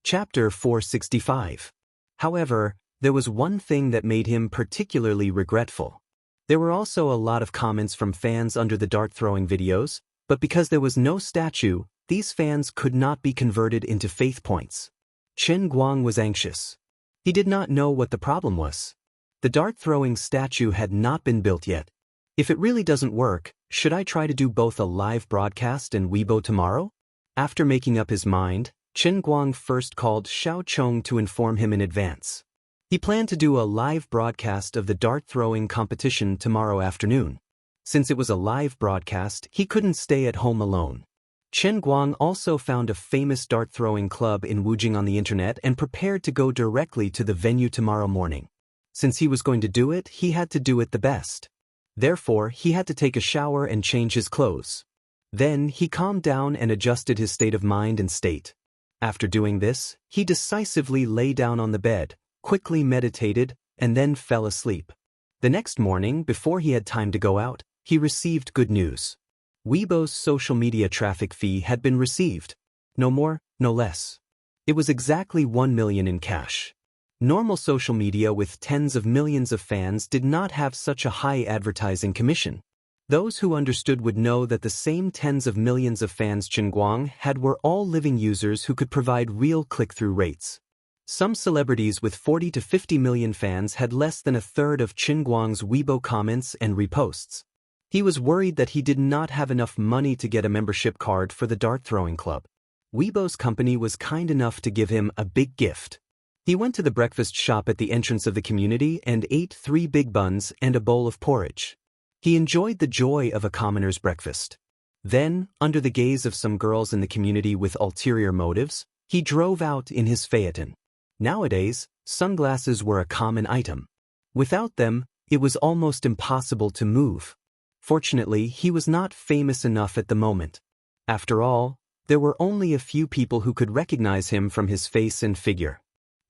Chapter 465. However, there was one thing that made him particularly regretful. There were also a lot of comments from fans under the dart-throwing videos, but because there was no statue, these fans could not be converted into faith points. Chen Guang was anxious. He did not know what the problem was. The dart-throwing statue had not been built yet. If it really doesn't work, should I try to do both a live broadcast and Weibo tomorrow? After making up his mind, Chen Guang first called Xiao Chong to inform him in advance. He planned to do a live broadcast of the dart-throwing competition tomorrow afternoon. Since it was a live broadcast, he couldn't stay at home alone. Chen Guang also found a famous dart-throwing club in Wujing on the internet and prepared to go directly to the venue tomorrow morning. Since he was going to do it, he had to do it the best. Therefore, he had to take a shower and change his clothes. Then, he calmed down and adjusted his state of mind and state. After doing this, he decisively lay down on the bed, quickly meditated, and then fell asleep. The next morning, before he had time to go out, he received good news. Weibo's social media traffic fee had been received. No more, no less. It was exactly 1 million in cash. Normal social media with tens of millions of fans did not have such a high advertising commission. Those who understood would know that the same tens of millions of fans Chen Guang had were all living users who could provide real click-through rates. Some celebrities with 40 to 50 million fans had less than a third of Chen Guang's Weibo comments and reposts. He was worried that he did not have enough money to get a membership card for the dart-throwing club. Weibo's company was kind enough to give him a big gift. He went to the breakfast shop at the entrance of the community and ate 3 big buns and a bowl of porridge. He enjoyed the joy of a commoner's breakfast. Then, under the gaze of some girls in the community with ulterior motives, he drove out in his phaeton. Nowadays, sunglasses were a common item. Without them, it was almost impossible to move. Fortunately, he was not famous enough at the moment. After all, there were only a few people who could recognize him from his face and figure.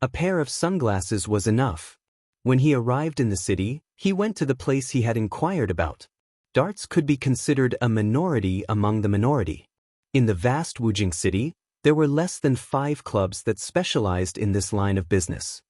A pair of sunglasses was enough. When he arrived in the city, he went to the place he had inquired about. Darts could be considered a minority among the minority. In the vast Wujing city, there were less than 5 clubs that specialized in this line of business.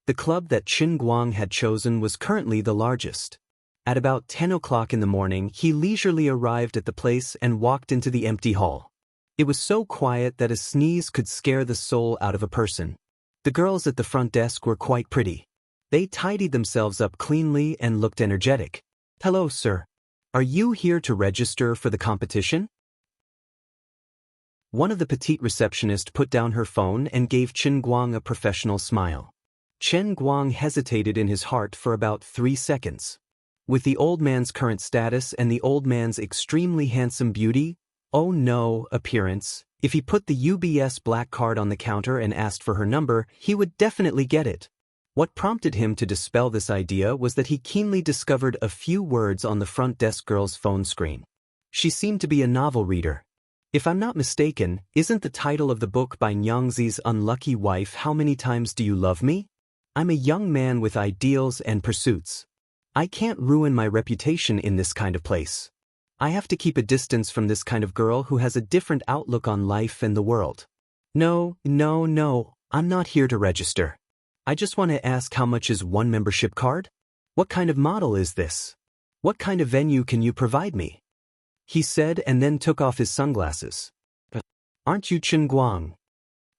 The club that Chen Guang had chosen was currently the largest. At about 10 o'clock in the morning, he leisurely arrived at the place and walked into the empty hall. It was so quiet that a sneeze could scare the soul out of a person. The girls at the front desk were quite pretty. They tidied themselves up cleanly and looked energetic. "Hello, sir. Are you here to register for the competition?" One of the petite receptionists put down her phone and gave Chen Guang a professional smile. Chen Guang hesitated in his heart for about 3 seconds. With the old man's current status and the old man's extremely handsome beauty, oh no, appearance, if he put the UBS black card on the counter and asked for her number, he would definitely get it. What prompted him to dispel this idea was that he keenly discovered a few words on the front desk girl's phone screen. She seemed to be a novel reader. If I'm not mistaken, isn't the title of the book by Nyangzi's unlucky wife "How Many Times Do You Love Me?" I'm a young man with ideals and pursuits. I can't ruin my reputation in this kind of place. I have to keep a distance from this kind of girl who has a different outlook on life and the world. No, I'm not here to register. I just want to ask, how much is one membership card? What kind of model is this? What kind of venue can you provide me? He said and then took off his sunglasses. Aren't you Chen Guang?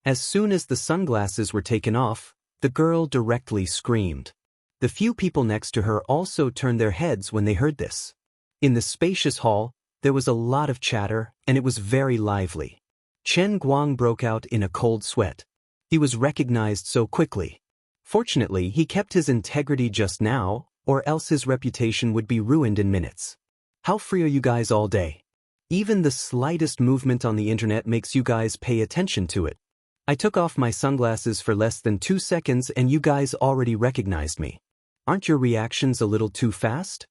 As soon as the sunglasses were taken off, the girl directly screamed. The few people next to her also turned their heads when they heard this. In the spacious hall, there was a lot of chatter, and it was very lively. Chen Guang broke out in a cold sweat. He was recognized so quickly. Fortunately, he kept his integrity just now, or else his reputation would be ruined in minutes. How free are you guys all day? Even the slightest movement on the internet makes you guys pay attention to it. I took off my sunglasses for less than 2 seconds and you guys already recognized me. Aren't your reactions a little too fast?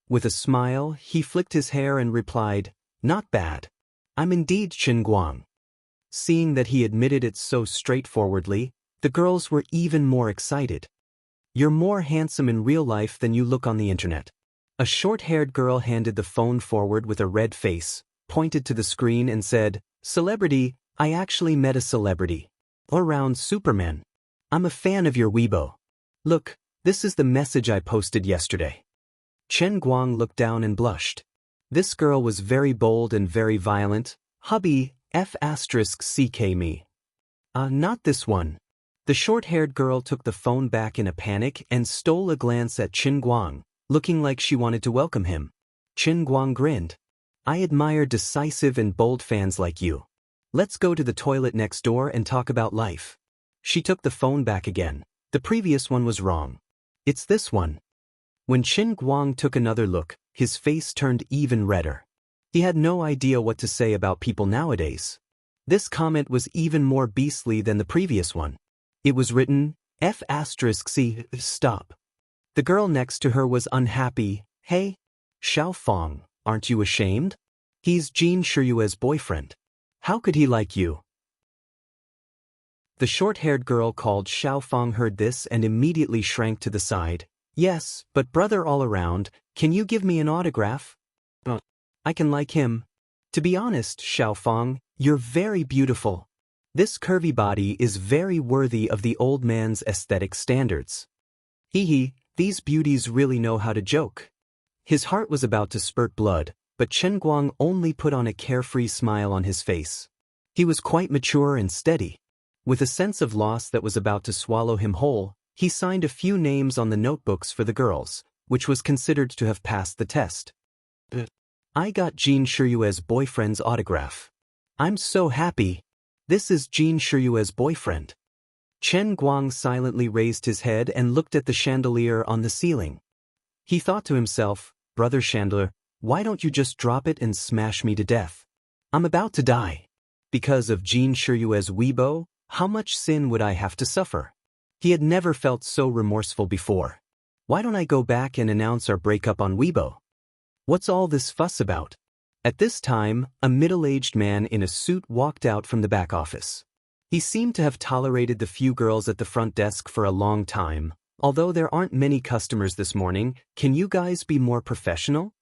With a smile, he flicked his hair and replied, "Not bad. I'm indeed Chen Guang." Seeing that he admitted it so straightforwardly, the girls were even more excited. "You're more handsome in real life than you look on the internet." A short-haired girl handed the phone forward with a red face, pointed to the screen and said, "Celebrity, I actually met a celebrity. All-round Superman. I'm a fan of your Weibo. Look, this is the message I posted yesterday. Chen Guang looked down and blushed. This girl was very bold and very violent. Hubby, F***ck me. Not this one. The short-haired girl took the phone back in a panic and stole a glance at Chen Guang, looking like she wanted to welcome him. Chen Guang grinned. I admire decisive and bold fans like you. Let's go to the toilet next door and talk about life. She took the phone back again. The previous one was wrong. It's this one. When Chen Guang took another look, his face turned even redder. He had no idea what to say about people nowadays. This comment was even more beastly than the previous one. It was written, F***c, stop. The girl next to her was unhappy. Hey, Xiaofang, aren't you ashamed? He's Jin Shiyue's boyfriend. How could he like you? The short-haired girl called Xiaofang heard this and immediately shrank to the side. Yes, but brother all around, can you give me an autograph? I can like him. To be honest, Xiaofang, you're very beautiful. This curvy body is very worthy of the old man's aesthetic standards. Hee, these beauties really know how to joke. His heart was about to spurt blood, but Chen Guang only put on a carefree smile on his face. He was quite mature and steady. With a sense of loss that was about to swallow him whole, he signed a few names on the notebooks for the girls, which was considered to have passed the test. I got Jin Shiyue's boyfriend's autograph. I'm so happy. This is Jin Shiyue's boyfriend. Chen Guang silently raised his head and looked at the chandelier on the ceiling. He thought to himself, Brother Chandler, why don't you just drop it and smash me to death? I'm about to die. Because of Jin Shiyue's Weibo, how much sin would I have to suffer? He had never felt so remorseful before. Why don't I go back and announce our breakup on Weibo? What's all this fuss about? At this time, a middle-aged man in a suit walked out from the back office. He seemed to have tolerated the few girls at the front desk for a long time. Although there aren't many customers this morning, can you guys be more professional?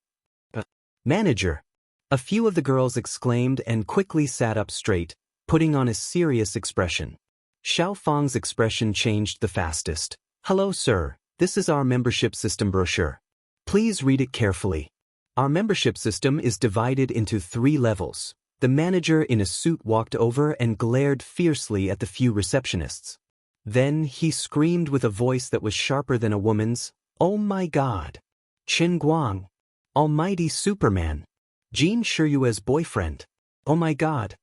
Manager. A few of the girls exclaimed and quickly sat up straight, putting on a serious expression. Xiaofang's expression changed the fastest. Hello, sir. This is our membership system brochure. Please read it carefully. Our membership system is divided into 3 levels. The manager in a suit walked over and glared fiercely at the few receptionists. Then he screamed with a voice that was sharper than a woman's, Oh my God! Chen Guang! Almighty Superman! Jin Shiyue's boyfriend! Oh my God!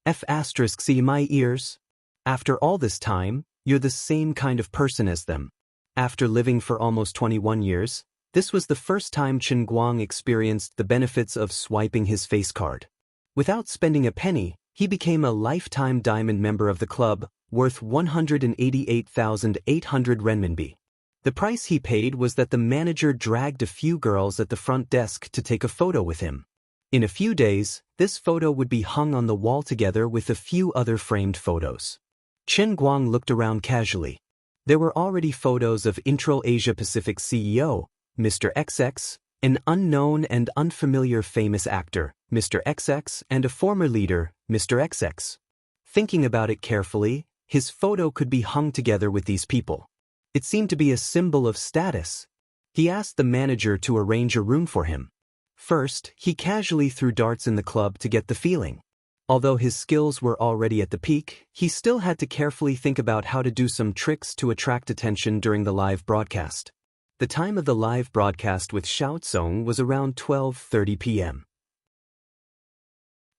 F***c my ears! After all this time, you're the same kind of person as them. After living for almost 21 years, this was the first time Chen Guang experienced the benefits of swiping his face card. Without spending a penny, he became a lifetime diamond member of the club, worth 188,800 renminbi. The price he paid was that the manager dragged a few girls at the front desk to take a photo with him. In a few days, this photo would be hung on the wall together with a few other framed photos. Chen Guang looked around casually. There were already photos of Intral Asia Pacific CEO, Mr. XX, an unknown and unfamiliar famous actor, Mr. XX, and a former leader, Mr. XX. Thinking about it carefully, his photo could be hung together with these people. It seemed to be a symbol of status. He asked the manager to arrange a room for him. First, he casually threw darts in the club to get the feeling. Although his skills were already at the peak, he still had to carefully think about how to do some tricks to attract attention during the live broadcast. The time of the live broadcast with Xiaotsong was around 12:30 p.m.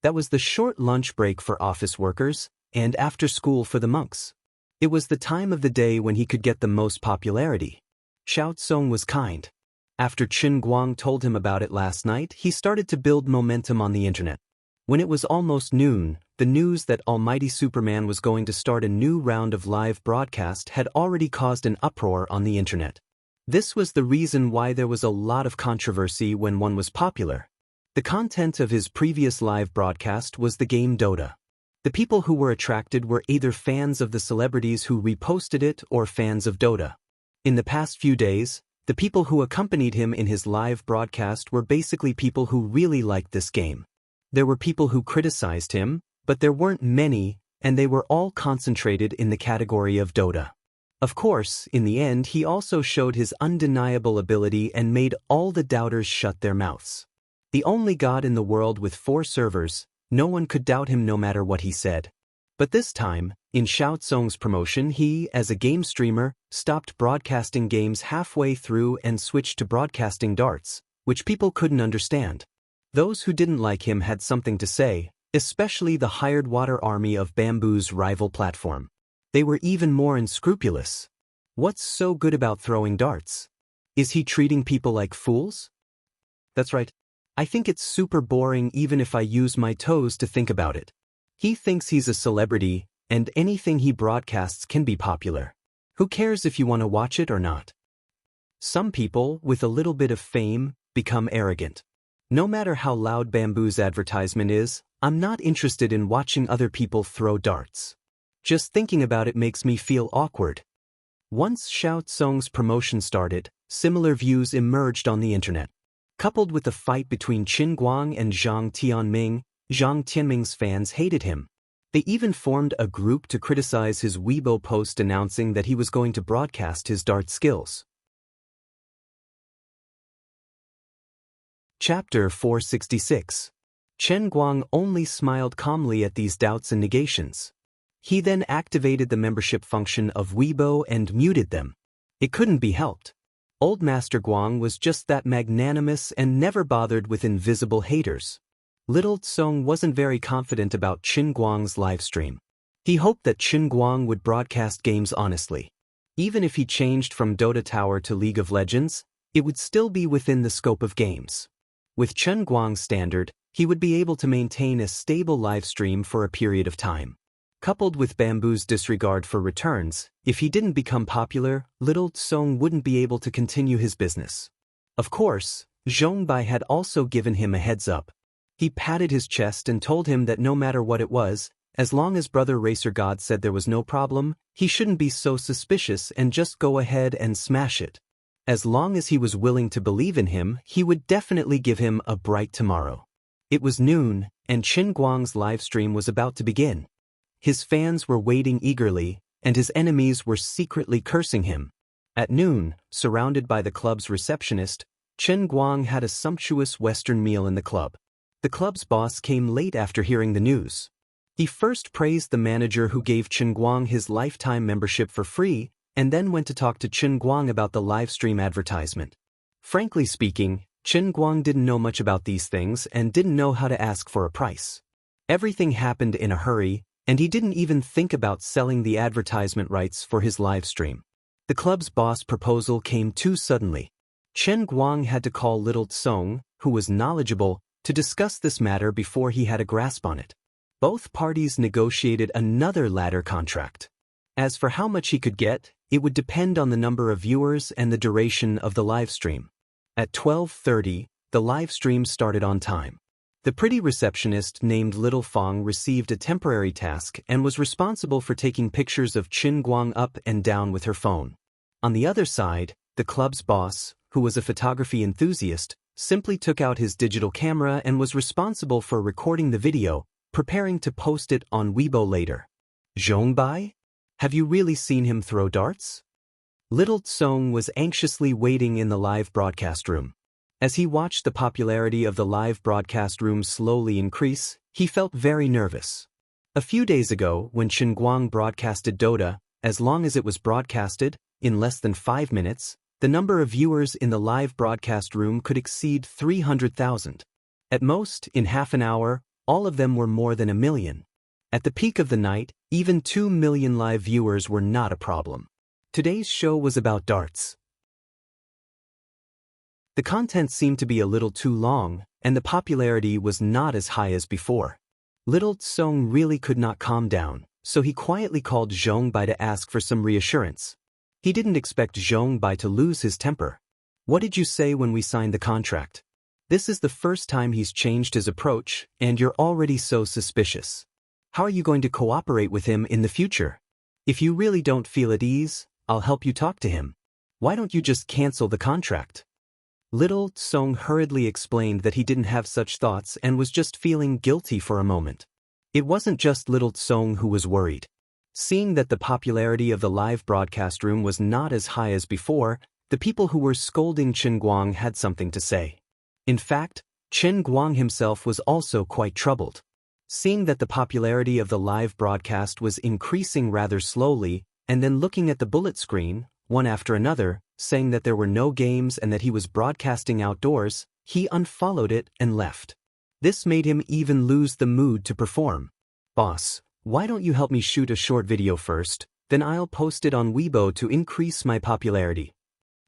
That was the short lunch break for office workers, and after school for the monks. It was the time of the day when he could get the most popularity. Xiaotsong was kind. After Chen Guang told him about it last night, he started to build momentum on the internet. When it was almost noon, the news that Almighty Superman was going to start a new round of live broadcast had already caused an uproar on the internet. This was the reason why there was a lot of controversy when one was popular. The content of his previous live broadcast was the game Dota. The people who were attracted were either fans of the celebrities who reposted it or fans of Dota. In the past few days, the people who accompanied him in his live broadcast were basically people who really liked this game. There were people who criticized him, but there weren't many, and they were all concentrated in the category of Dota. Of course, in the end he also showed his undeniable ability and made all the doubters shut their mouths. The only god in the world with 4 servers, no one could doubt him no matter what he said. But this time, in Xiao Tsong's promotion he, as a game streamer, stopped broadcasting games halfway through and switched to broadcasting darts, which people couldn't understand. Those who didn't like him had something to say, especially the hired water army of Bamboo's rival platform. They were even more unscrupulous. What's so good about throwing darts? Is he treating people like fools? That's right. I think it's super boring even if I use my toes to think about it. He thinks he's a celebrity, and anything he broadcasts can be popular. Who cares if you want to watch it or not? Some people, with a little bit of fame, become arrogant. No matter how loud Bamboo's advertisement is, I'm not interested in watching other people throw darts. Just thinking about it makes me feel awkward. Once Xiao Tsong's promotion started, similar views emerged on the internet. Coupled with the fight between Qin Guang and Zhang Tianming, Zhang Tianming's fans hated him. They even formed a group to criticize his Weibo post announcing that he was going to broadcast his dart skills. Chapter 466. Chen Guang only smiled calmly at these doubts and negations. He then activated the membership function of Weibo and muted them. It couldn't be helped. Old Master Guang was just that magnanimous and never bothered with invisible haters. Little Tsong wasn't very confident about Qin Guang's livestream. He hoped that Qin Guang would broadcast games honestly. Even if he changed from Dota Tower to League of Legends, it would still be within the scope of games. With Qin Guang's standard, he would be able to maintain a stable livestream for a period of time. Coupled with Bamboo's disregard for returns, if he didn't become popular, Little Tsong wouldn't be able to continue his business. Of course, Zhongbai had also given him a heads up. He patted his chest and told him that no matter what it was, as long as Brother Racer God said there was no problem, he shouldn't be so suspicious and just go ahead and smash it. As long as he was willing to believe in him, he would definitely give him a bright tomorrow. It was noon, and Qin Guang's livestream was about to begin. His fans were waiting eagerly, and his enemies were secretly cursing him. At noon, surrounded by the club's receptionist, Qin Guang had a sumptuous Western meal in the club. The club's boss came late after hearing the news. He first praised the manager who gave Qin Guang his lifetime membership for free, and then went to talk to Qin Guang about the livestream advertisement. Frankly speaking, Qin Guang didn't know much about these things and didn't know how to ask for a price. Everything happened in a hurry, and he didn't even think about selling the advertisement rights for his livestream. The club's boss proposal came too suddenly. Qin Guang had to call Little Tsong, who was knowledgeable, to discuss this matter before he had a grasp on it. Both parties negotiated another ladder contract. As for how much he could get, it would depend on the number of viewers and the duration of the livestream. At 12:30, the livestream started on time. The pretty receptionist named Little Fong received a temporary task and was responsible for taking pictures of Qin Guang up and down with her phone. On the other side, the club's boss, who was a photography enthusiast, simply took out his digital camera and was responsible for recording the video, preparing to post it on Weibo later. Zhongbai? Have you really seen him throw darts? Little Tsong was anxiously waiting in the live broadcast room. As he watched the popularity of the live broadcast room slowly increase, he felt very nervous. A few days ago, when Qin Guang broadcasted Dota, as long as it was broadcasted, in less than 5 minutes, the number of viewers in the live broadcast room could exceed 300,000. At most, in half an hour, all of them were more than 1 million. At the peak of the night, even 2 million live viewers were not a problem. Today's show was about darts. The content seemed to be a little too long, and the popularity was not as high as before. Little Tsong really could not calm down, so he quietly called Zhongbai to ask for some reassurance. He didn't expect Zhongbai to lose his temper. What did you say when we signed the contract? This is the first time he's changed his approach, and you're already so suspicious. How are you going to cooperate with him in the future? If you really don't feel at ease, I'll help you talk to him. Why don't you just cancel the contract? Little Tsong hurriedly explained that he didn't have such thoughts and was just feeling guilty for a moment. It wasn't just little Tsong who was worried. Seeing that the popularity of the live broadcast room was not as high as before, the people who were scolding Chen Guang had something to say. In fact, Chen Guang himself was also quite troubled. Seeing that the popularity of the live broadcast was increasing rather slowly, and then looking at the bullet screen, one after another, saying that there were no games and that he was broadcasting outdoors, he unfollowed it and left. This made him even lose the mood to perform. "Boss, why don't you help me shoot a short video first, then I'll post it on Weibo to increase my popularity."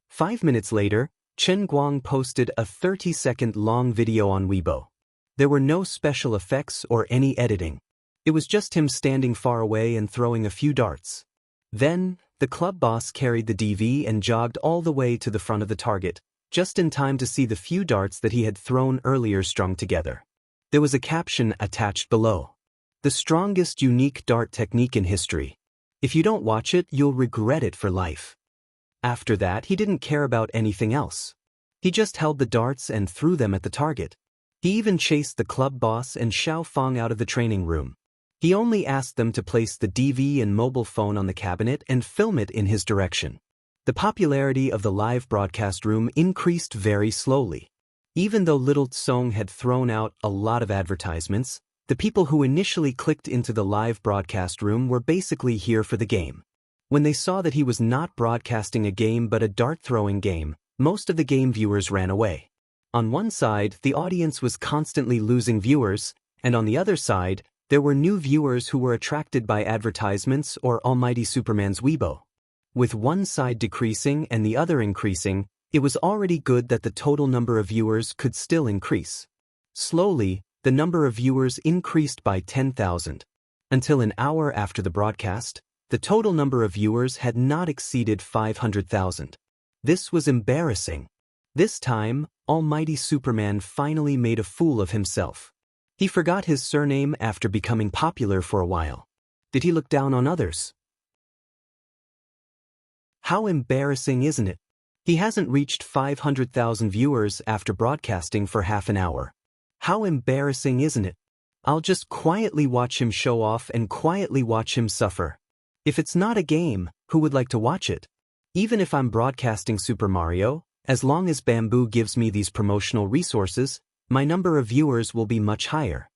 5 minutes later, Chen Guang posted a 30-second long video on Weibo. There were no special effects or any editing. It was just him standing far away and throwing a few darts. Then, the club boss carried the DV and jogged all the way to the front of the target, just in time to see the few darts that he had thrown earlier strung together. There was a caption attached below. "The strongest unique dart technique in history. If you don't watch it, you'll regret it for life." After that, he didn't care about anything else. He just held the darts and threw them at the target. He even chased the club boss and Xiao Fang out of the training room. He only asked them to place the DV and mobile phone on the cabinet and film it in his direction. The popularity of the live broadcast room increased very slowly. Even though little Tsong had thrown out a lot of advertisements, the people who initially clicked into the live broadcast room were basically here for the game. When they saw that he was not broadcasting a game but a dart-throwing game, most of the game viewers ran away. On one side, the audience was constantly losing viewers, and on the other side, there were new viewers who were attracted by advertisements or Almighty Superman's Weibo. With one side decreasing and the other increasing, it was already good that the total number of viewers could still increase. Slowly, the number of viewers increased by 10,000. Until an hour after the broadcast, the total number of viewers had not exceeded 500,000. This was embarrassing. This time, Almighty Superman finally made a fool of himself. He forgot his surname after becoming popular for a while. Did he look down on others? How embarrassing, isn't it? He hasn't reached 500,000 viewers after broadcasting for half an hour. How embarrassing, isn't it? I'll just quietly watch him show off and quietly watch him suffer. If it's not a game, who would like to watch it? Even if I'm broadcasting Super Mario, as long as Bamboo gives me these promotional resources, my number of viewers will be much higher.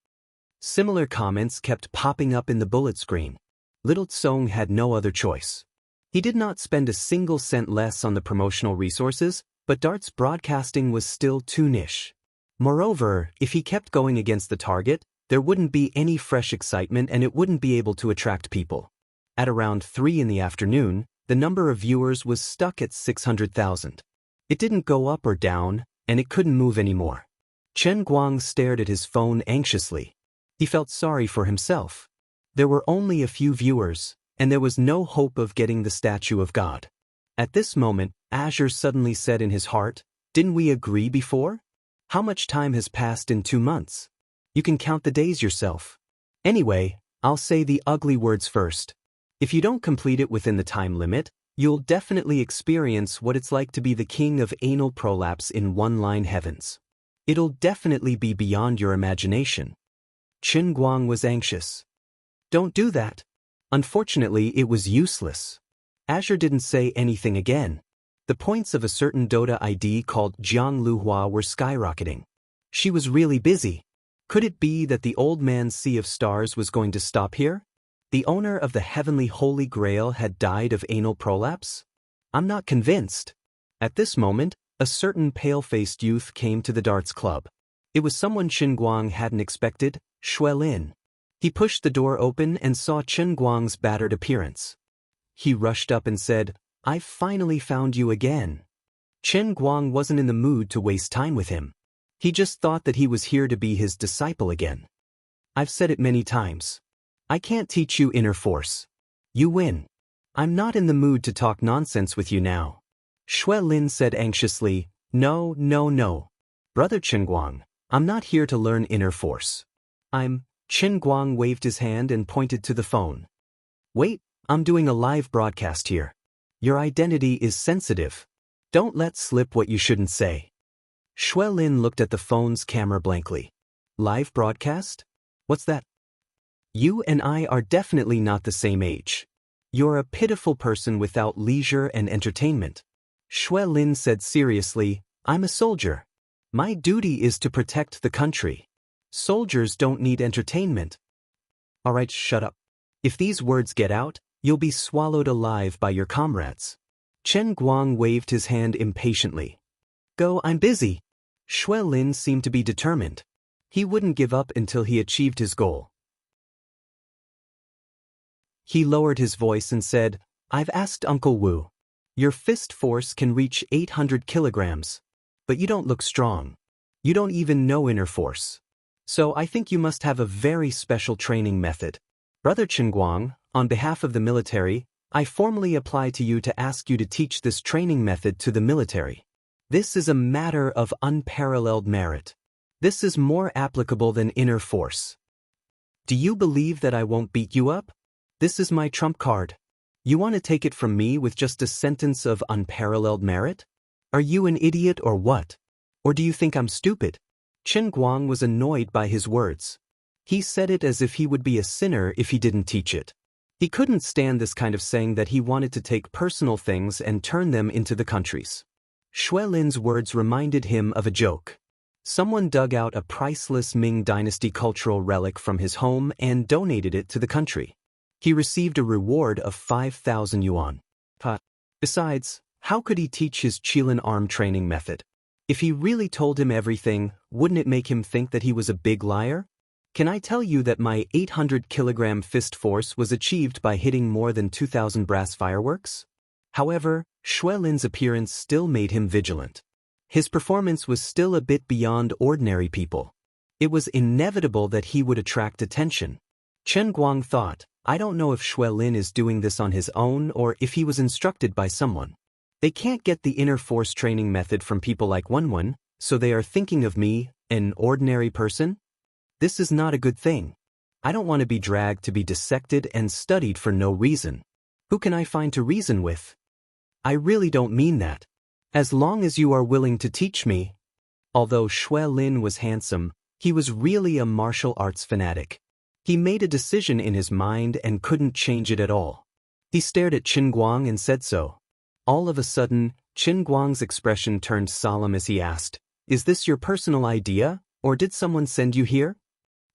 Similar comments kept popping up in the bullet screen. Little Tsong had no other choice. He did not spend a single cent less on the promotional resources, but darts broadcasting was still too niche. Moreover, if he kept going against the target, there wouldn't be any fresh excitement and it wouldn't be able to attract people. At around 3 in the afternoon, the number of viewers was stuck at 600,000. It didn't go up or down, and it couldn't move anymore. Chen Guang stared at his phone anxiously. He felt sorry for himself. There were only a few viewers, and there was no hope of getting the statue of God. At this moment, Azure suddenly said in his heart, "Didn't we agree before? How much time has passed in 2 months? You can count the days yourself. Anyway, I'll say the ugly words first. If you don't complete it within the time limit, you'll definitely experience what it's like to be the king of anal prolapse in one-line heavens. It'll definitely be beyond your imagination." Chen Guang was anxious. "Don't do that." Unfortunately, it was useless. Azure didn't say anything again. The points of a certain Dota ID called Jiang Luhua were skyrocketing. She was really busy. Could it be that the old man's sea of stars was going to stop here? The owner of the heavenly Holy Grail had died of anal prolapse? I'm not convinced. At this moment, a certain pale-faced youth came to the darts club. It was someone Chen Guang hadn't expected, Wang Lin. He pushed the door open and saw Chen Guang's battered appearance. He rushed up and said, "I've finally found you again." Chen Guang wasn't in the mood to waste time with him. He just thought that he was here to be his disciple again. "I've said it many times. I can't teach you inner force. You win. I'm not in the mood to talk nonsense with you now." Wang Lin said anxiously, No. Brother Chen Guang, I'm not here to learn inner force. Chen Guang waved his hand and pointed to the phone. "Wait, I'm doing a live broadcast here. Your identity is sensitive. Don't let slip what you shouldn't say." Wang Lin looked at the phone's camera blankly. "Live broadcast? What's that?" You and I are definitely not the same age. You're a pitiful person without leisure and entertainment. Shui Lin said seriously, I'm a soldier. My duty is to protect the country. Soldiers don't need entertainment. Alright, shut up. If these words get out, you'll be swallowed alive by your comrades. Chen Guang waved his hand impatiently. Go, I'm busy. Shui Lin seemed to be determined. He wouldn't give up until he achieved his goal. He lowered his voice and said, I've asked Uncle Wu. Your fist force can reach 800 kilograms. But you don't look strong. You don't even know inner force. So I think you must have a very special training method. Brother Chen Guang, on behalf of the military, I formally apply to you to ask you to teach this training method to the military. This is a matter of unparalleled merit. This is more applicable than inner force. Do you believe that I won't beat you up? This is my trump card. You want to take it from me with just a sentence of unparalleled merit? Are you an idiot or what? Or do you think I'm stupid? Chen Guang was annoyed by his words. He said it as if he would be a sinner if he didn't teach it. He couldn't stand this kind of saying that he wanted to take personal things and turn them into the country's. Shui Lin's words reminded him of a joke. Someone dug out a priceless Ming Dynasty cultural relic from his home and donated it to the country. He received a reward of 5,000 yuan. Besides, how could he teach his Qilin arm training method? If he really told him everything, wouldn't it make him think that he was a big liar? Can I tell you that my 800-kilogram fist force was achieved by hitting more than 2,000 brass fireworks? However, Shui Lin's appearance still made him vigilant. His performance was still a bit beyond ordinary people. It was inevitable that he would attract attention. Chen Guang thought, I don't know if Shui Lin is doing this on his own or if he was instructed by someone. They can't get the inner force training method from people like Wen, so they are thinking of me, an ordinary person? This is not a good thing. I don't want to be dragged to be dissected and studied for no reason. Who can I find to reason with? I really don't mean that. As long as you are willing to teach me. Although Shui Lin was handsome, he was really a martial arts fanatic. He made a decision in his mind and couldn't change it at all. He stared at Chen Guang and said so. All of a sudden, Chen Guang's expression turned solemn as he asked, Is this your personal idea, or did someone send you here?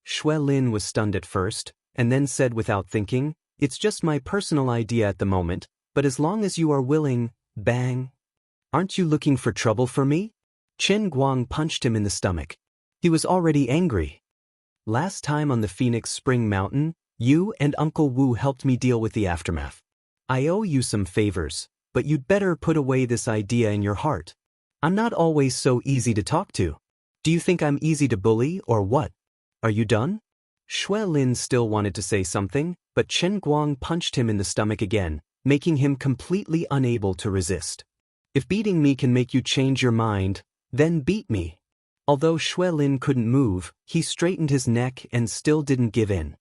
Shui Lin was stunned at first, and then said without thinking, It's just my personal idea at the moment, but as long as you are willing, bang. Aren't you looking for trouble for me? Chen Guang punched him in the stomach. He was already angry. Last time on the Phoenix Spring Mountain, you and Uncle Wu helped me deal with the aftermath. I owe you some favors, but you'd better put away this idea in your heart. I'm not always so easy to talk to. Do you think I'm easy to bully or what? Are you done? Shui Lin still wanted to say something, but Chen Guang punched him in the stomach again, making him completely unable to resist. If beating me can make you change your mind, then beat me. Although Shui Lin couldn't move, he straightened his neck and still didn't give in.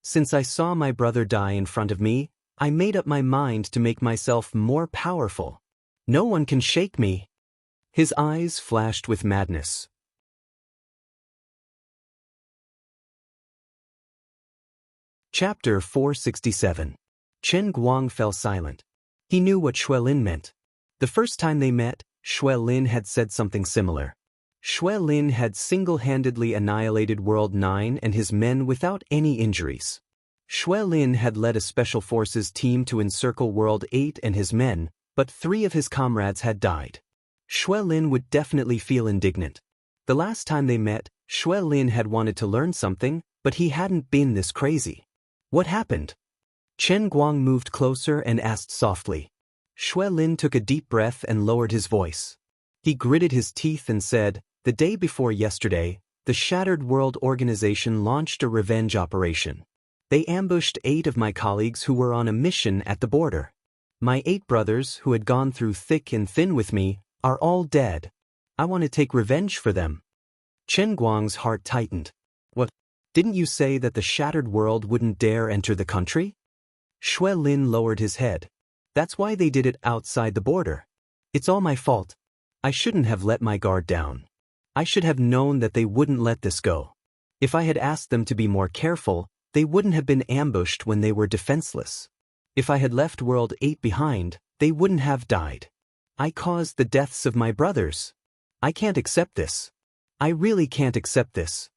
Since I saw my brother die in front of me, I made up my mind to make myself more powerful. No one can shake me. His eyes flashed with madness. Chapter 467. Chen Guang fell silent. He knew what Shui Lin meant. The first time they met, Shui Lin had said something similar. Shui Lin had single-handedly annihilated World 9 and his men without any injuries. Shui Lin had led a special forces team to encircle World 8 and his men, but 3 of his comrades had died. Shui Lin would definitely feel indignant. The last time they met, Shui Lin had wanted to learn something, but he hadn't been this crazy. What happened? Chen Guang moved closer and asked softly. Shui Lin took a deep breath and lowered his voice. He gritted his teeth and said, The day before yesterday, the Shattered World Organization launched a revenge operation. They ambushed 8 of my colleagues who were on a mission at the border. My 8 brothers, who had gone through thick and thin with me, are all dead. I want to take revenge for them. Chen Guang's heart tightened. What? Didn't you say that the Shattered World wouldn't dare enter the country? Shui Lin lowered his head. That's why they did it outside the border. It's all my fault. I shouldn't have let my guard down. I should have known that they wouldn't let this go. If I had asked them to be more careful, they wouldn't have been ambushed when they were defenseless. If I had left World 8 behind, they wouldn't have died. I caused the deaths of my brothers. I can't accept this. I really can't accept this.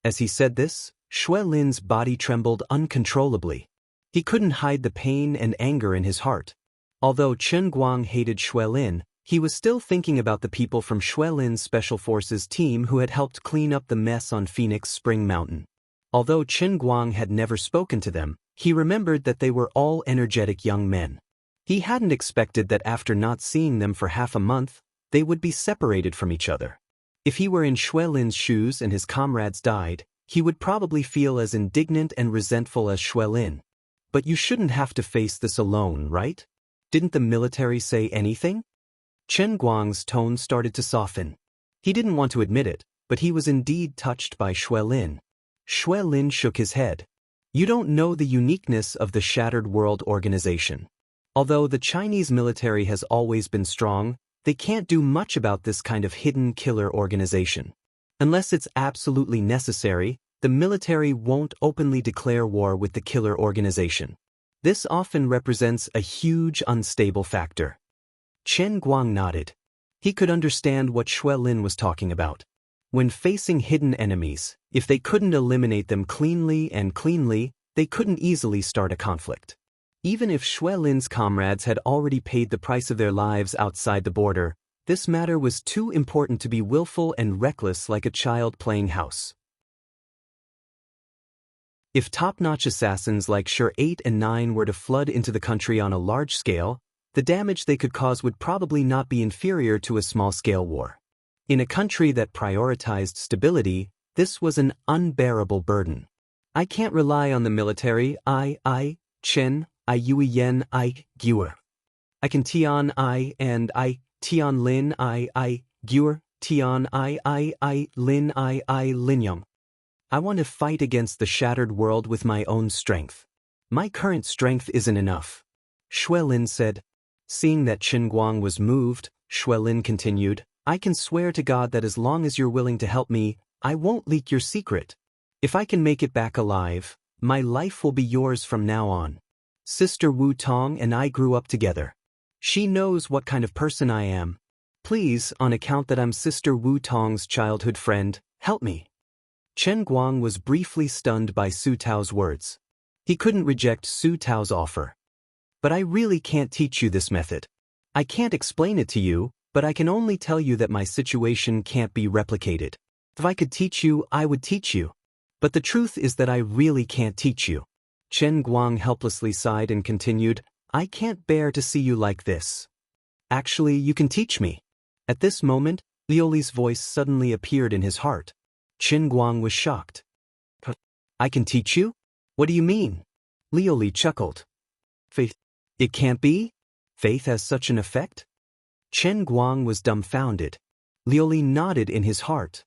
As he said this, Shui Lin's body trembled uncontrollably. He couldn't hide the pain and anger in his heart. Although Chen Guang hated Shui Lin, he was still thinking about the people from Shui Lin's Special Forces team who had helped clean up the mess on Phoenix Spring Mountain. Although Chen Guang had never spoken to them, he remembered that they were all energetic young men. He hadn't expected that after not seeing them for half a month, they would be separated from each other. If he were in Shui Lin's shoes and his comrades died, he would probably feel as indignant and resentful as Shui Lin. But you shouldn't have to face this alone, right? Didn't the military say anything? Chen Guang's tone started to soften. He didn't want to admit it, but he was indeed touched by Shui Lin. Shui Lin shook his head. You don't know the uniqueness of the Shattered World Organization. Although the Chinese military has always been strong, they can't do much about this kind of hidden killer organization. Unless it's absolutely necessary, the military won't openly declare war with the killer organization. This often represents a huge unstable factor. Chen Guang nodded. He could understand what Shui Lin was talking about. When facing hidden enemies, if they couldn't eliminate them cleanly, they couldn't easily start a conflict. Even if Shui Lin's comrades had already paid the price of their lives outside the border, this matter was too important to be willful and reckless like a child playing house. If top-notch assassins like Sure 8 and 9 were to flood into the country on a large scale, the damage they could cause would probably not be inferior to a small-scale war. In a country that prioritized stability, this was an unbearable burden. I can't rely on the military, Chen, Yui Yen, Gure. I can Tian and Tian Lin, Gure, Tian Lin, Lin Young. I want to fight against the shattered world with my own strength. My current strength isn't enough. Shui Lin said. Seeing that Chen Guang was moved, Shui Lin continued, I can swear to God that as long as you're willing to help me, I won't leak your secret. If I can make it back alive, my life will be yours from now on. Sister Wu Tong and I grew up together. She knows what kind of person I am. Please, on account that I'm Sister Wu Tong's childhood friend, help me. Chen Guang was briefly stunned by Su Tao's words. He couldn't reject Su Tao's offer. But I really can't teach you this method. I can't explain it to you, but I can only tell you that my situation can't be replicated. If I could teach you, I would teach you. But the truth is that I really can't teach you. Chen Guang helplessly sighed and continued, I can't bear to see you like this. Actually, you can teach me. At this moment, Liuli's voice suddenly appeared in his heart. Chen Guang was shocked. I can teach you? What do you mean? Liuli chuckled. Faith. It can't be? Faith has such an effect? Chen Guang was dumbfounded. Liuli nodded in his heart.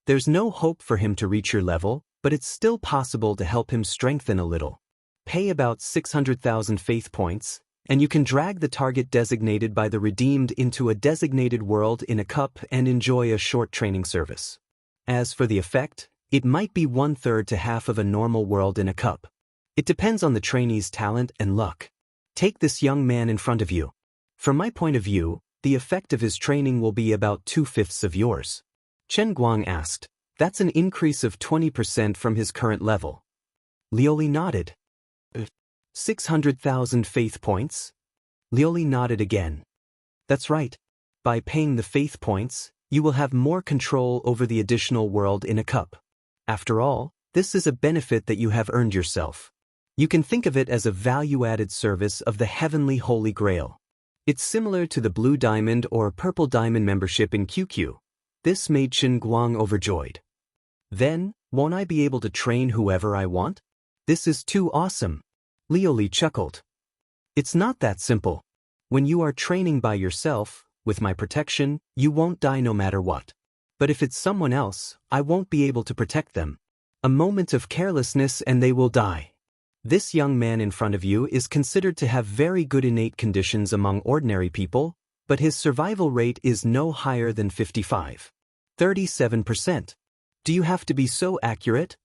There's no hope for him to reach your level, but it's still possible to help him strengthen a little. Pay about 600,000 faith points, and you can drag the target designated by the redeemed into a designated world in a cup and enjoy a short training service. As for the effect, it might be 1/3 to half of a normal world in a cup. It depends on the trainee's talent and luck. Take this young man in front of you. From my point of view, the effect of his training will be about 2/5 of yours. Chen Guang asked, that's an increase of 20% from his current level. Liuli nodded. 600,000 faith points? Liuli nodded again. That's right. By paying the faith points, you will have more control over the additional world in a cup. After all, this is a benefit that you have earned yourself. You can think of it as a value-added service of the heavenly Holy Grail. It's similar to the Blue Diamond or Purple Diamond membership in QQ. This made Chen Guang overjoyed. Then, won't I be able to train whoever I want? This is too awesome. Liuli chuckled. It's not that simple. When you are training by yourself, with my protection, you won't die no matter what. But if it's someone else, I won't be able to protect them. A moment of carelessness and they will die. This young man in front of you is considered to have very good innate conditions among ordinary people, but his survival rate is no higher than 37%. Do you have to be so accurate?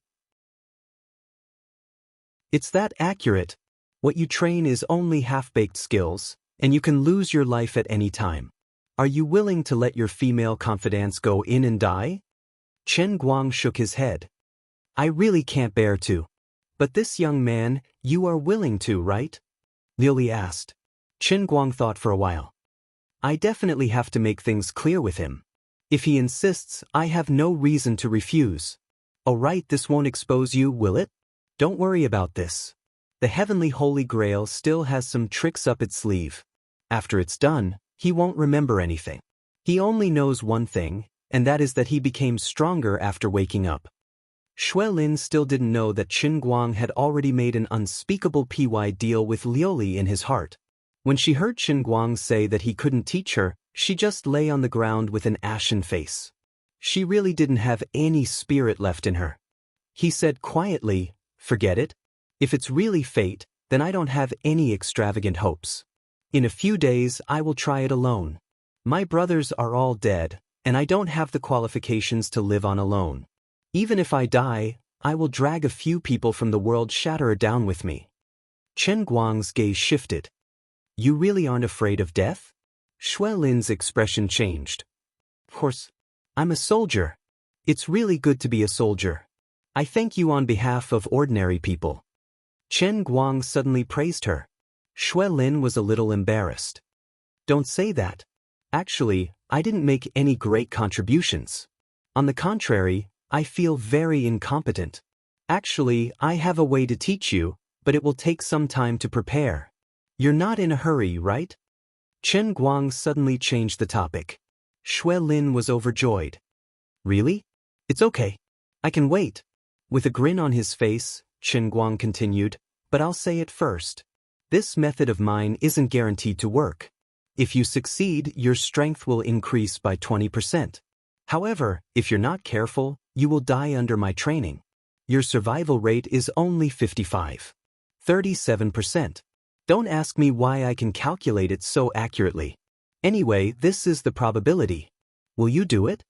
It's that accurate. What you train is only half-baked skills, and you can lose your life at any time. Are you willing to let your female confidants go in and die? Chen Guang shook his head. I really can't bear to. But this young man, you are willing to, right? Lily asked. Chen Guang thought for a while. I definitely have to make things clear with him. If he insists, I have no reason to refuse. Oh right, this won't expose you, will it? Don't worry about this. The heavenly Holy Grail still has some tricks up its sleeve. After it's done, he won't remember anything. He only knows one thing, and that is that he became stronger after waking up. Shui Lin still didn't know that Chen Guang had already made an unspeakable PY deal with Liuli in his heart. When she heard Chen Guang say that he couldn't teach her, she just lay on the ground with an ashen face. She really didn't have any spirit left in her. He said quietly, forget it. If it's really fate, then I don't have any extravagant hopes. In a few days I will try it alone. My brothers are all dead, and I don't have the qualifications to live on alone. Even if I die, I will drag a few people from the world shatterer down with me. Chen Guang's gaze shifted. You really aren't afraid of death? Shui Lin's expression changed. Of course, I'm a soldier. It's really good to be a soldier. I thank you on behalf of ordinary people. Chen Guang suddenly praised her. Shui Lin was a little embarrassed. Don't say that. Actually, I didn't make any great contributions. On the contrary, I feel very incompetent. Actually, I have a way to teach you, but it will take some time to prepare. You're not in a hurry, right? Chen Guang suddenly changed the topic. Shui Lin was overjoyed. Really? It's okay. I can wait. With a grin on his face, Chen Guang continued, but I'll say it first. This method of mine isn't guaranteed to work. If you succeed, your strength will increase by 20%. However, if you're not careful, you will die under my training. Your survival rate is only 37%. Don't ask me why I can calculate it so accurately. Anyway, this is the probability. Will you do it?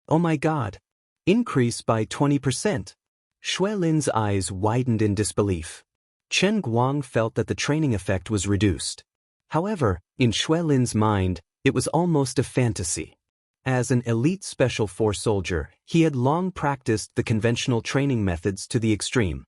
Oh my God. Increase by 20%. Shui Lin's eyes widened in disbelief. Chen Guang felt that the training effect was reduced. However, in Shui Lin's mind, it was almost a fantasy. As an elite special force soldier, he had long practiced the conventional training methods to the extreme.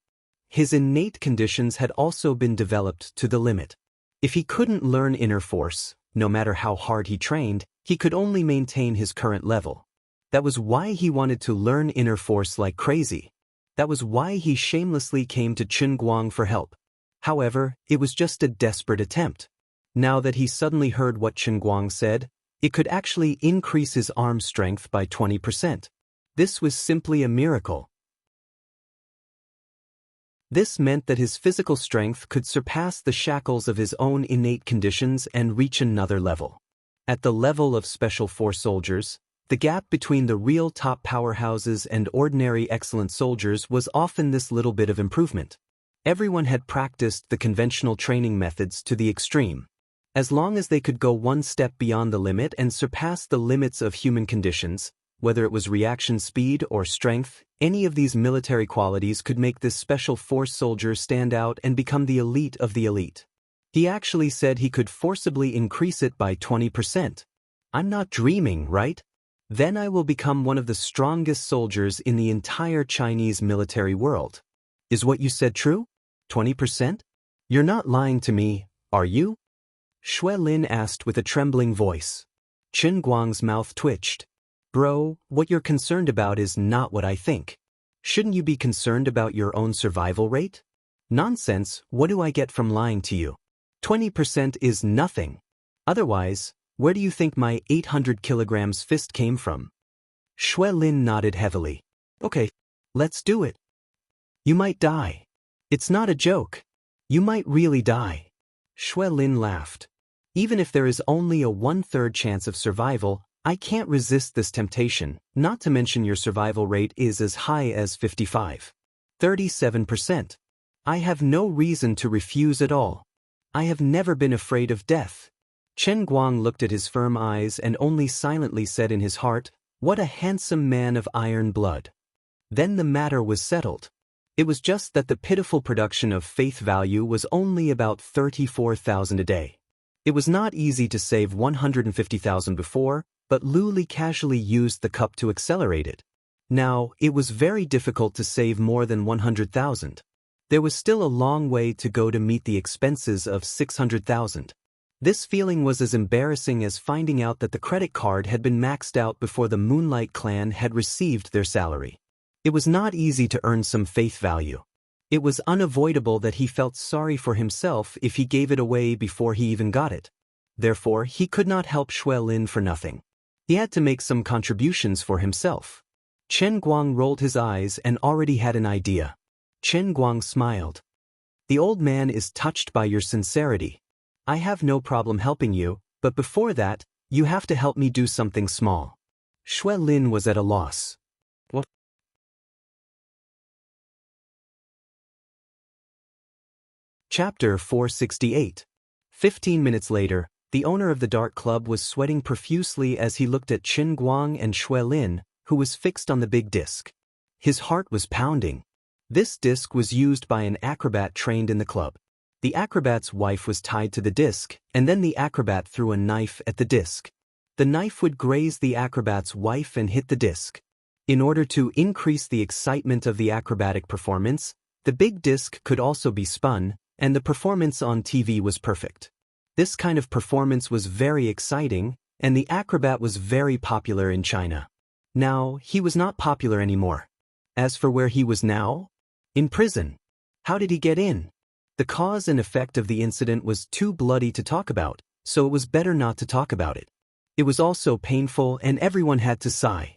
His innate conditions had also been developed to the limit. If he couldn't learn inner force, no matter how hard he trained, he could only maintain his current level. That was why he wanted to learn inner force like crazy. That was why he shamelessly came to Chen Guang for help. However, it was just a desperate attempt. Now that he suddenly heard what Chen Guang said, it could actually increase his arm strength by 20%. This was simply a miracle. This meant that his physical strength could surpass the shackles of his own innate conditions and reach another level. At the level of special force soldiers, the gap between the real top powerhouses and ordinary excellent soldiers was often this little bit of improvement. Everyone had practiced the conventional training methods to the extreme. As long as they could go one step beyond the limit and surpass the limits of human conditions, whether it was reaction speed or strength, any of these military qualities could make this special force soldier stand out and become the elite of the elite. He actually said he could forcibly increase it by 20%. I'm not dreaming, right? Then I will become one of the strongest soldiers in the entire Chinese military world. Is what you said true? 20%? You're not lying to me, are you? Shui Lin asked with a trembling voice. Chen Guang's mouth twitched. Bro, what you're concerned about is not what I think. Shouldn't you be concerned about your own survival rate? Nonsense, what do I get from lying to you? 20% is nothing. Otherwise, where do you think my 800 kilograms fist came from? Shui Lin nodded heavily. Okay, let's do it. You might die. It's not a joke. You might really die. Shui Lin laughed. Even if there is only a 1/3 chance of survival, I can't resist this temptation, not to mention your survival rate is as high as 37%. I have no reason to refuse at all. I have never been afraid of death. Chen Guang looked at his firm eyes and only silently said in his heart, what a handsome man of iron blood. Then the matter was settled. It was just that the pitiful production of faith value was only about 34,000 a day. It was not easy to save 150,000 before, but Lu Li casually used the cup to accelerate it. Now, it was very difficult to save more than 100,000. There was still a long way to go to meet the expenses of 600,000. This feeling was as embarrassing as finding out that the credit card had been maxed out before the Moonlight Clan had received their salary. It was not easy to earn some faith value. It was unavoidable that he felt sorry for himself if he gave it away before he even got it. Therefore, he could not help Shui Lin for nothing. He had to make some contributions for himself. Chen Guang rolled his eyes and already had an idea. Chen Guang smiled. The old man is touched by your sincerity. I have no problem helping you, but before that, you have to help me do something small. Shui Lin was at a loss. What? Chapter 468. 15 minutes later, the owner of the Dart Club was sweating profusely as he looked at Chen Guang and Shui Lin, who was fixed on the big disc. His heart was pounding. This disc was used by an acrobat trained in the club. The acrobat's wife was tied to the disc, and then the acrobat threw a knife at the disc. The knife would graze the acrobat's wife and hit the disc. In order to increase the excitement of the acrobatic performance, the big disc could also be spun, and the performance on TV was perfect. This kind of performance was very exciting, and the acrobat was very popular in China. Now, he was not popular anymore. As for where he was now? In prison. How did he get in? The cause and effect of the incident was too bloody to talk about, so it was better not to talk about it. It was also painful and everyone had to sigh.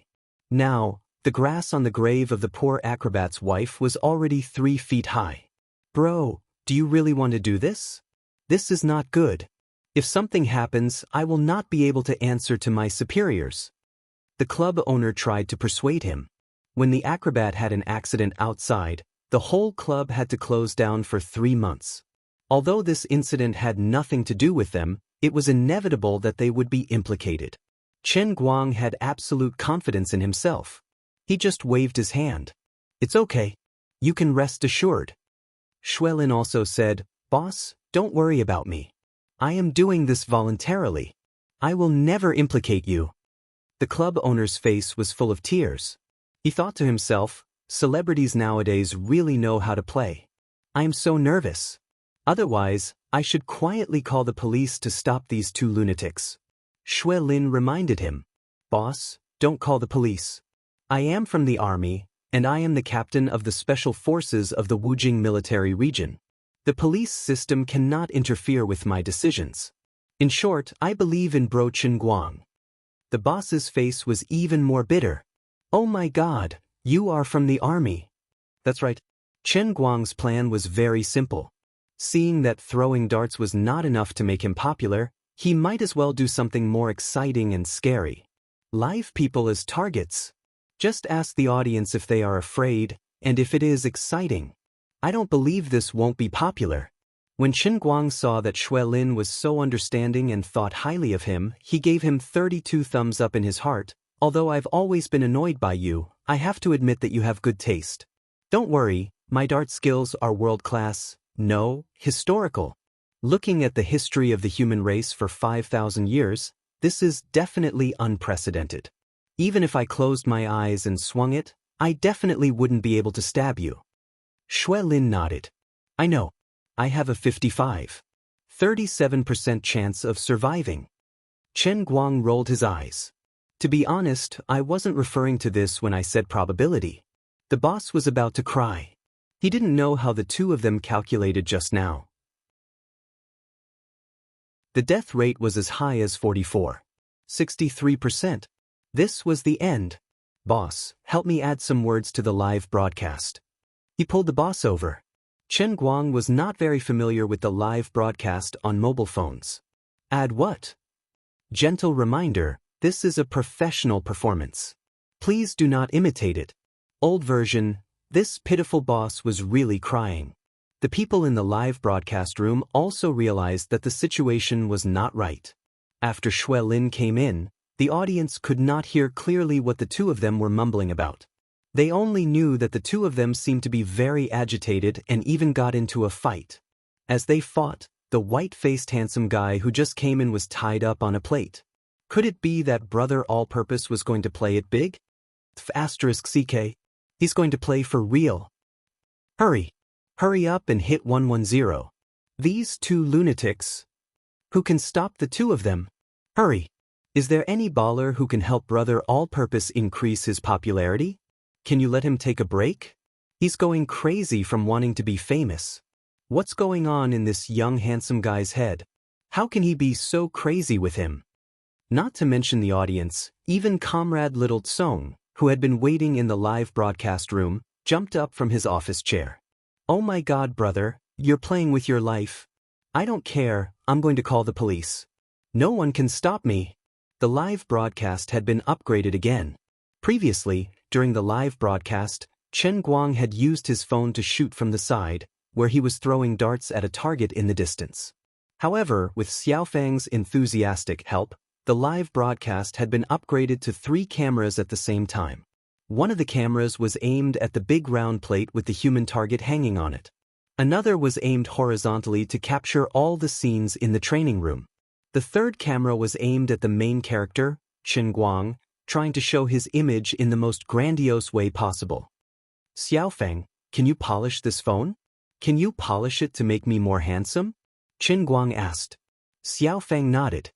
Now, the grass on the grave of the poor acrobat's wife was already 3 feet high. Bro, do you really want to do this? This is not good. If something happens, I will not be able to answer to my superiors. The club owner tried to persuade him. When the acrobat had an accident outside, the whole club had to close down for 3 months. Although this incident had nothing to do with them, it was inevitable that they would be implicated. Chen Guang had absolute confidence in himself. He just waved his hand. It's okay. You can rest assured. Shui Lin also said, Boss, don't worry about me. I am doing this voluntarily. I will never implicate you. The club owner's face was full of tears. He thought to himself, celebrities nowadays really know how to play. I am so nervous. Otherwise, I should quietly call the police to stop these 2 lunatics. Shui Lin reminded him, Boss, don't call the police. I am from the army, and I am the captain of the special forces of the Wujing military region. The police system cannot interfere with my decisions. In short, I believe in Bro Chen Guang. The boss's face was even more bitter. Oh my God, you are from the army. That's right. Chen Guang's plan was very simple. Seeing that throwing darts was not enough to make him popular, he might as well do something more exciting and scary. Live people as targets. Just ask the audience if they are afraid, and if it is exciting. I don't believe this won't be popular. When Chen Guang saw that Shui Lin was so understanding and thought highly of him, he gave him 32 thumbs up in his heart. Although I've always been annoyed by you, I have to admit that you have good taste. Don't worry, my dart skills are world-class, no, historical. Looking at the history of the human race for 5,000 years, this is definitely unprecedented. Even if I closed my eyes and swung it, I definitely wouldn't be able to stab you. Shui Lin nodded. I know. I have a 37% chance of surviving. Chen Guang rolled his eyes. To be honest, I wasn't referring to this when I said probability. The boss was about to cry. He didn't know how the 2 of them calculated just now. The death rate was as high as 63%. This was the end. Boss, help me add some words to the live broadcast. He pulled the boss over. Chen Guang was not very familiar with the live broadcast on mobile phones. Add what? Gentle reminder, this is a professional performance. Please do not imitate it. Old version, this pitiful boss was really crying. The people in the live broadcast room also realized that the situation was not right. After Shui Lin came in, the audience could not hear clearly what the 2 of them were mumbling about. They only knew that the two of them seemed to be very agitated and even got into a fight. As they fought, the white-faced handsome guy who just came in was tied up on a plate. Could it be that Brother All-Purpose was going to play it big? *CK. He's going to play for real. Hurry! Hurry up and hit 110. These two lunatics. Who can stop the two of them? Hurry! Is there any baller who can help Brother All-Purpose increase his popularity? Can you let him take a break? He's going crazy from wanting to be famous. What's going on in this young handsome guy's head? How can he be so crazy with him? Not to mention the audience, even Comrade Little Tsong, who had been waiting in the live broadcast room, jumped up from his office chair. Oh my God, brother, you're playing with your life. I don't care, I'm going to call the police. No one can stop me. The live broadcast had been upgraded again. Previously, during the live broadcast, Chen Guang had used his phone to shoot from the side, where he was throwing darts at a target in the distance. However, with Xiaofang's enthusiastic help, the live broadcast had been upgraded to 3 cameras at the same time. One of the cameras was aimed at the big round plate with the human target hanging on it. Another was aimed horizontally to capture all the scenes in the training room. The third camera was aimed at the main character, Chen Guang, trying to show his image in the most grandiose way possible. Xiaofang, can you polish this phone? Can you polish it to make me more handsome? Chen Guang asked. Xiaofang nodded.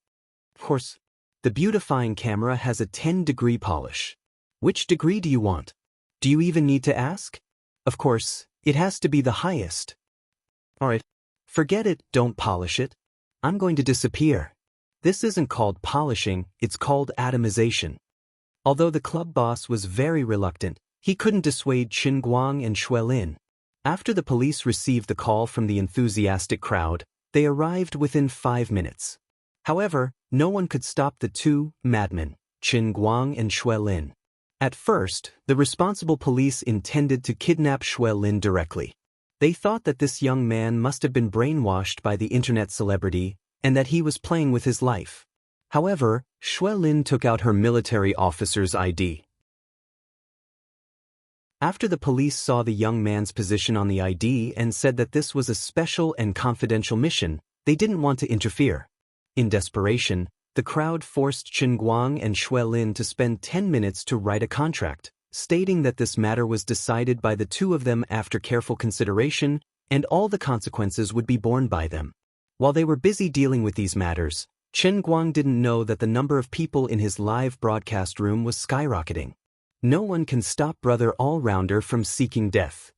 Of course, the beautifying camera has a 10-degree polish. Which degree do you want? Do you even need to ask? Of course, it has to be the highest. Alright, forget it, don't polish it. I'm going to disappear. This isn't called polishing, it's called atomization. Although the club boss was very reluctant, he couldn't dissuade Qin Guang and Wang Lin. After the police received the call from the enthusiastic crowd, they arrived within 5 minutes. However, no one could stop the two madmen, Qin Guang and Wang Lin. At first, the responsible police intended to kidnap Wang Lin directly. They thought that this young man must have been brainwashed by the internet celebrity and that he was playing with his life. However, Wang Lin took out her military officer's ID. After the police saw the young man's position on the ID and said that this was a special and confidential mission, they didn't want to interfere. In desperation, the crowd forced Qin Guang and Wang Lin to spend 10 minutes to write a contract, stating that this matter was decided by the two of them after careful consideration, and all the consequences would be borne by them. While they were busy dealing with these matters, Qin Guang didn't know that the number of people in his live broadcast room was skyrocketing. No one can stop Brother All-Rounder from seeking death.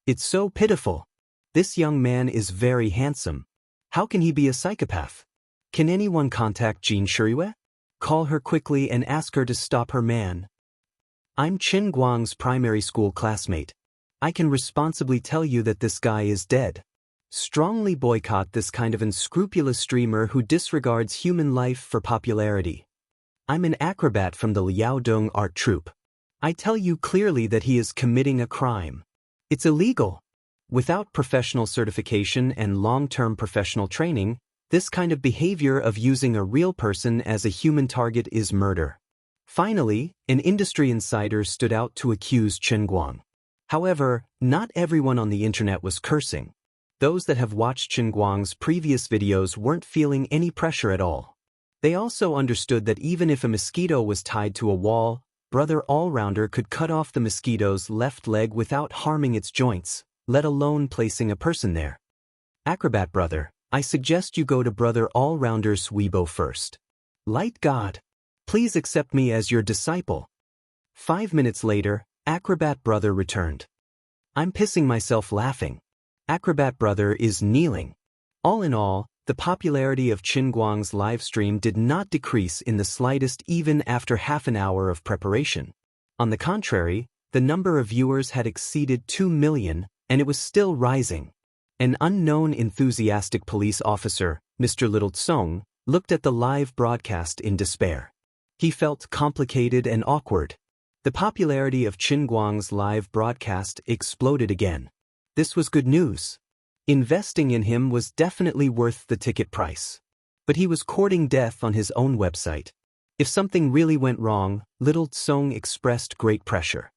It's so pitiful. This young man is very handsome. How can he be a psychopath? Can anyone contact Jean Shirue? Call her quickly and ask her to stop her man. I'm Qin Guang's primary school classmate. I can responsibly tell you that this guy is dead. Strongly boycott this kind of unscrupulous streamer who disregards human life for popularity. I'm an acrobat from the Liaodong art troupe. I tell you clearly that he is committing a crime. It's illegal. Without professional certification and long-term professional training, this kind of behavior of using a real person as a human target is murder. Finally, an industry insider stood out to accuse Qin Guang. However, not everyone on the internet was cursing. Those that have watched Qin Guang's previous videos weren't feeling any pressure at all. They also understood that even if a mosquito was tied to a wall, Brother All-Rounder could cut off the mosquito's left leg without harming its joints, let alone placing a person there. Acrobat brother, I suggest you go to Brother All-Rounder's Weibo first. Light God, please accept me as your disciple. 5 minutes later, Acrobat brother returned. I'm pissing myself laughing. Acrobat brother is kneeling. All in all, the popularity of Qin Guang's live stream did not decrease in the slightest even after half an hour of preparation. On the contrary, the number of viewers had exceeded 2 million, and it was still rising. An unknown enthusiastic police officer, Mr. Little Tsong, looked at the live broadcast in despair. He felt complicated and awkward. The popularity of Qin Guang's live broadcast exploded again. This was good news. Investing in him was definitely worth the ticket price. But he was courting death on his own website. If something really went wrong, Little Tsong expressed great pressure.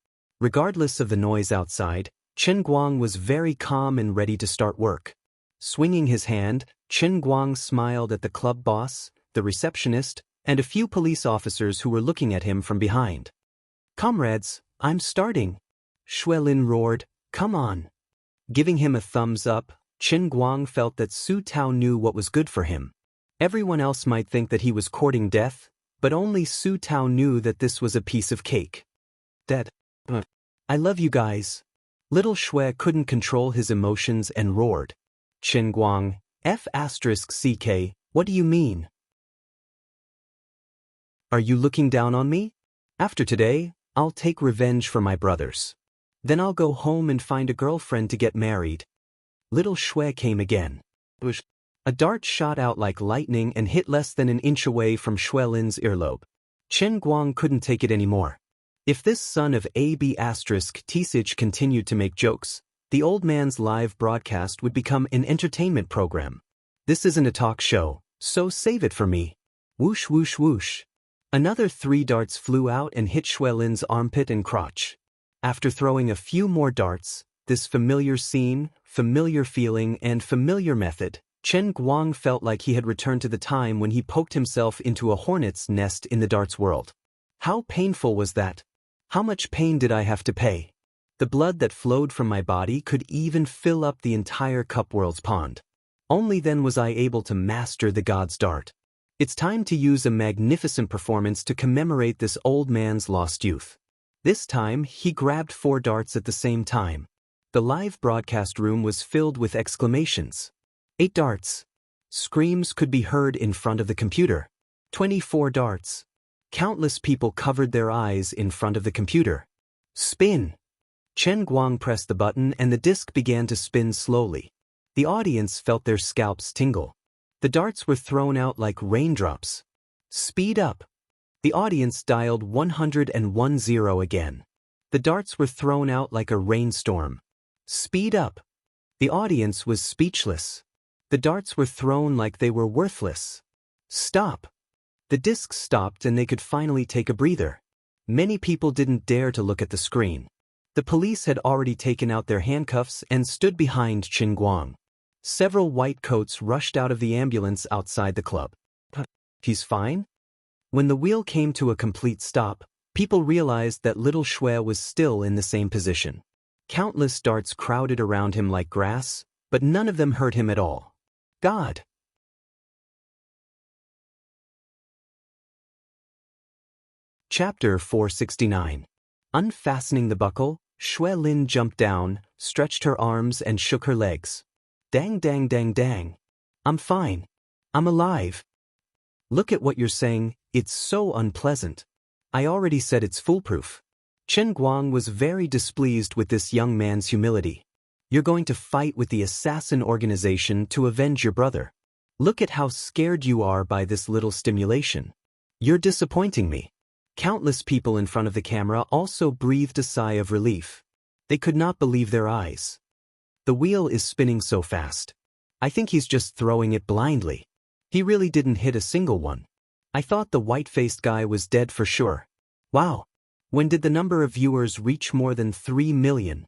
Regardless of the noise outside, Chen Guang was very calm and ready to start work. Swinging his hand, Chen Guang smiled at the club boss, the receptionist, and a few police officers who were looking at him from behind. "Comrades, I'm starting," Shui Lin roared, "come on." Giving him a thumbs up, Chen Guang felt that Su Tao knew what was good for him. Everyone else might think that he was courting death, but only Su Tao knew that this was a piece of cake. "Dead. I love you guys." Little Shui couldn't control his emotions and roared. "Chen Guang, F***CK, what do you mean? Are you looking down on me? After today, I'll take revenge for my brothers. Then I'll go home and find a girlfriend to get married." Little Shui came again. A dart shot out like lightning and hit less than an inch away from Shui Lin's earlobe. Chen Guang couldn't take it anymore. If this son of AB** Tisich continued to make jokes, the old man's live broadcast would become an entertainment program. This isn't a talk show, so save it for me. Whoosh whoosh whoosh. Another 3 darts flew out and hit Shui Lin's armpit and crotch. After throwing a few more darts, this familiar scene, familiar feeling, and familiar method, Chen Guang felt like he had returned to the time when he poked himself into a hornet's nest in the darts world. How painful was that? How much pain did I have to pay? The blood that flowed from my body could even fill up the entire Cup World's pond. Only then was I able to master the God's dart. It's time to use a magnificent performance to commemorate this old man's lost youth. This time, he grabbed 4 darts at the same time. The live broadcast room was filled with exclamations. 8 darts. Screams could be heard in front of the computer. 24 darts. Countless people covered their eyes in front of the computer. Spin. Chen Guang pressed the button and the disc began to spin slowly. The audience felt their scalps tingle. The darts were thrown out like raindrops. Speed up. The audience dialed 110 again. The darts were thrown out like a rainstorm. Speed up. The audience was speechless. The darts were thrown like they were worthless. Stop. The discs stopped and they could finally take a breather. Many people didn't dare to look at the screen. The police had already taken out their handcuffs and stood behind Chen Guang. Several white coats rushed out of the ambulance outside the club. He's fine? When the wheel came to a complete stop, people realized that little Shui was still in the same position. Countless darts crowded around him like grass, but none of them hurt him at all. God! Chapter 469. Unfastening the buckle, Shui Lin jumped down, stretched her arms and shook her legs. Dang dang dang dang. I'm fine. I'm alive. Look at what you're saying, it's so unpleasant. I already said it's foolproof. Chen Guang was very displeased with this young man's humility. You're going to fight with the assassin organization to avenge your brother. Look at how scared you are by this little stimulation. You're disappointing me. Countless people in front of the camera also breathed a sigh of relief. They could not believe their eyes. The wheel is spinning so fast. I think he's just throwing it blindly. He really didn't hit a single one. I thought the white-faced guy was dead for sure. Wow. When did the number of viewers reach more than 3 million?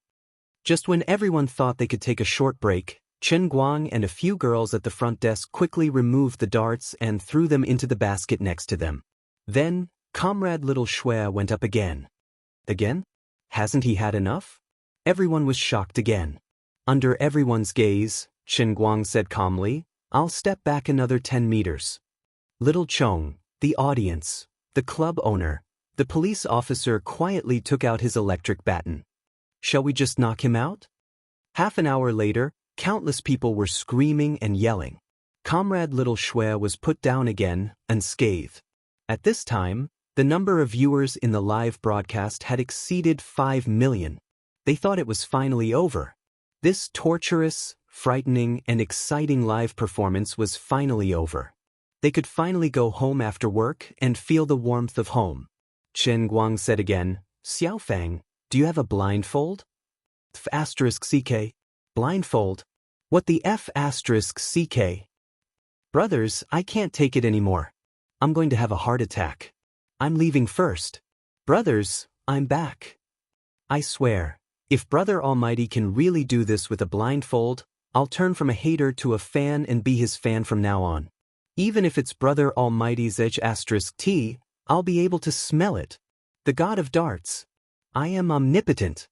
Just when everyone thought they could take a short break, Chen Guang and a few girls at the front desk quickly removed the darts and threw them into the basket next to them. Then, Comrade Little Shui went up again. Again? Hasn't he had enough? Everyone was shocked again. Under everyone's gaze, Chen Guang said calmly, I'll step back another 10 meters. Little Chong, the audience, the club owner, the police officer quietly took out his electric baton. Shall we just knock him out? Half an hour later, countless people were screaming and yelling. Comrade Little Shui was put down again, unscathed. At this time, the number of viewers in the live broadcast had exceeded 5 million. They thought it was finally over. This torturous, frightening, and exciting live performance was finally over. They could finally go home after work and feel the warmth of home. Chen Guang said again, Xiaofang, do you have a blindfold? F***CK. Blindfold? What the F***CK? Brothers, I can't take it anymore. I'm going to have a heart attack. I'm leaving first. Brothers, I'm back. I swear, if Brother Almighty can really do this with a blindfold, I'll turn from a hater to a fan and be his fan from now on. Even if it's Brother Almighty's H*T, I'll be able to smell it. The god of darts. I am omnipotent.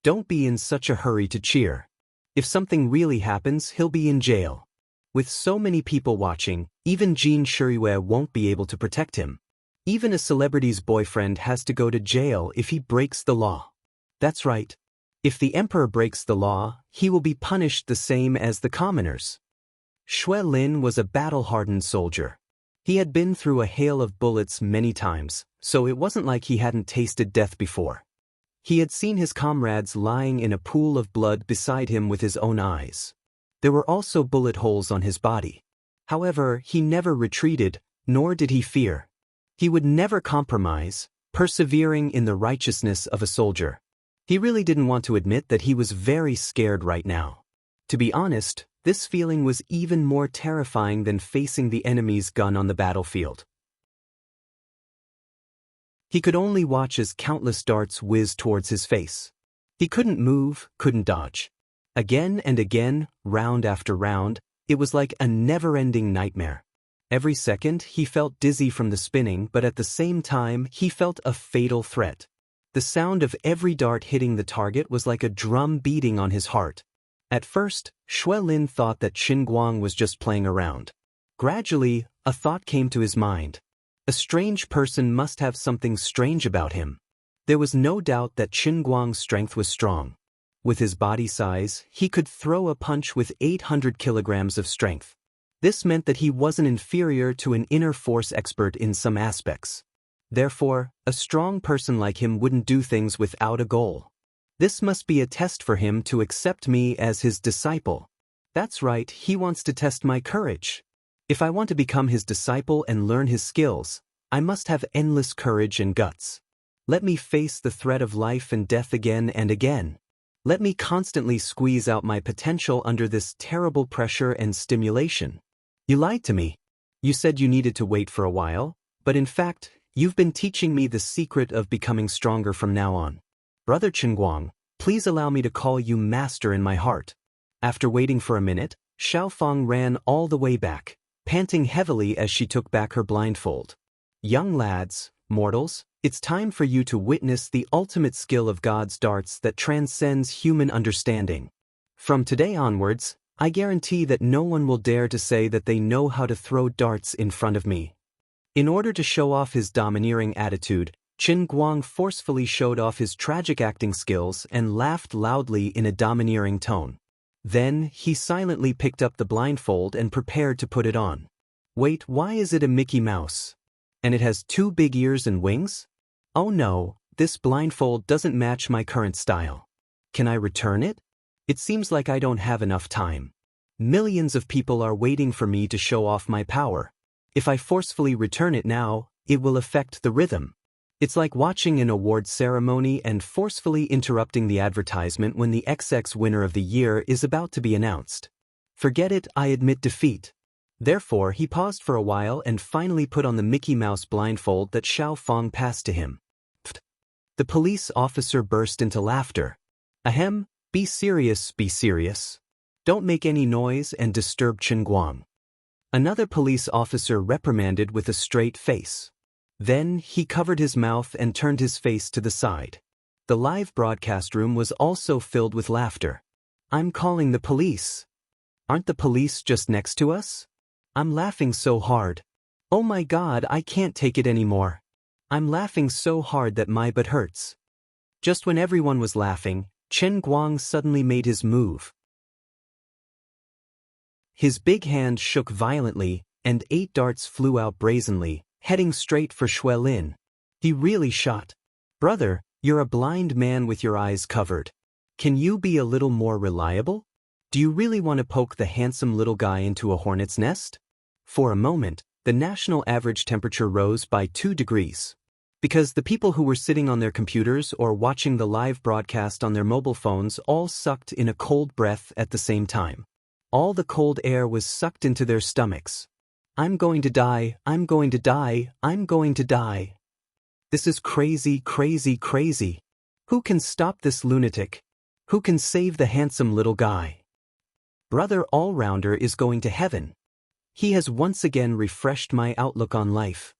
Don't be in such a hurry to cheer. If something really happens, he'll be in jail. With so many people watching, even Jin Shirue won't be able to protect him. Even a celebrity's boyfriend has to go to jail if he breaks the law. That's right. If the emperor breaks the law, he will be punished the same as the commoners. Shui Lin was a battle-hardened soldier. He had been through a hail of bullets many times, so it wasn't like he hadn't tasted death before. He had seen his comrades lying in a pool of blood beside him with his own eyes. There were also bullet holes on his body. However, he never retreated, nor did he fear. He would never compromise, persevering in the righteousness of a soldier. He really didn't want to admit that he was very scared right now. To be honest, this feeling was even more terrifying than facing the enemy's gun on the battlefield. He could only watch as countless darts whizzed towards his face. He couldn't move, couldn't dodge. Again and again, round after round, it was like a never-ending nightmare. Every second, he felt dizzy from the spinning, but at the same time, he felt a fatal threat. The sound of every dart hitting the target was like a drum beating on his heart. At first, Shui Lin thought that Qin Guang was just playing around. Gradually, a thought came to his mind. A strange person must have something strange about him. There was no doubt that Qin Guang's strength was strong. With his body size, he could throw a punch with 800 kilograms of strength. This meant that he wasn't inferior to an inner force expert in some aspects. Therefore, a strong person like him wouldn't do things without a goal. This must be a test for him to accept me as his disciple. That's right, he wants to test my courage. If I want to become his disciple and learn his skills, I must have endless courage and guts. Let me face the threat of life and death again and again. Let me constantly squeeze out my potential under this terrible pressure and stimulation. You lied to me. You said you needed to wait for a while, but in fact, you've been teaching me the secret of becoming stronger from now on. Brother Qin Guang, please allow me to call you master in my heart. After waiting for a minute, Xiaofang ran all the way back, panting heavily as she took back her blindfold. Young lads, mortals, it's time for you to witness the ultimate skill of God's darts that transcends human understanding. From today onwards, I guarantee that no one will dare to say that they know how to throw darts in front of me. In order to show off his domineering attitude, Qin Guang forcefully showed off his tragic acting skills and laughed loudly in a domineering tone. Then, he silently picked up the blindfold and prepared to put it on. Wait, why is it a Mickey Mouse? And it has 2 big ears and wings? Oh no, this blindfold doesn't match my current style. Can I return it? It seems like I don't have enough time. Millions of people are waiting for me to show off my power. If I forcefully return it now, it will affect the rhythm. It's like watching an award ceremony and forcefully interrupting the advertisement when the XX winner of the year is about to be announced. Forget it, I admit defeat. Therefore, he paused for a while and finally put on the Mickey Mouse blindfold that Xiaofang passed to him. Pfft. The police officer burst into laughter. Ahem, be serious, be serious. Don't make any noise and disturb Qin Guang. Another police officer reprimanded with a straight face. Then, he covered his mouth and turned his face to the side. The live broadcast room was also filled with laughter. I'm calling the police. Aren't the police just next to us? I'm laughing so hard. Oh my God, I can't take it anymore. I'm laughing so hard that my butt hurts. Just when everyone was laughing, Qin Guang suddenly made his move. His big hand shook violently, and 8 darts flew out brazenly, heading straight for Shui Lin. He really shot. Brother, you're a blind man with your eyes covered. Can you be a little more reliable? Do you really want to poke the handsome little guy into a hornet's nest? For a moment, the national average temperature rose by 2 degrees. Because the people who were sitting on their computers or watching the live broadcast on their mobile phones all sucked in a cold breath at the same time. All the cold air was sucked into their stomachs. I'm going to die, I'm going to die, I'm going to die. This is crazy, crazy, crazy. Who can stop this lunatic? Who can save the handsome little guy? Brother All-Rounder is going to heaven. He has once again refreshed my outlook on life.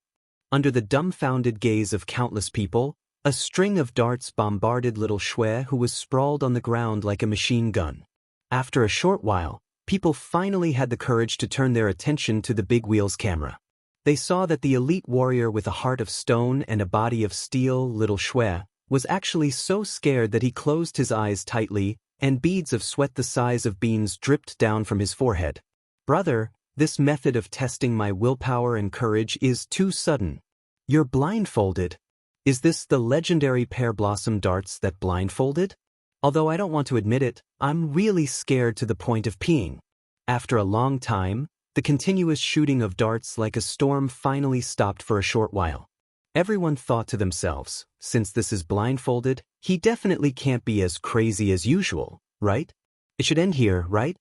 Under the dumbfounded gaze of countless people, a string of darts bombarded little Shui, who was sprawled on the ground like a machine gun. After a short while, people finally had the courage to turn their attention to the big wheel's camera. They saw that the elite warrior with a heart of stone and a body of steel, little Shui, was actually so scared that he closed his eyes tightly, and beads of sweat the size of beans dripped down from his forehead. Brother, this method of testing my willpower and courage is too sudden. You're blindfolded. Is this the legendary pear blossom darts that blindfolded? Although I don't want to admit it, I'm really scared to the point of peeing. After a long time, the continuous shooting of darts like a storm finally stopped for a short while. Everyone thought to themselves, since this is blindfolded, he definitely can't be as crazy as usual, right? It should end here, right?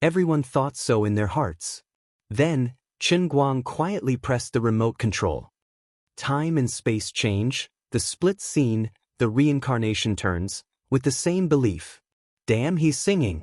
Everyone thought so in their hearts. Then, Chen Guang quietly pressed the remote control. Time and space change, the split scene, the reincarnation turns, with the same belief. Damn, he's singing.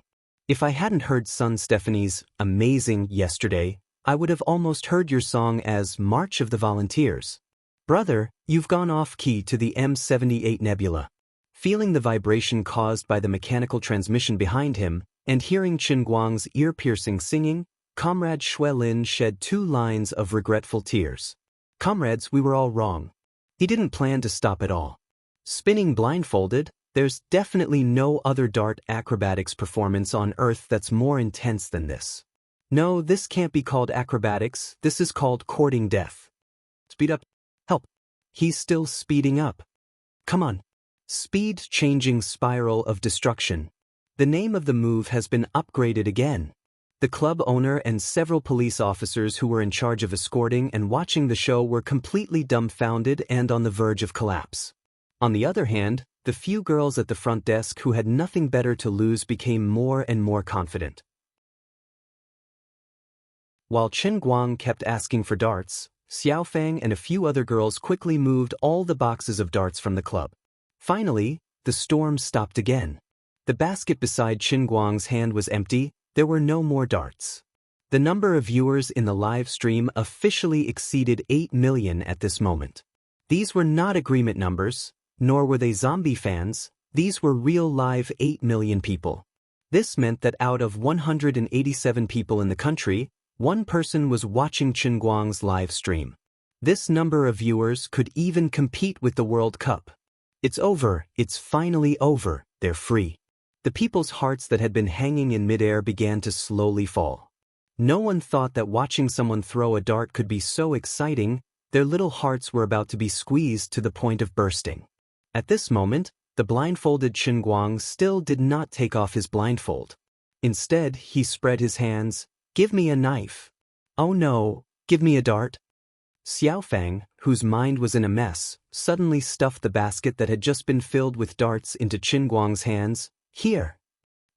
If I hadn't heard Sun Stephanie's Amazing yesterday, I would have almost heard your song as March of the Volunteers. Brother, you've gone off-key to the M78 nebula. Feeling the vibration caused by the mechanical transmission behind him, and hearing Chen Guang's ear-piercing singing, Comrade Wang Lin shed 2 lines of regretful tears. Comrades, we were all wrong. He didn't plan to stop at all. Spinning blindfolded, there's definitely no other dart acrobatics performance on Earth that's more intense than this. No, this can't be called acrobatics, this is called courting death. Speed up. Help. He's still speeding up. Come on. Speed-changing spiral of destruction. The name of the move has been upgraded again. The club owner and several police officers who were in charge of escorting and watching the show were completely dumbfounded and on the verge of collapse. On the other hand, the few girls at the front desk who had nothing better to lose became more and more confident. While Chen Guang kept asking for darts, Xiaofang and a few other girls quickly moved all the boxes of darts from the club. Finally, the storm stopped again. The basket beside Chen Guang's hand was empty, there were no more darts. The number of viewers in the live stream officially exceeded 8 million at this moment. These were not agreement numbers, nor were they zombie fans, these were real live 8 million people. This meant that out of 187 people in the country, 1 person was watching Chen Guang's live stream. This number of viewers could even compete with the World Cup. It's over, it's finally over, they're free. The people's hearts that had been hanging in midair began to slowly fall. No one thought that watching someone throw a dart could be so exciting, their little hearts were about to be squeezed to the point of bursting. At this moment, the blindfolded Chen Guang still did not take off his blindfold. Instead, he spread his hands. Give me a knife. Oh no, give me a dart. Xiaofang, whose mind was in a mess, suddenly stuffed the basket that had just been filled with darts into Chen Guang's hands. Here.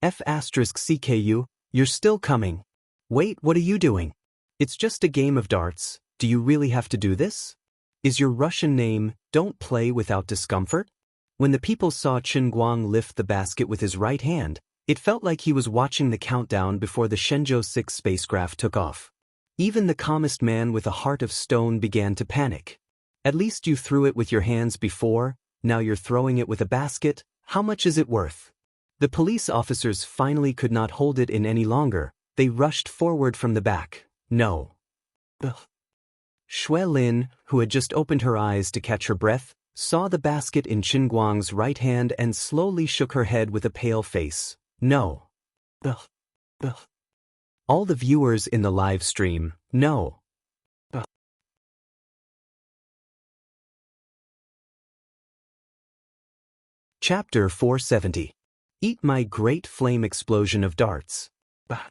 F*CKU, you're still coming. Wait, what are you doing? It's just a game of darts, do you really have to do this? Is your Russian name, Don't Play Without Discomfort? When the people saw Chen Guang lift the basket with his right hand, it felt like he was watching the countdown before the Shenzhou 6 spacecraft took off. Even the calmest man with a heart of stone began to panic. At least you threw it with your hands before, now you're throwing it with a basket, how much is it worth? The police officers finally could not hold it in any longer, they rushed forward from the back. No. Ugh. Wang Lin, who had just opened her eyes to catch her breath, saw the basket in Chen Guang's right hand and slowly shook her head with a pale face. No. Ugh. Ugh. All the viewers in the live stream, no. Ugh. Chapter 470. Eat my great flame explosion of darts. Bah.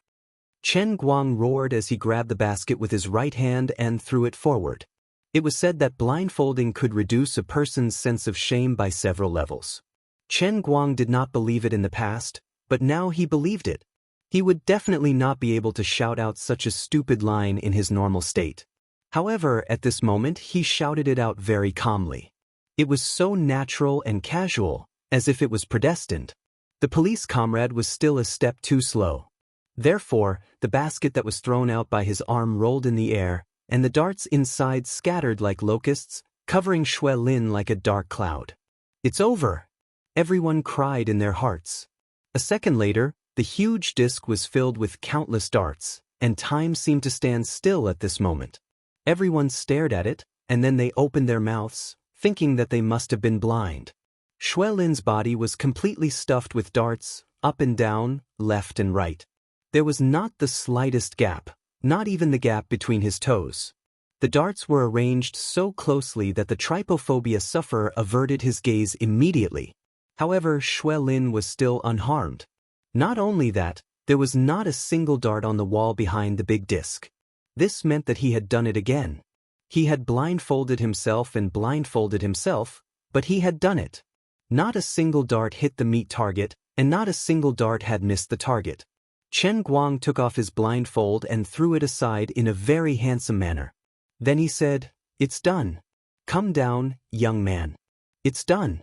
Chen Guang roared as he grabbed the basket with his right hand and threw it forward. It was said that blindfolding could reduce a person's sense of shame by several levels. Chen Guang did not believe it in the past, but now he believed it. He would definitely not be able to shout out such a stupid line in his normal state. However, at this moment he shouted it out very calmly. It was so natural and casual, as if it was predestined. The police comrade was still a step too slow. Therefore, the basket that was thrown out by his arm rolled in the air, and the darts inside scattered like locusts, covering Shui Lin like a dark cloud. "It's over!" everyone cried in their hearts. A second later, the huge disc was filled with countless darts, and time seemed to stand still at this moment. Everyone stared at it, and then they opened their mouths, thinking that they must have been blind. Shui Lin's body was completely stuffed with darts, up and down, left and right. There was not the slightest gap, not even the gap between his toes. The darts were arranged so closely that the trypophobia sufferer averted his gaze immediately. However, Shui Lin was still unharmed. Not only that, there was not a single dart on the wall behind the big disc. This meant that he had done it again. He had blindfolded himself and blindfolded himself, but he had done it. Not a single dart hit the meat target, and not a single dart had missed the target. Chen Guang took off his blindfold and threw it aside in a very handsome manner. Then he said, "It's done. Come down, young man. It's done."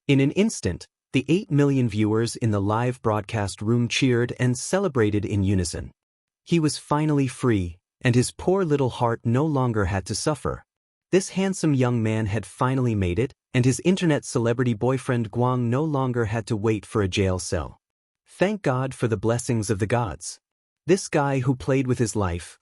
In an instant, the 8 million viewers in the live broadcast room cheered and celebrated in unison. He was finally free, and his poor little heart no longer had to suffer. This handsome young man had finally made it, and his internet celebrity boyfriend Guang no longer had to wait for a jail cell. Thank God for the blessings of the gods. This guy who played with his life,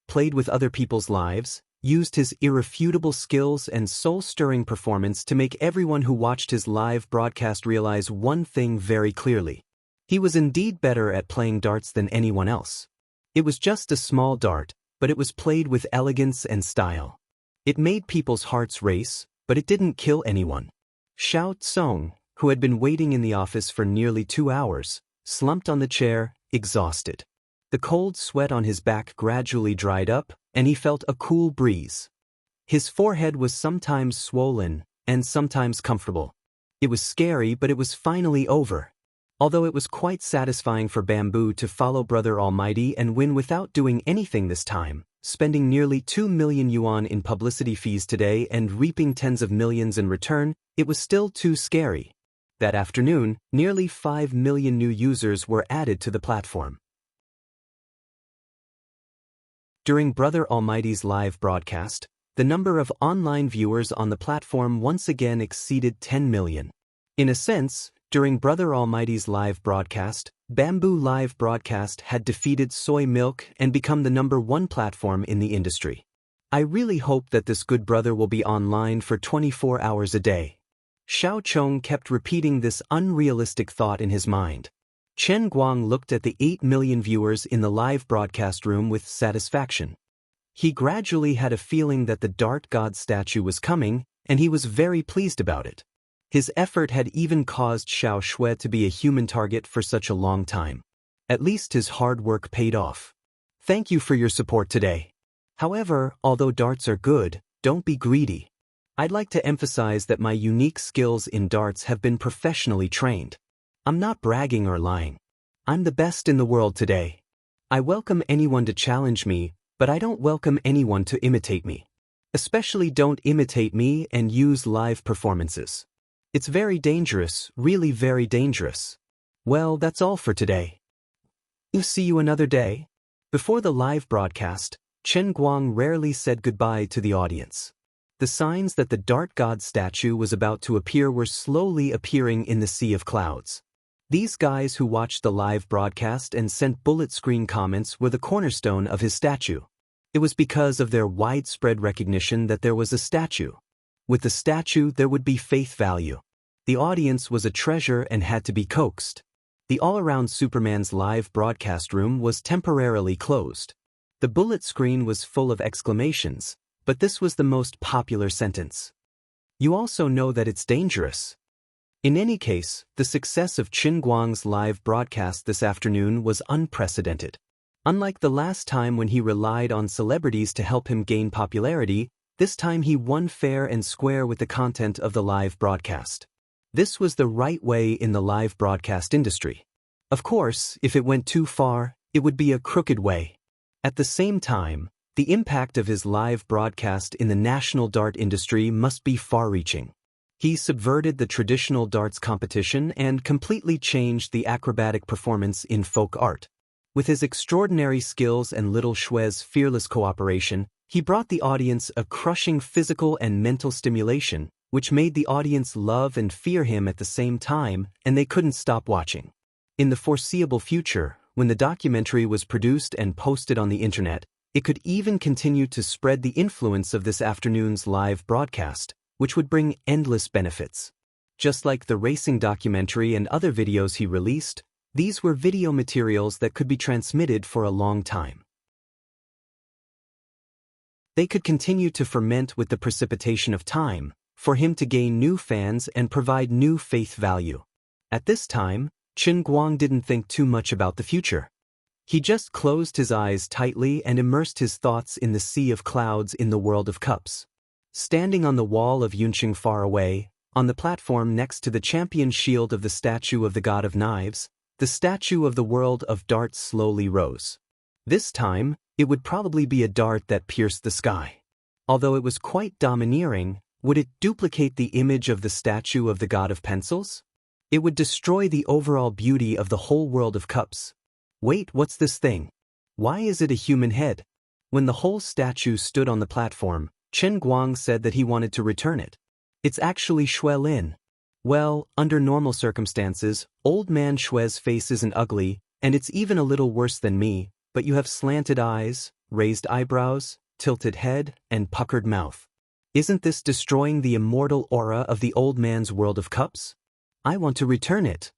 played with other people's lives, used his irrefutable skills and soul-stirring performance to make everyone who watched his live broadcast realize one thing very clearly. He was indeed better at playing darts than anyone else. It was just a small dart, but it was played with elegance and style. It made people's hearts race, but it didn't kill anyone. Xiao Tsong, who had been waiting in the office for nearly 2 hours, slumped on the chair, exhausted. The cold sweat on his back gradually dried up, and he felt a cool breeze. His forehead was sometimes swollen, and sometimes comfortable. It was scary, but it was finally over. Although it was quite satisfying for Bamboo to follow Brother Almighty and win without doing anything this time, spending nearly 2 million yuan in publicity fees today and reaping tens of millions in return, it was still too scary. That afternoon, nearly 5 million new users were added to the platform. During Brother Almighty's live broadcast, the number of online viewers on the platform once again exceeded 10 million. In a sense, during Brother Almighty's live broadcast, Bamboo Live Broadcast had defeated Soy Milk and become the #1 platform in the industry. I really hope that this good brother will be online for 24 hours a day. Xiao Chong kept repeating this unrealistic thought in his mind. Chen Guang looked at the 8 million viewers in the live broadcast room with satisfaction. He gradually had a feeling that the Dart God statue was coming, and he was very pleased about it. His effort had even caused Xiao Shui to be a human target for such a long time. At least his hard work paid off. Thank you for your support today. However, although darts are good, don't be greedy. I'd like to emphasize that my unique skills in darts have been professionally trained. I'm not bragging or lying. I'm the best in the world today. I welcome anyone to challenge me, but I don't welcome anyone to imitate me. Especially don't imitate me and use live performances. It's very dangerous, really very dangerous. Well, that's all for today. I'll see you another day. Before the live broadcast, Chen Guang rarely said goodbye to the audience. The signs that the Dart God statue was about to appear were slowly appearing in the sea of clouds. These guys who watched the live broadcast and sent bullet screen comments were the cornerstone of his statue. It was because of their widespread recognition that there was a statue. With the statue, there would be faith value. The audience was a treasure and had to be coaxed. The all-around Superman's live broadcast room was temporarily closed. The bullet screen was full of exclamations, but this was the most popular sentence. You also know that it's dangerous. In any case, the success of Chen Guang's live broadcast this afternoon was unprecedented. Unlike the last time when he relied on celebrities to help him gain popularity, this time he won fair and square with the content of the live broadcast. This was the right way in the live broadcast industry. Of course, if it went too far, it would be a crooked way. At the same time, the impact of his live broadcast in the national dart industry must be far-reaching. He subverted the traditional darts competition and completely changed the acrobatic performance in folk art. With his extraordinary skills and Little Shue's fearless cooperation, he brought the audience a crushing physical and mental stimulation, which made the audience love and fear him at the same time, and they couldn't stop watching. In the foreseeable future, when the documentary was produced and posted on the internet, it could even continue to spread the influence of this afternoon's live broadcast, which would bring endless benefits. Just like the racing documentary and other videos he released, these were video materials that could be transmitted for a long time. They could continue to ferment with the precipitation of time, for him to gain new fans and provide new faith value. At this time, Chen Guang didn't think too much about the future. He just closed his eyes tightly and immersed his thoughts in the sea of clouds in the world of cups. Standing on the wall of Yunqing far away, on the platform next to the champion shield of the statue of the god of knives, the statue of the world of darts slowly rose. This time, it would probably be a dart that pierced the sky. Although it was quite domineering, would it duplicate the image of the statue of the god of pencils? It would destroy the overall beauty of the whole world of cups. Wait, what's this thing? Why is it a human head? When the whole statue stood on the platform, Chen Guang said that he wanted to return it. It's actually Xue Lin. Well, under normal circumstances, old man Xue's face isn't ugly, and it's even a little worse than me, but you have slanted eyes, raised eyebrows, tilted head, and puckered mouth. Isn't this destroying the immortal aura of the old man's world of cups? I want to return it.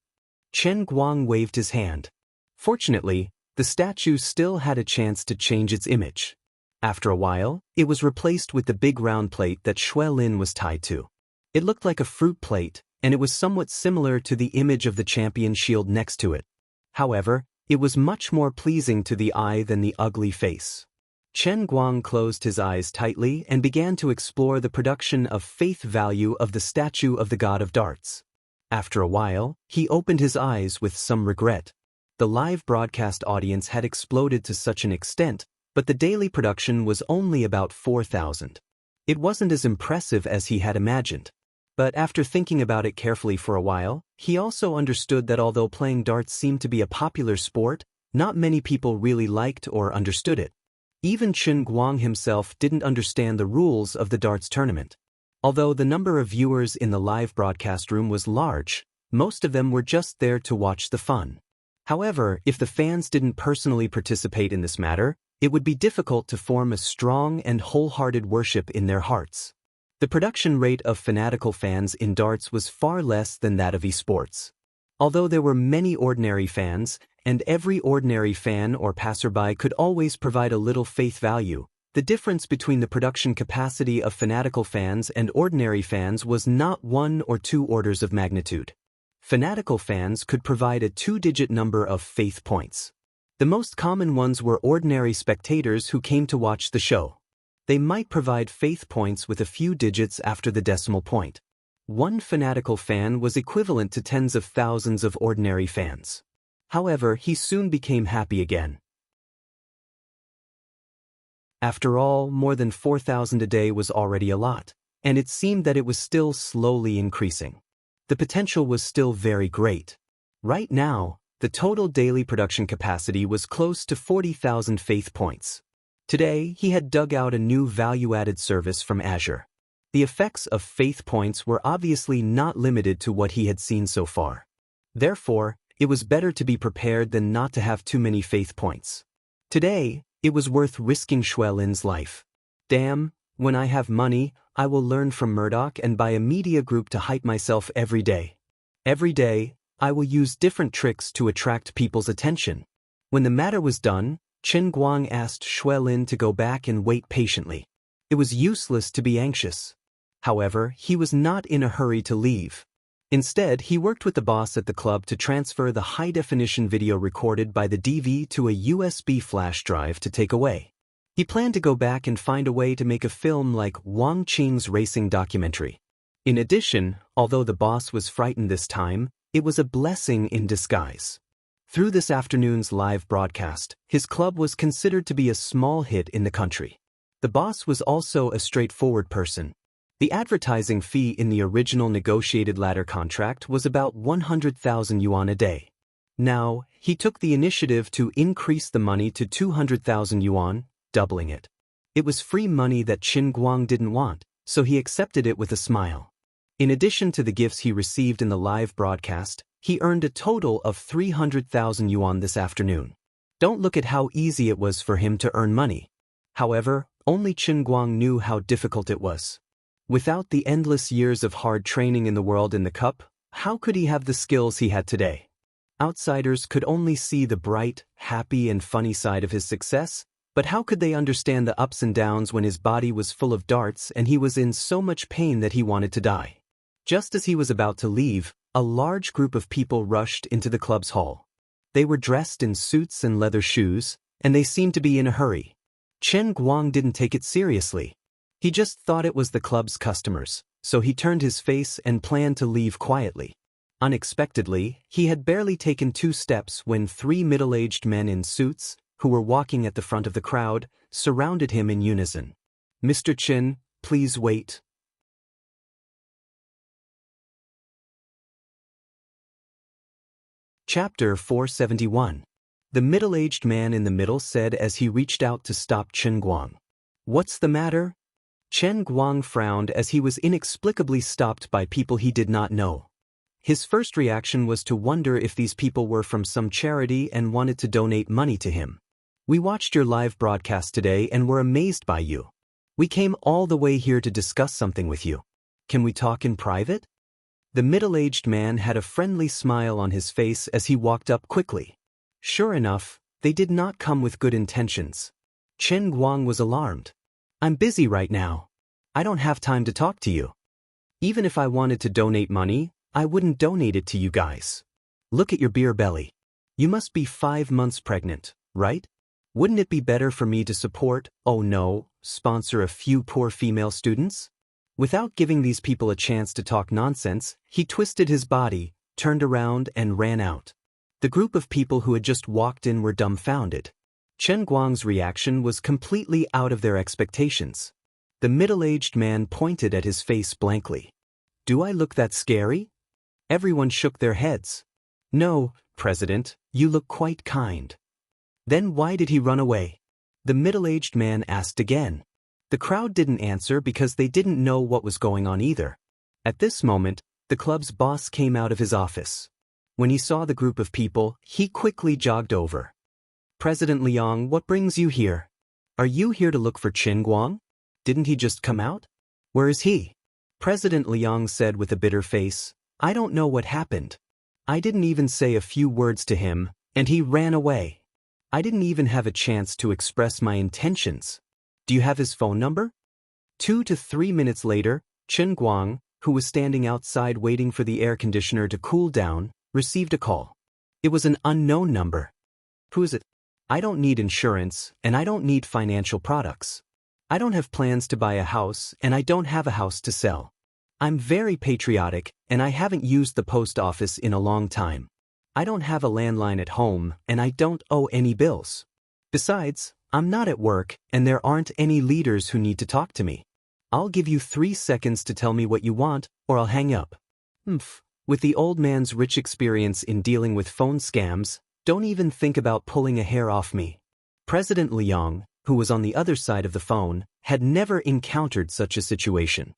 Chen Guang waved his hand. Fortunately, the statue still had a chance to change its image. After a while, it was replaced with the big round plate that Xue Lin was tied to. It looked like a fruit plate, and it was somewhat similar to the image of the champion shield next to it. However, it was much more pleasing to the eye than the ugly face. Chen Guang closed his eyes tightly and began to explore the production of faith value of the statue of the god of darts. After a while, he opened his eyes with some regret. The live broadcast audience had exploded to such an extent, but the daily production was only about 4,000. It wasn't as impressive as he had imagined. But after thinking about it carefully for a while, he also understood that although playing darts seemed to be a popular sport, not many people really liked or understood it. Even Chen Guang himself didn't understand the rules of the darts tournament. Although the number of viewers in the live broadcast room was large, most of them were just there to watch the fun. However, if the fans didn't personally participate in this matter, it would be difficult to form a strong and wholehearted worship in their hearts. The production rate of fanatical fans in darts was far less than that of esports. Although there were many ordinary fans, and every ordinary fan or passerby could always provide a little faith value, the difference between the production capacity of fanatical fans and ordinary fans was not 1 or 2 orders of magnitude. Fanatical fans could provide a 2-digit number of faith points. The most common ones were ordinary spectators who came to watch the show. They might provide faith points with a few digits after the decimal point. One fanatical fan was equivalent to tens of thousands of ordinary fans. However, he soon became happy again. After all, more than 4,000 a day was already a lot, and it seemed that it was still slowly increasing. The potential was still very great. Right now, the total daily production capacity was close to 40,000 faith points. Today, he had dug out a new value-added service from Azure. The effects of faith points were obviously not limited to what he had seen so far. Therefore, it was better to be prepared than not to have too many faith points. Today, it was worth risking Xue Lin's life. Damn, when I have money, I will learn from Murdoch and buy a media group to hype myself every day. Every day, I will use different tricks to attract people's attention. When the matter was done, Chen Guang asked Xue Lin to go back and wait patiently. It was useless to be anxious. However, he was not in a hurry to leave. Instead, he worked with the boss at the club to transfer the high-definition video recorded by the DV to a USB flash drive to take away. He planned to go back and find a way to make a film like Wang Qing's racing documentary. In addition, although the boss was frightened this time, it was a blessing in disguise. Through this afternoon's live broadcast, his club was considered to be a small hit in the country. The boss was also a straightforward person. The advertising fee in the original negotiated ladder contract was about 100,000 yuan a day. Now, he took the initiative to increase the money to 200,000 yuan, doubling it. It was free money that Qin Guang didn't want, so he accepted it with a smile. In addition to the gifts he received in the live broadcast, he earned a total of 300,000 yuan this afternoon. Don't look at how easy it was for him to earn money. However, only Qin Guang knew how difficult it was. Without the endless years of hard training in the world in the cup, how could he have the skills he had today? Outsiders could only see the bright, happy and funny side of his success, but how could they understand the ups and downs when his body was full of darts and he was in so much pain that he wanted to die? Just as he was about to leave, a large group of people rushed into the club's hall. They were dressed in suits and leather shoes, and they seemed to be in a hurry. Chen Guang didn't take it seriously. He just thought it was the club's customers, so he turned his face and planned to leave quietly. Unexpectedly, he had barely taken 2 steps when 3 middle-aged men in suits, who were walking at the front of the crowd, surrounded him in unison. "Mr. Chen, please wait." Chapter 471. The middle-aged man in the middle said as he reached out to stop Chen Guang. "What's the matter?" Chen Guang frowned as he was inexplicably stopped by people he did not know. His first reaction was to wonder if these people were from some charity and wanted to donate money to him. "We watched your live broadcast today and were amazed by you. We came all the way here to discuss something with you. Can we talk in private?" The middle-aged man had a friendly smile on his face as he walked up quickly. Sure enough, they did not come with good intentions. Chen Guang was alarmed. "I'm busy right now. I don't have time to talk to you. Even if I wanted to donate money, I wouldn't donate it to you guys. Look at your beer belly. You must be 5 months pregnant, right? Wouldn't it be better for me to support, oh no, sponsor a few poor female students?" Without giving these people a chance to talk nonsense, he twisted his body, turned around and ran out. The group of people who had just walked in were dumbfounded. Chen Guang's reaction was completely out of their expectations. The middle-aged man pointed at his face blankly. "Do I look that scary?" Everyone shook their heads. "No, President, you look quite kind." "Then why did he run away?" the middle-aged man asked again. The crowd didn't answer because they didn't know what was going on either. At this moment, the club's boss came out of his office. When he saw the group of people, he quickly jogged over. "President Liang, what brings you here? Are you here to look for Qin Guang? Didn't he just come out? Where is he?" President Liang said with a bitter face, "I don't know what happened. I didn't even say a few words to him, and he ran away. I didn't even have a chance to express my intentions. Do you have his phone number?" 2 to 3 minutes later, Chen Guang, who was standing outside waiting for the air conditioner to cool down, received a call. It was an unknown number. "Who is it?" "I don't need insurance, and I don't need financial products. I don't have plans to buy a house, and I don't have a house to sell. I'm very patriotic, and I haven't used the post office in a long time. I don't have a landline at home, and I don't owe any bills. Besides, I'm not at work, and there aren't any leaders who need to talk to me. I'll give you 3 seconds to tell me what you want, or I'll hang up." With the old man's rich experience in dealing with phone scams, don't even think about pulling a hair off me. President Liang, who was on the other side of the phone, had never encountered such a situation.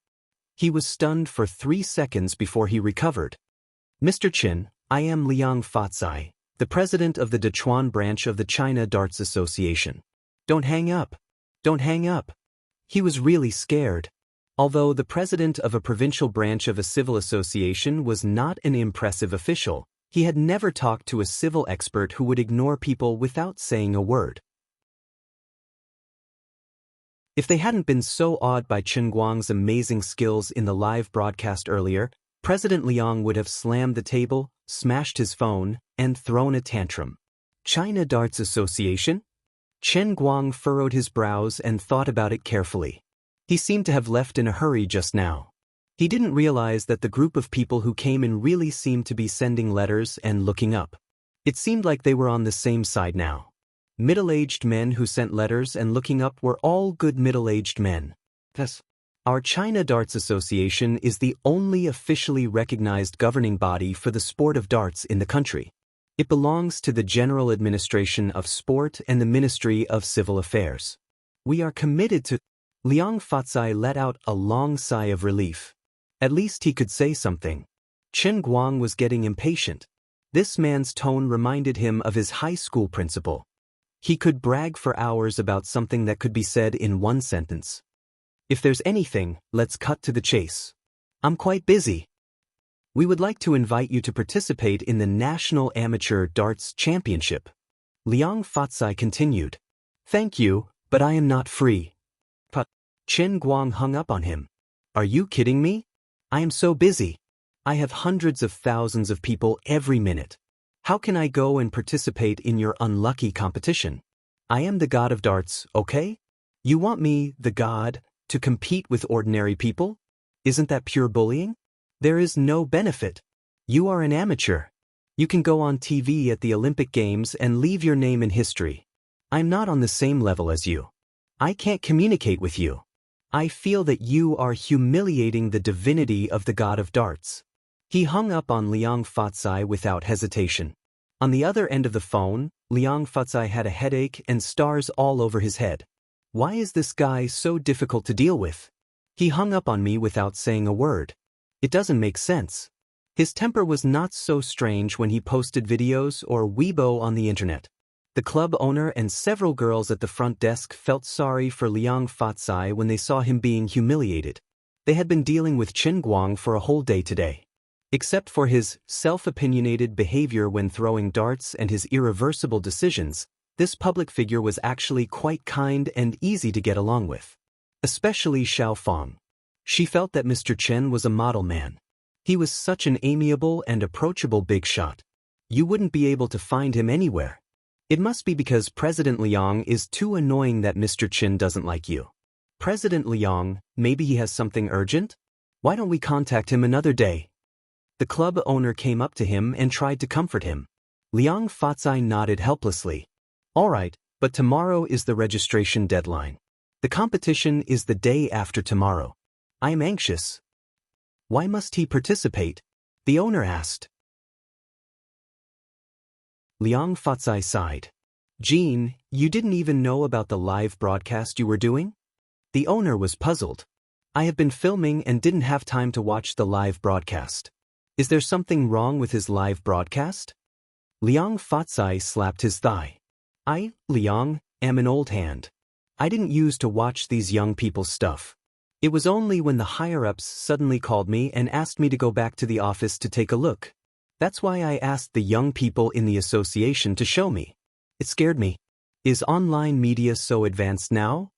He was stunned for 3 seconds before he recovered. "Mr. Qin, I am Liang Fatsai, the president of the Dechuan branch of the China Darts Association. Don't hang up. Don't hang up." He was really scared. Although the president of a provincial branch of a civil association was not an impressive official, he had never talked to a civil expert who would ignore people without saying a word. If they hadn't been so awed by Chen Guang's amazing skills in the live broadcast earlier, President Liang would have slammed the table, smashed his phone, and thrown a tantrum. China Darts Association? Chen Guang furrowed his brows and thought about it carefully. He seemed to have left in a hurry just now. He didn't realize that the group of people who came in really seemed to be sending letters and looking up. It seemed like they were on the same side now. Middle-aged men who sent letters and looking up were all good middle-aged men. Yes. Our China Darts Association is the only officially recognized governing body for the sport of darts in the country. It belongs to the General Administration of Sport and the Ministry of Civil Affairs. We are committed to... Liang Fatsai let out a long sigh of relief. At least he could say something. Chen Guang was getting impatient. This man's tone reminded him of his high school principal. He could brag for hours about something that could be said in one sentence. If there's anything, let's cut to the chase. I'm quite busy. We would like to invite you to participate in the National Amateur Darts Championship. Liang Fatsai continued. Thank you, but I am not free. Chen Guang hung up on him. Are you kidding me? I am so busy. I have hundreds of thousands of people every minute. How can I go and participate in your unlucky competition? I am the god of darts, okay? You want me, the god, to compete with ordinary people? Isn't that pure bullying? There is no benefit. You are an amateur. You can go on TV at the Olympic Games and leave your name in history. I'm not on the same level as you. I can't communicate with you. I feel that you are humiliating the divinity of the god of darts. He hung up on Liang Fatsai without hesitation. On the other end of the phone, Liang Fatsai had a headache and stars all over his head. Why is this guy so difficult to deal with? He hung up on me without saying a word. It doesn't make sense. His temper was not so strange when he posted videos or Weibo on the internet. The club owner and several girls at the front desk felt sorry for Liang Fatsai when they saw him being humiliated. They had been dealing with Chen Guang for a whole day today. Except for his self-opinionated behavior when throwing darts and his irreversible decisions, this public figure was actually quite kind and easy to get along with. Especially Xiao Fang. She felt that Mr. Chen was a model man. He was such an amiable and approachable big shot. You wouldn't be able to find him anywhere. It must be because President Liang is too annoying that Mr. Chen doesn't like you. President Liang, maybe he has something urgent? Why don't we contact him another day? The club owner came up to him and tried to comfort him. Liang Fatsai nodded helplessly. All right, but tomorrow is the registration deadline. The competition is the day after tomorrow. I am anxious. Why must he participate? The owner asked. Liang Fatsai sighed. Jean, you didn't even know about the live broadcast you were doing? The owner was puzzled. I have been filming and didn't have time to watch the live broadcast. Is there something wrong with his live broadcast? Liang Fatsai slapped his thigh. I, Liang, am an old hand. I didn't use to watch these young people's stuff. It was only when the higher-ups suddenly called me and asked me to go back to the office to take a look. That's why I asked the young people in the association to show me. It scared me. Is online media so advanced now?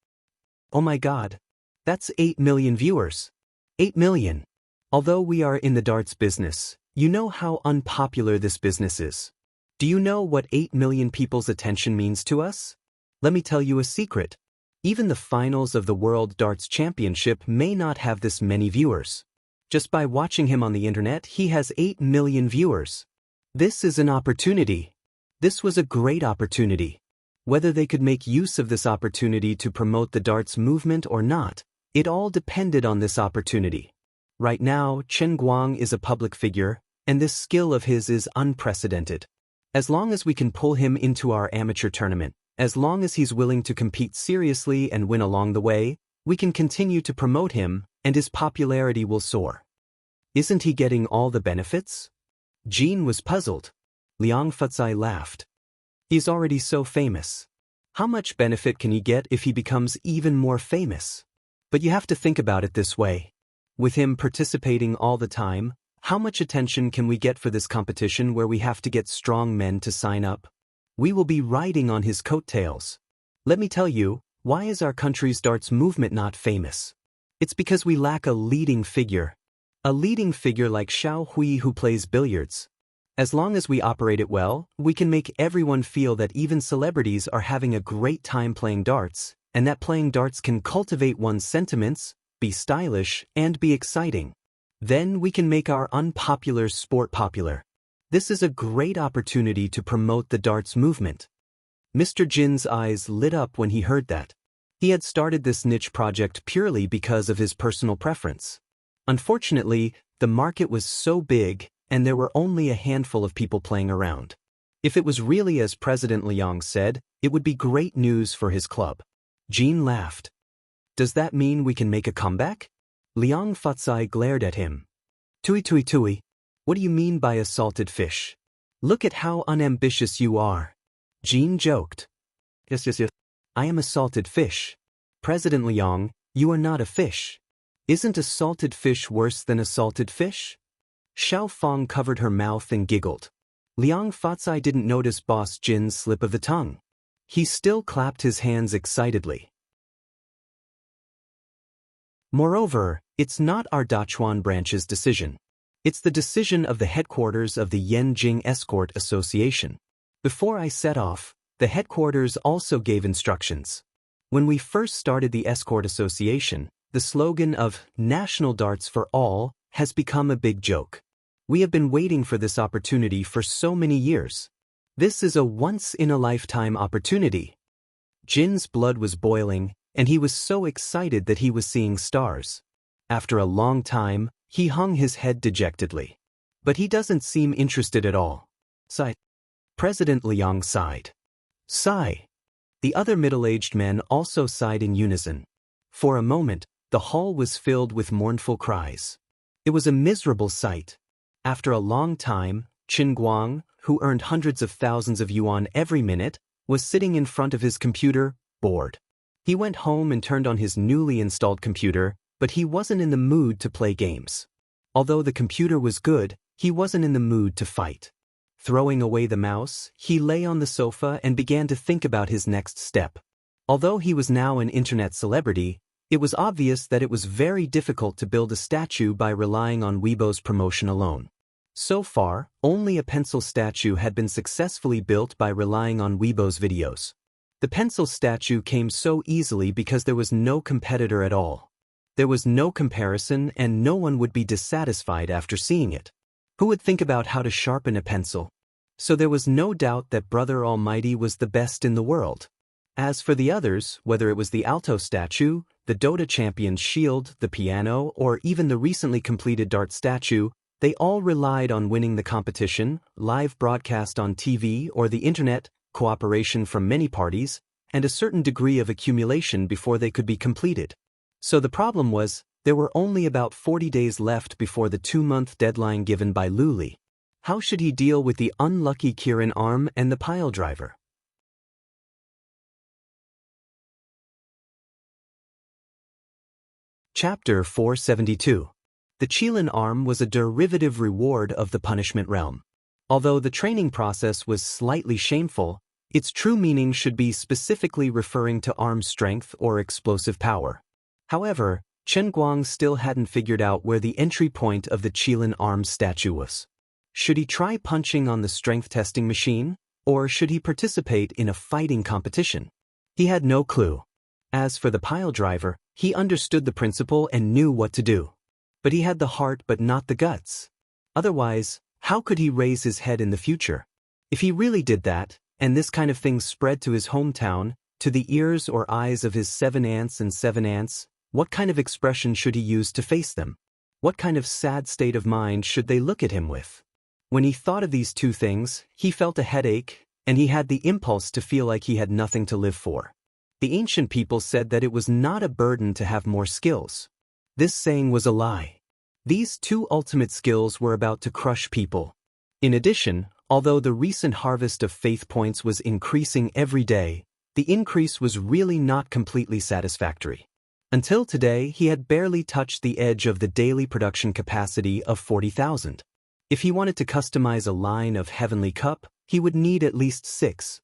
Oh my God. That's 8 million viewers. 8 million. Although we are in the darts business, you know how unpopular this business is. Do you know what 8 million people's attention means to us? Let me tell you a secret. Even the finals of the World Darts Championship may not have this many viewers. Just by watching him on the internet, he has 8 million viewers. This is an opportunity. This was a great opportunity. Whether they could make use of this opportunity to promote the darts movement or not, it all depended on this opportunity. Right now, Chen Guang is a public figure, and this skill of his is unprecedented. As long as we can pull him into our amateur tournament, as long as he's willing to compete seriously and win along the way, we can continue to promote him, and his popularity will soar. Isn't he getting all the benefits? Jean was puzzled. Liang Fatsai laughed. He's already so famous. How much benefit can he get if he becomes even more famous? But you have to think about it this way. With him participating all the time, how much attention can we get for this competition where we have to get strong men to sign up? We will be riding on his coattails. Let me tell you, why is our country's darts movement not famous? It's because we lack a leading figure. A leading figure like Xiao Hui who plays billiards. As long as we operate it well, we can make everyone feel that even celebrities are having a great time playing darts, and that playing darts can cultivate one's sentiments, be stylish, and be exciting. Then we can make our unpopular sport popular. This is a great opportunity to promote the darts movement. Mr. Jin's eyes lit up when he heard that. He had started this niche project purely because of his personal preference. Unfortunately, the market was so big, and there were only a handful of people playing around. If it was really as President Liang said, it would be great news for his club. Jean laughed. Does that mean we can make a comeback? Liang Fatsai glared at him. Tui tui tui. What do you mean by a salted fish? Look at how unambitious you are. Jean joked. Yes. I am a salted fish. President Liang, you are not a fish. Isn't a salted fish worse than a salted fish? Xiao Fang covered her mouth and giggled. Liang Fatsai didn't notice Boss Jin's slip of the tongue. He still clapped his hands excitedly. Moreover, it's not our Dachuan branch's decision. It's the decision of the headquarters of the Yanjing Escort Association. Before I set off, the headquarters also gave instructions. When we first started the Escort Association, the slogan of National Darts for All has become a big joke. We have been waiting for this opportunity for so many years. This is a once-in-a-lifetime opportunity. Jin's blood was boiling, and he was so excited that he was seeing stars. After a long time, he hung his head dejectedly. But he doesn't seem interested at all. Sigh. President Liang sighed. Sigh. The other middle-aged men also sighed in unison. For a moment, the hall was filled with mournful cries. It was a miserable sight. After a long time, Qin Guang, who earned hundreds of thousands of yuan every minute, was sitting in front of his computer, bored. He went home and turned on his newly installed computer, but he wasn't in the mood to play games. Although the computer was good, he wasn't in the mood to fight. Throwing away the mouse, he lay on the sofa and began to think about his next step. Although he was now an internet celebrity, it was obvious that it was very difficult to build a statue by relying on Weibo's promotion alone. So far, only a pencil statue had been successfully built by relying on Weibo's videos. The pencil statue came so easily because there was no competitor at all. There was no comparison and no one would be dissatisfied after seeing it. Who would think about how to sharpen a pencil? So there was no doubt that Brother Almighty was the best in the world. As for the others, whether it was the Alto statue, the Dota champion's shield, the piano, or even the recently completed Dart statue, they all relied on winning the competition, live broadcast on TV or the internet, cooperation from many parties, and a certain degree of accumulation before they could be completed. So the problem was, there were only about 40 days left before the 2-month deadline given by Luli. How should he deal with the unlucky Kirin arm and the pile driver? Chapter 472. The Qilin arm was a derivative reward of the punishment realm. Although the training process was slightly shameful, its true meaning should be specifically referring to arm strength or explosive power. However, Chen Guang still hadn't figured out where the entry point of the Qilin arm statue was. Should he try punching on the strength testing machine, or should he participate in a fighting competition? He had no clue. As for the pile driver, he understood the principle and knew what to do. But he had the heart but not the guts. Otherwise, how could he raise his head in the future? If he really did that, and this kind of thing spread to his hometown, to the ears or eyes of his 7 aunts and 7 aunts, what kind of expression should he use to face them? What kind of sad state of mind should they look at him with? When he thought of these two things, he felt a headache, and he had the impulse to feel like he had nothing to live for. The ancient people said that it was not a burden to have more skills. This saying was a lie. These two ultimate skills were about to crush people. In addition, although the recent harvest of faith points was increasing every day, the increase was really not completely satisfactory. Until today, he had barely touched the edge of the daily production capacity of 40,000. If he wanted to customize a line of Heavenly Cup, he would need at least 6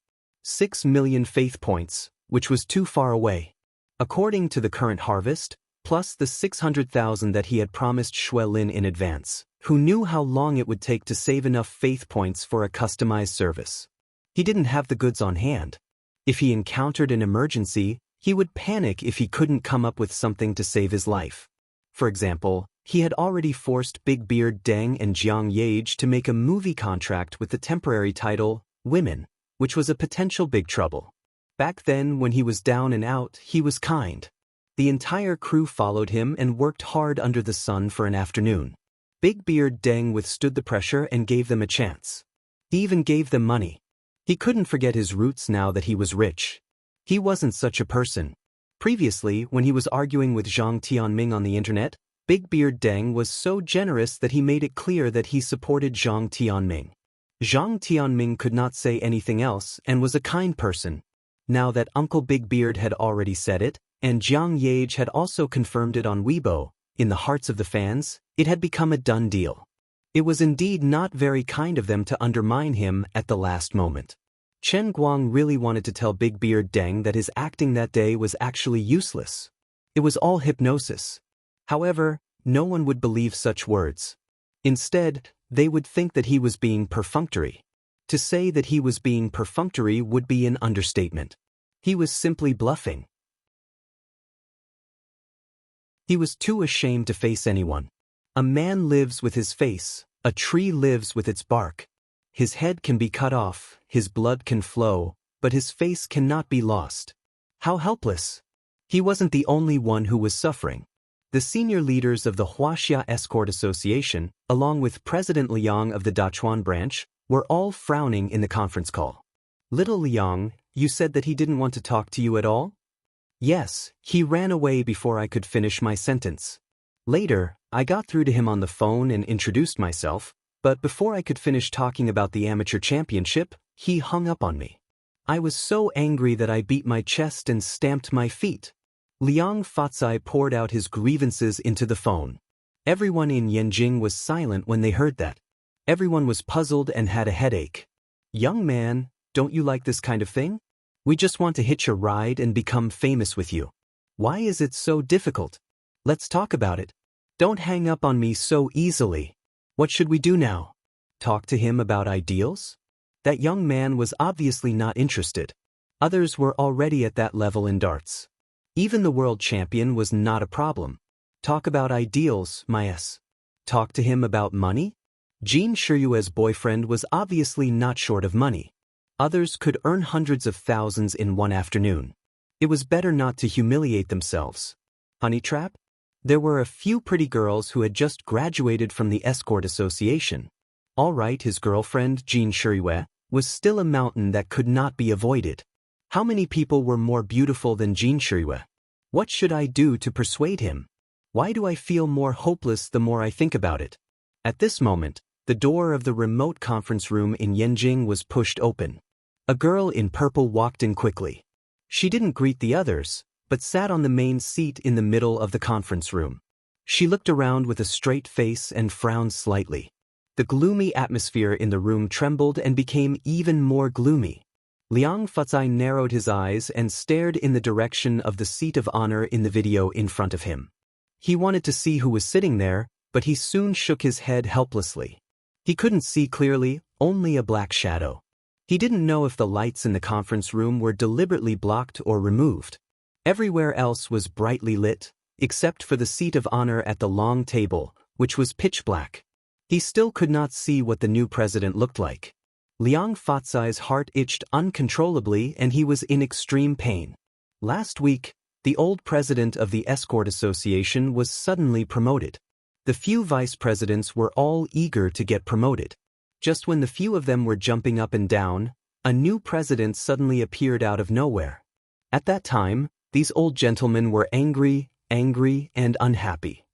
million faith points, which was too far away. According to the current harvest, plus the 600,000 that he had promised Shui Lin in advance, who knew how long it would take to save enough faith points for a customized service. He didn't have the goods on hand. If he encountered an emergency, he would panic if he couldn't come up with something to save his life. For example, he had already forced Big Beard Deng and Jiang Yage to make a movie contract with the temporary title, Women, which was a potential big trouble. Back then, when he was down and out, he was kind. The entire crew followed him and worked hard under the sun for an afternoon. Big Beard Deng withstood the pressure and gave them a chance. He even gave them money. He couldn't forget his roots now that he was rich. He wasn't such a person. Previously, when he was arguing with Zhang Tianming on the internet, Big Beard Deng was so generous that he made it clear that he supported Zhang Tianming. Zhang Tianming could not say anything else and was a kind person. Now that Uncle Big Beard had already said it, and Jiang Yage had also confirmed it on Weibo, in the hearts of the fans, it had become a done deal. It was indeed not very kind of them to undermine him at the last moment. Chen Guang really wanted to tell Big Beard Deng that his acting that day was actually useless. It was all hypnosis. However, no one would believe such words. Instead, they would think that he was being perfunctory. To say that he was being perfunctory would be an understatement. He was simply bluffing. He was too ashamed to face anyone. A man lives with his face, a tree lives with its bark. His head can be cut off, his blood can flow, but his face cannot be lost. How helpless! He wasn't the only one who was suffering. The senior leaders of the Wuxia Escort Association, along with President Liang of the Dachuan branch, were all frowning in the conference call. Little Liang, you said that he didn't want to talk to you at all? Yes, he ran away before I could finish my sentence. Later, I got through to him on the phone and introduced myself, but before I could finish talking about the amateur championship, he hung up on me. I was so angry that I beat my chest and stamped my feet. Liang Fatsai poured out his grievances into the phone. Everyone in Yanjing was silent when they heard that. Everyone was puzzled and had a headache. Young man, don't you like this kind of thing? We just want to hitch a ride and become famous with you. Why is it so difficult? Let's talk about it. Don't hang up on me so easily. What should we do now? Talk to him about ideals? That young man was obviously not interested. Others were already at that level in darts. Even the world champion was not a problem. Talk about ideals, my S. Talk to him about money? Jean Shiyue's boyfriend was obviously not short of money. Others could earn hundreds of thousands in one afternoon. It was better not to humiliate themselves. Honey trap? There were a few pretty girls who had just graduated from the Escort Association. All right, his girlfriend, Jean Shiyue, was still a mountain that could not be avoided. How many people were more beautiful than Jean Shiyue? What should I do to persuade him? Why do I feel more hopeless the more I think about it? At this moment, the door of the remote conference room in Yanjing was pushed open. A girl in purple walked in quickly. She didn't greet the others, but sat on the main seat in the middle of the conference room. She looked around with a straight face and frowned slightly. The gloomy atmosphere in the room trembled and became even more gloomy. Liang Fatsai narrowed his eyes and stared in the direction of the seat of honor in the video in front of him. He wanted to see who was sitting there, but he soon shook his head helplessly. He couldn't see clearly, only a black shadow. He didn't know if the lights in the conference room were deliberately blocked or removed. Everywhere else was brightly lit, except for the seat of honor at the long table, which was pitch black. He still could not see what the new president looked like. Liang Fatsai's heart itched uncontrollably and he was in extreme pain. Last week, the old president of the Escort Association was suddenly promoted. The few vice presidents were all eager to get promoted. Just when the few of them were jumping up and down, a new president suddenly appeared out of nowhere. At that time, these old gentlemen were angry, and unhappy.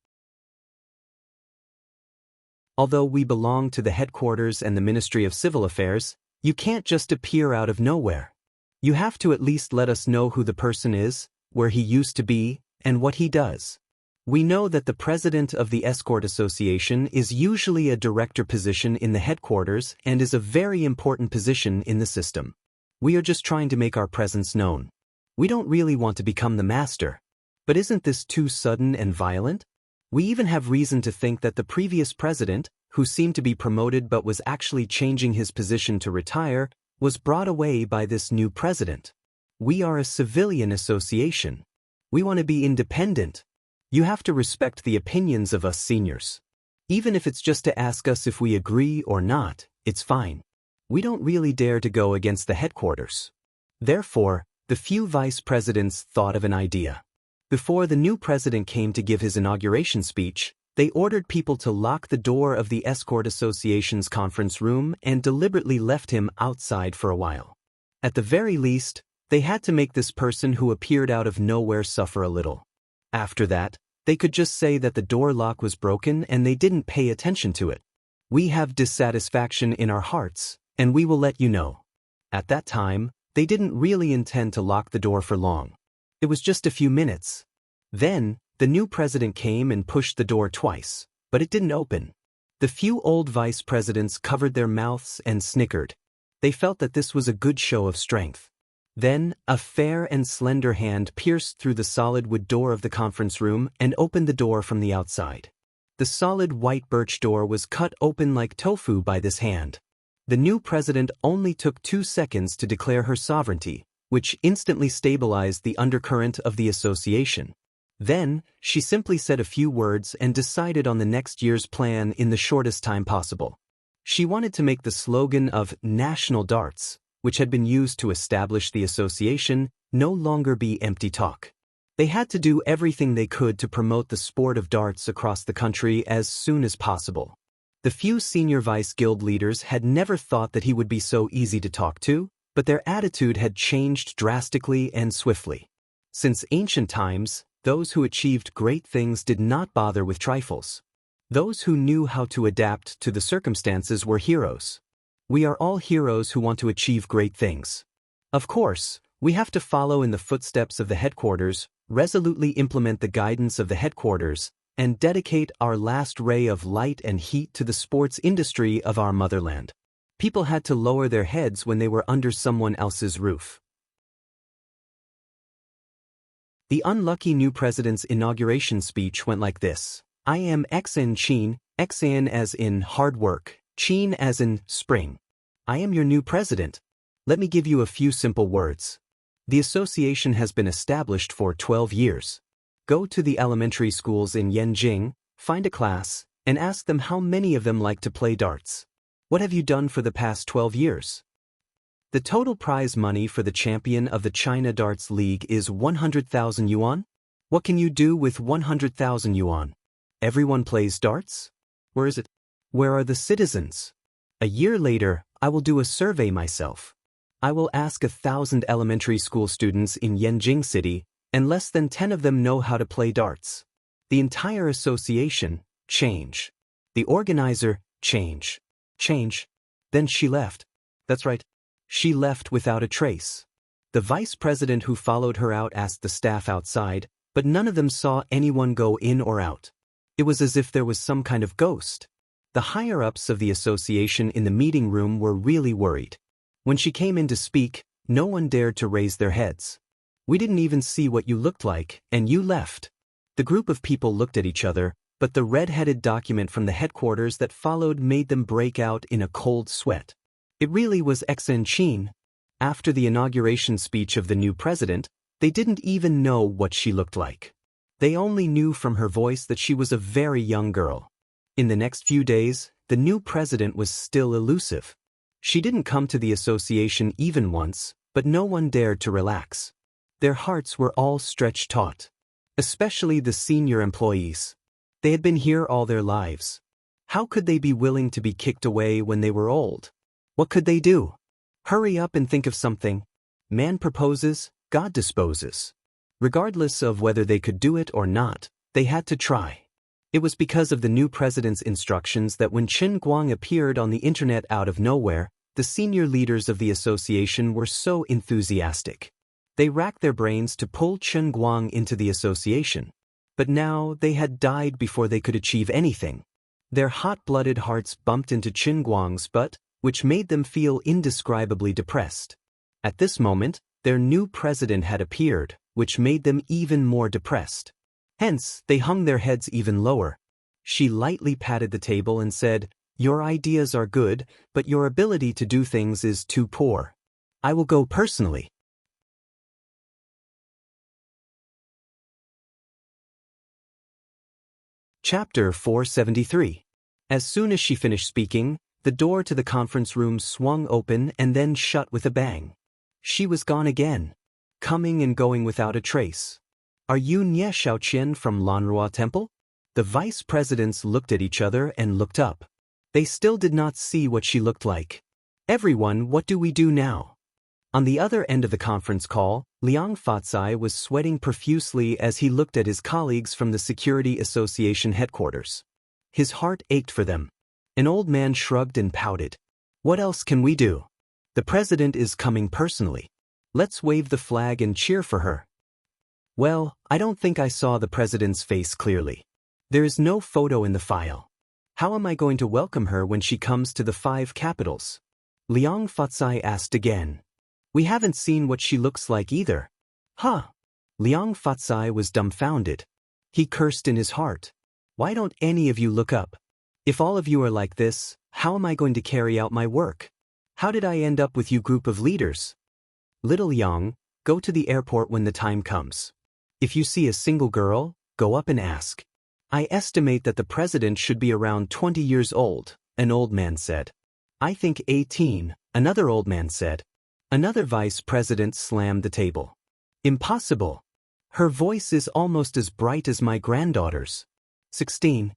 Although we belong to the headquarters and the Ministry of Civil Affairs, you can't just appear out of nowhere. You have to at least let us know who the person is, where he used to be, and what he does. We know that the president of the Escort Association is usually a director position in the headquarters and is a very important position in the system. We are just trying to make our presence known. We don't really want to become the master. But isn't this too sudden and violent? We even have reason to think that the previous president, who seemed to be promoted but was actually changing his position to retire, was brought away by this new president. We are a civilian association. We want to be independent. You have to respect the opinions of us seniors. Even if it's just to ask us if we agree or not, it's fine. We don't really dare to go against the headquarters. Therefore, the few vice presidents thought of an idea. Before the new president came to give his inauguration speech, they ordered people to lock the door of the Escort Association's conference room and deliberately left him outside for a while. At the very least, they had to make this person who appeared out of nowhere suffer a little. After that, they could just say that the door lock was broken and they didn't pay attention to it. We have dissatisfaction in our hearts, and we will let you know. At that time, they didn't really intend to lock the door for long. It was just a few minutes. Then, the new president came and pushed the door twice, but it didn't open. The few old vice presidents covered their mouths and snickered. They felt that this was a good show of strength. Then, a fair and slender hand pierced through the solid wood door of the conference room and opened the door from the outside. The solid white birch door was cut open like tofu by this hand. The new president only took 2 seconds to declare her sovereignty, which instantly stabilized the undercurrent of the association. Then, she simply said a few words and decided on the next year's plan in the shortest time possible. She wanted to make the slogan of National Darts, which had been used to establish the association, no longer be empty talk. They had to do everything they could to promote the sport of darts across the country as soon as possible. The few senior vice guild leaders had never thought that he would be so easy to talk to, but their attitude had changed drastically and swiftly. Since ancient times, those who achieved great things did not bother with trifles. Those who knew how to adapt to the circumstances were heroes. We are all heroes who want to achieve great things. Of course, we have to follow in the footsteps of the headquarters, resolutely implement the guidance of the headquarters, and dedicate our last ray of light and heat to the sports industry of our motherland. People had to lower their heads when they were under someone else's roof. The unlucky new president's inauguration speech went like this. I am Xin Qin, Xin as in hard work, Qin as in spring. I am your new president. Let me give you a few simple words. The association has been established for 12 years. Go to the elementary schools in Yanjing, find a class, and ask them how many of them like to play darts. What have you done for the past 12 years? The total prize money for the champion of the China Darts League is 100,000 yuan. What can you do with 100,000 yuan? Everyone plays darts? Where is it? Where are the citizens? A year later, I will do a survey myself. I will ask 1,000 elementary school students in Yanjing City, and less than 10 of them know how to play darts. The entire association, change. The organizer, change. Change. Then she left. That's right. She left without a trace. The vice president who followed her out asked the staff outside, but none of them saw anyone go in or out. It was as if there was some kind of ghost. The higher-ups of the association in the meeting room were really worried. When she came in to speak, no one dared to raise their heads. We didn't even see what you looked like, and you left. The group of people looked at each other, but the red-headed document from the headquarters that followed made them break out in a cold sweat. It really was Xin Qin. After the inauguration speech of the new president, they didn't even know what she looked like. They only knew from her voice that she was a very young girl. In the next few days, the new president was still elusive. She didn't come to the association even once, but no one dared to relax. Their hearts were all stretched taut. Especially the senior employees. They had been here all their lives. How could they be willing to be kicked away when they were old? What could they do? Hurry up and think of something. Man proposes, God disposes. Regardless of whether they could do it or not, they had to try. It was because of the new president's instructions that when Chen Guang appeared on the internet out of nowhere, the senior leaders of the association were so enthusiastic. They racked their brains to pull Chen Guang into the association. But now they had died before they could achieve anything. Their hot-blooded hearts bumped into Chen Guang's butt, which made them feel indescribably depressed. At this moment, their new president had appeared, which made them even more depressed. Hence, they hung their heads even lower. She lightly patted the table and said, "Your ideas are good, but your ability to do things is too poor. I will go personally." Chapter 473. As soon as she finished speaking, the door to the conference room swung open and then shut with a bang. She was gone again. coming and going without a trace. Are you Nie Shaoqian from Lanrua Temple? The vice presidents looked at each other and looked up. They still did not see what she looked like. Everyone, what do we do now? On the other end of the conference call, Liang Fatsai was sweating profusely as he looked at his colleagues from the Security Association headquarters. His heart ached for them. An old man shrugged and pouted. What else can we do? The president is coming personally. Let's wave the flag and cheer for her. Well, I don't think I saw the president's face clearly. There is no photo in the file. How am I going to welcome her when she comes to the 5 capitals? Liang Fatsai asked again. We haven't seen what she looks like either. Huh? Liang Fatsai was dumbfounded. He cursed in his heart. Why don't any of you look up? If all of you are like this, how am I going to carry out my work? How did I end up with you group of leaders? Little Yang, go to the airport when the time comes. If you see a single girl, go up and ask. I estimate that the president should be around 20 years old, an old man said. I think 18, another old man said. Another vice president slammed the table. Impossible. Her voice is almost as bright as my granddaughter's. 16.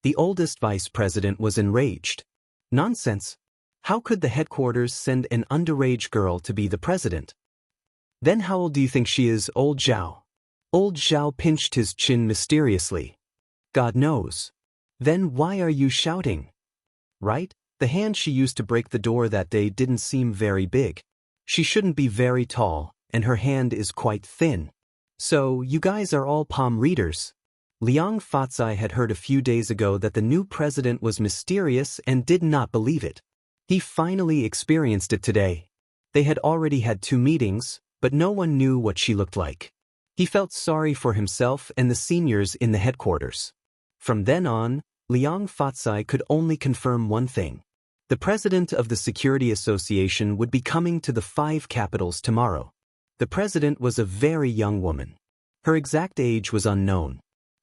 The oldest vice president was enraged. Nonsense. How could the headquarters send an underage girl to be the president? Then how old do you think she is, old Zhao? Old Zhao pinched his chin mysteriously. God knows. Then why are you shouting? Right? The hand she used to break the door that day didn't seem very big. She shouldn't be very tall, and her hand is quite thin. So, you guys are all palm readers. Liang Fatsai had heard a few days ago that the new president was mysterious and did not believe it. He finally experienced it today. They had already had 2 meetings, but no one knew what she looked like. He felt sorry for himself and the seniors in the headquarters. From then on, Liang Fatsai could only confirm one thing. The president of the Security Association would be coming to the 5 capitals tomorrow. The president was a very young woman. Her exact age was unknown.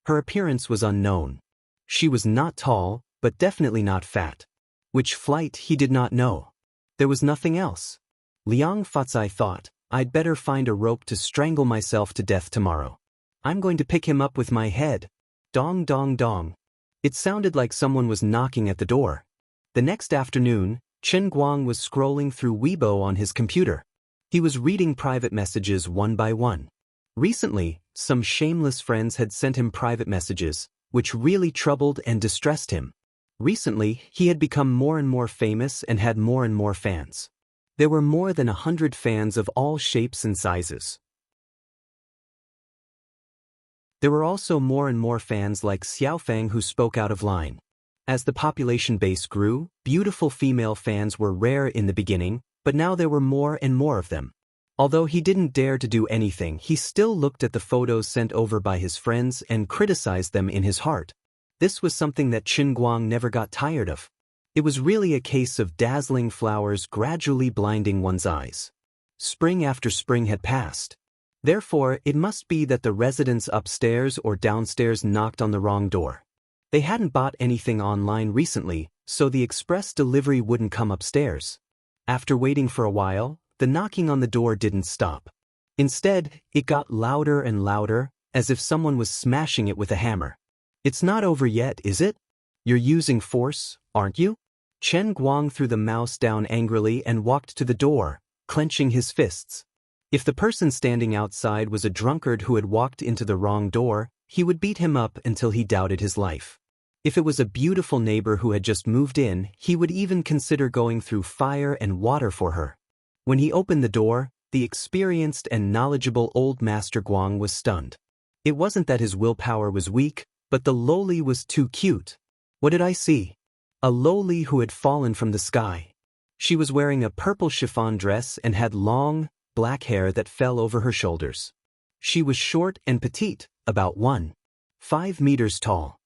Her appearance was unknown. She was not tall, but definitely not fat. Which flight he did not know. There was nothing else. Liang Fatsai thought, I'd better find a rope to strangle myself to death tomorrow. I'm going to pick him up with my head. Dong dong dong. It sounded like someone was knocking at the door. The next afternoon, Chen Guang was scrolling through Weibo on his computer. He was reading private messages one by one. Recently, some shameless friends had sent him private messages, which really troubled and distressed him. Recently, he had become more and more famous and had more and more fans. There were more than 100 fans of all shapes and sizes. There were also more and more fans like Xiaofang who spoke out of line. As the population base grew, beautiful female fans were rare in the beginning, but now there were more and more of them. Although he didn't dare to do anything, he still looked at the photos sent over by his friends and criticized them in his heart. This was something that Chen Guang never got tired of. It was really a case of dazzling flowers gradually blinding one's eyes. Spring after spring had passed. Therefore, it must be that the residents upstairs or downstairs knocked on the wrong door. They hadn't bought anything online recently, so the express delivery wouldn't come upstairs. After waiting for a while, the knocking on the door didn't stop. Instead, it got louder and louder, as if someone was smashing it with a hammer. It's not over yet, is it? You're using force, aren't you? Chen Guang threw the mouse down angrily and walked to the door, clenching his fists. If the person standing outside was a drunkard who had walked into the wrong door, he would beat him up until he doubted his life. If it was a beautiful neighbor who had just moved in, he would even consider going through fire and water for her. When he opened the door, the experienced and knowledgeable old Master Guang was stunned. It wasn't that his willpower was weak, but the lowly was too cute. What did I see? A lowly who had fallen from the sky. She was wearing a purple chiffon dress and had long, black hair that fell over her shoulders. She was short and petite, about 1.5 meters tall.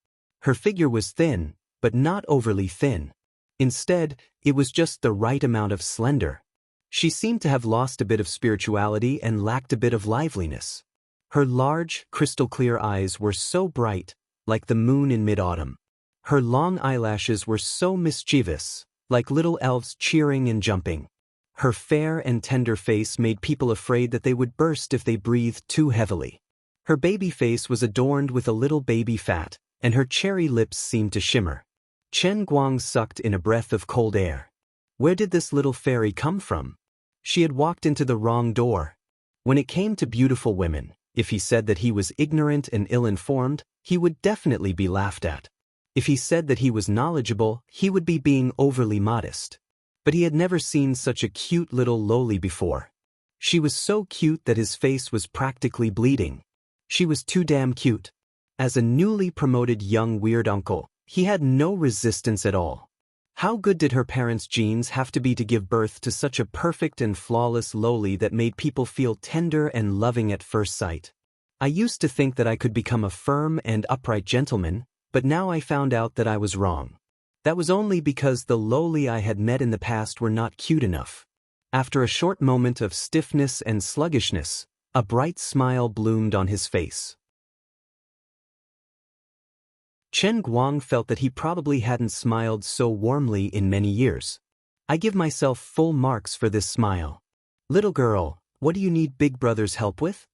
Her figure was thin, but not overly thin. Instead, it was just the right amount of slender. She seemed to have lost a bit of spirituality and lacked a bit of liveliness. Her large, crystal-clear eyes were so bright, like the moon in mid-autumn. Her long eyelashes were so mischievous, like little elves cheering and jumping. Her fair and tender face made people afraid that they would burst if they breathed too heavily. Her baby face was adorned with a little baby fat, and her cherry lips seemed to shimmer. Chen Guang sucked in a breath of cold air. Where did this little fairy come from? She had walked into the wrong door. When it came to beautiful women, if he said that he was ignorant and ill-informed, he would definitely be laughed at. If he said that he was knowledgeable, he would be being overly modest. But he had never seen such a cute little loli before. She was so cute that his face was practically bleeding. She was too damn cute. As a newly promoted young weird uncle, he had no resistance at all. How good did her parents' genes have to be to give birth to such a perfect and flawless loli that made people feel tender and loving at first sight? I used to think that I could become a firm and upright gentleman, but now I found out that I was wrong. That was only because the loli I had met in the past were not cute enough. After a short moment of stiffness and sluggishness, a bright smile bloomed on his face. Chen Guang felt that he probably hadn't smiled so warmly in many years. I give myself full marks for this smile. Little girl, what do you need Big Brother's help with?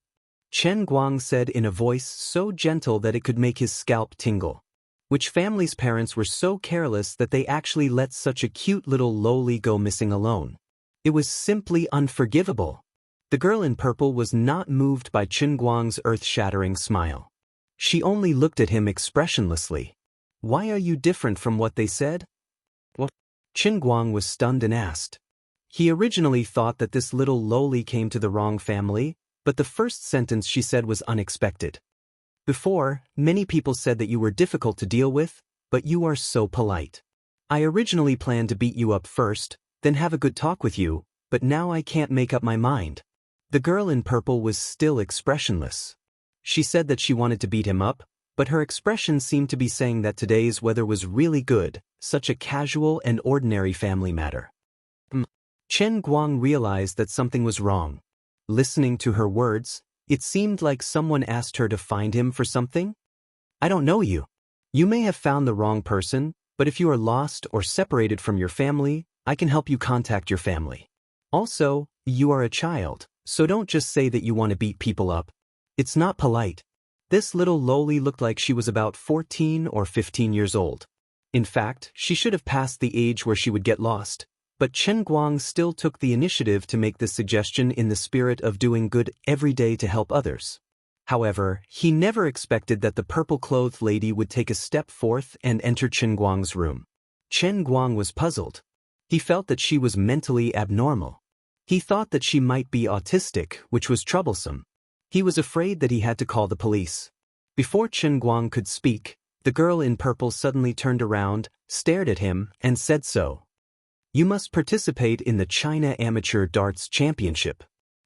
Chen Guang said in a voice so gentle that it could make his scalp tingle. Which family's parents were so careless that they actually let such a cute little loli go missing alone? It was simply unforgivable. The girl in purple was not moved by Chen Guang's earth-shattering smile. She only looked at him expressionlessly. Why are you different from what they said? What? Chen Guang was stunned and asked. He originally thought that this little loli came to the wrong family, but the first sentence she said was unexpected. Before, many people said that you were difficult to deal with, but you are so polite. I originally planned to beat you up first, then have a good talk with you, but now I can't make up my mind. The girl in purple was still expressionless. She said that she wanted to beat him up, but her expression seemed to be saying that today's weather was really good, such a casual and ordinary family matter. Chen Guang realized that something was wrong. Listening to her words, it seemed like someone asked her to find him for something. I don't know you. You may have found the wrong person, but if you are lost or separated from your family, I can help you contact your family. Also, you are a child, so don't just say that you want to beat people up. It's not polite. This little loli looked like she was about 14 or 15 years old. In fact, she should have passed the age where she would get lost. But Chen Guang still took the initiative to make this suggestion in the spirit of doing good every day to help others. However, he never expected that the purple-clothed lady would take a step forth and enter Chen Guang's room. Chen Guang was puzzled. He felt that she was mentally abnormal. He thought that she might be autistic, which was troublesome. He was afraid that he had to call the police. Before Chen Guang could speak, the girl in purple suddenly turned around, stared at him, and said so. You must participate in the China Amateur Darts Championship.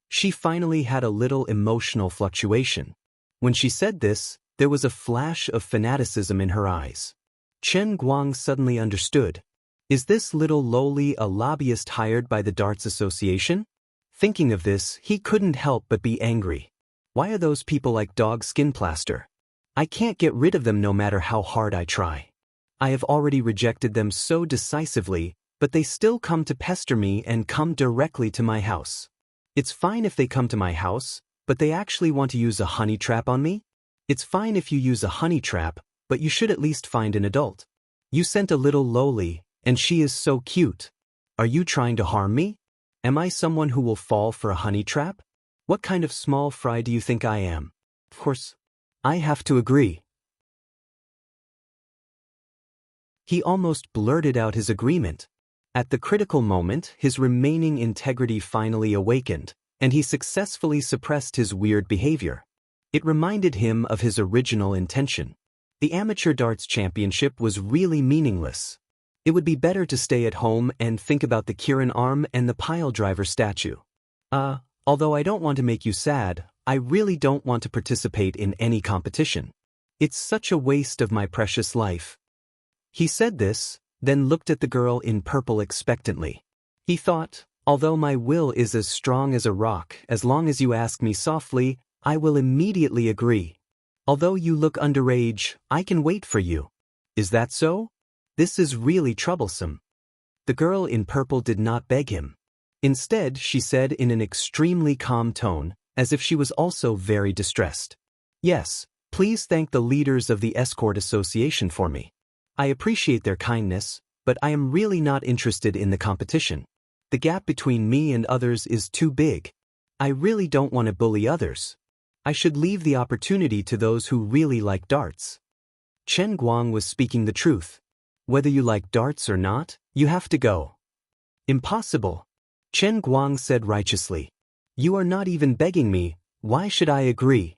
She finally had a little emotional fluctuation. When she said this, there was a flash of fanaticism in her eyes. Chen Guang suddenly understood. Is this little loli a lobbyist hired by the Darts Association? Thinking of this, he couldn't help but be angry. Why are those people like dog skin plaster? I can't get rid of them no matter how hard I try. I have already rejected them so decisively, but they still come to pester me and come directly to my house. It's fine if they come to my house, but they actually want to use a honey trap on me? It's fine if you use a honey trap, but you should at least find an adult. You sent a little loli, and she is so cute. Are you trying to harm me? Am I someone who will fall for a honey trap? What kind of small fry do you think I am? Of course, I have to agree. He almost blurted out his agreement. At the critical moment, his remaining integrity finally awakened, and he successfully suppressed his weird behavior. It reminded him of his original intention. The Amateur Darts Championship was really meaningless. It would be better to stay at home and think about the Kirin arm and the pile driver statue. Although I don't want to make you sad, I really don't want to participate in any competition. It's such a waste of my precious life. He said this, then looked at the girl in purple expectantly. He thought, although my will is as strong as a rock, as long as you ask me softly, I will immediately agree. Although you look underage, I can wait for you. Is that so? This is really troublesome. The girl in purple did not beg him. Instead, she said in an extremely calm tone, as if she was also very distressed. Yes, please thank the leaders of the escort association for me. I appreciate their kindness, but I am really not interested in the competition. The gap between me and others is too big. I really don't want to bully others. I should leave the opportunity to those who really like darts. Chen Guang was speaking the truth. Whether you like darts or not, you have to go. Impossible. Chen Guang said righteously. You are not even begging me, why should I agree?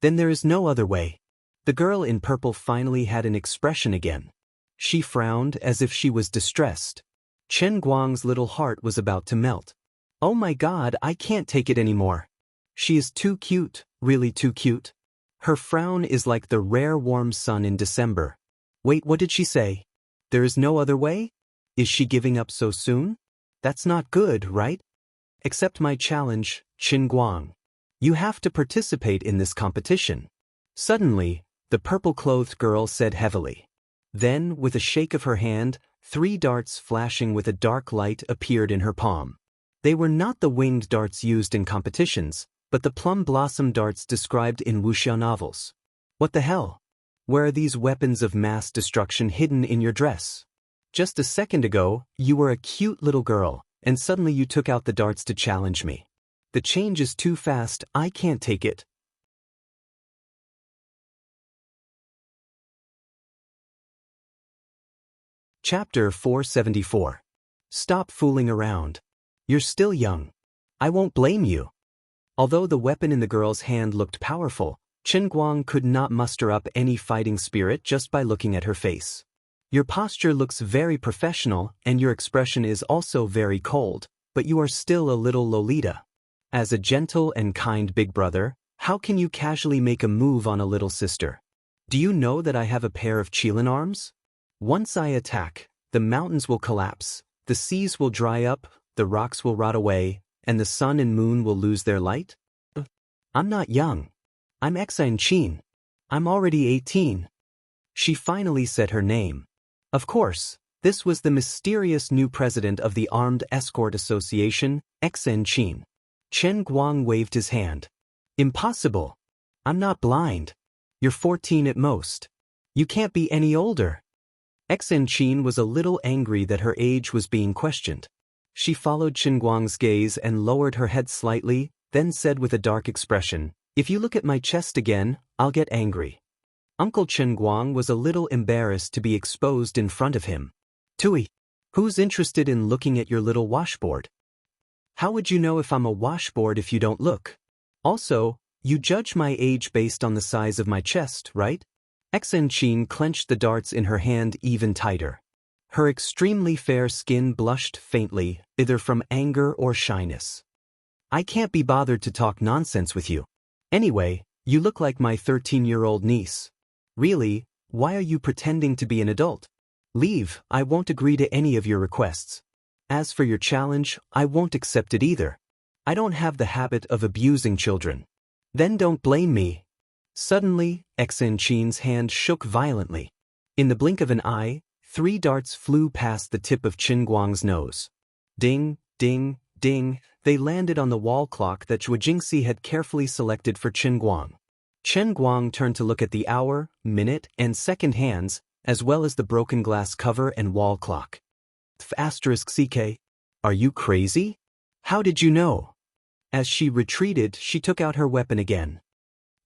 Then there is no other way. The girl in purple finally had an expression again. She frowned as if she was distressed. Chen Guang's little heart was about to melt. Oh my God, I can't take it anymore. She is too cute, really too cute. Her frown is like the rare warm sun in December. Wait, what did she say? There is no other way? Is she giving up so soon? That's not good, right? Accept my challenge, Chen Guang. You have to participate in this competition. Suddenly, the purple-clothed girl said heavily. Then, with a shake of her hand, 3 darts flashing with a dark light appeared in her palm. They were not the winged darts used in competitions, but the plum blossom darts described in Wuxia novels. What the hell? Where are these weapons of mass destruction hidden in your dress? Just a second ago, you were a cute little girl, and suddenly you took out the darts to challenge me. The change is too fast, I can't take it. Chapter 474. Stop fooling around. You're still young. I won't blame you. Although the weapon in the girl's hand looked powerful, Chen Guang could not muster up any fighting spirit just by looking at her face. Your posture looks very professional and your expression is also very cold, but you are still a little Lolita. As a gentle and kind big brother, how can you casually make a move on a little sister? Do you know that I have a pair of qilin arms? Once I attack, the mountains will collapse, the seas will dry up, the rocks will rot away, and the sun and moon will lose their light? I'm not young. I'm Xianxia. I'm already 18. She finally said her name. Of course, this was the mysterious new president of the Armed Escort Association, Xianxia. Chen Guang waved his hand. Impossible. I'm not blind. You're 14 at most. You can't be any older. Xianxia was a little angry that her age was being questioned. She followed Chen Guang's gaze and lowered her head slightly, then said with a dark expression, If you look at my chest again, I'll get angry. Uncle Chen Guang was a little embarrassed to be exposed in front of him. Tui, who's interested in looking at your little washboard? How would you know if I'm a washboard if you don't look? Also, you judge my age based on the size of my chest, right? Xianxia clenched the darts in her hand even tighter. Her extremely fair skin blushed faintly, either from anger or shyness. I can't be bothered to talk nonsense with you. Anyway, you look like my 13-year-old niece. Really, why are you pretending to be an adult? Leave, I won't agree to any of your requests. As for your challenge, I won't accept it either. I don't have the habit of abusing children. Then don't blame me. Suddenly, Xianxia's hand shook violently. In the blink of an eye, 3 darts flew past the tip of Chen Guang's nose. Ding, ding, ding, they landed on the wall clock that Jingxi had carefully selected for Chen Guang. Chen Guang turned to look at the hour, minute, and second hands, as well as the broken glass cover and wall clock. *CK. Are you crazy? How did you know? As she retreated, she took out her weapon again.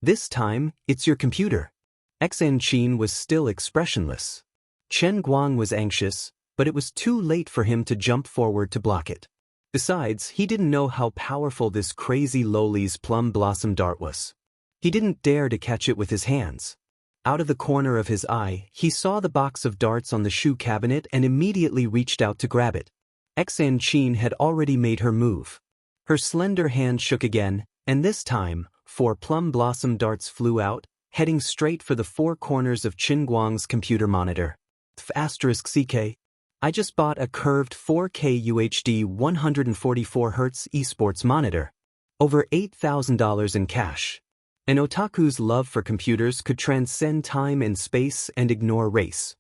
This time, it's your computer. Xianxia was still expressionless. Chen Guang was anxious, but it was too late for him to jump forward to block it. Besides, he didn't know how powerful this crazy Loli's plum blossom dart was. He didn't dare to catch it with his hands. Out of the corner of his eye, he saw the box of darts on the shoe cabinet and immediately reached out to grab it. Xianxia had already made her move. Her slender hand shook again, and this time, 4 plum blossom darts flew out, heading straight for the 4 corners of Chen Guang's computer monitor. *CK. I just bought a curved 4K UHD 144Hz esports monitor. Over $8,000 in cash. An otaku's love for computers could transcend time and space and ignore race.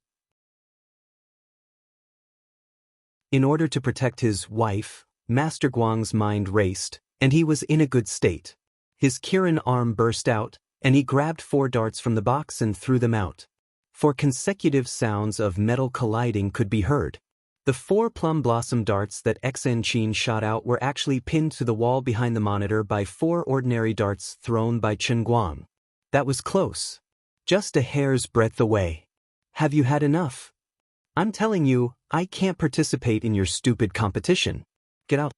In order to protect his wife, Master Guang's mind raced, and he was in a good state. His Kirin arm burst out, and he grabbed 4 darts from the box and threw them out. 4 consecutive sounds of metal colliding could be heard. The 4 plum blossom darts that Xianxia shot out were actually pinned to the wall behind the monitor by 4 ordinary darts thrown by Chen Guang. That was close. Just a hair's breadth away. Have you had enough? I'm telling you, I can't participate in your stupid competition. Get out.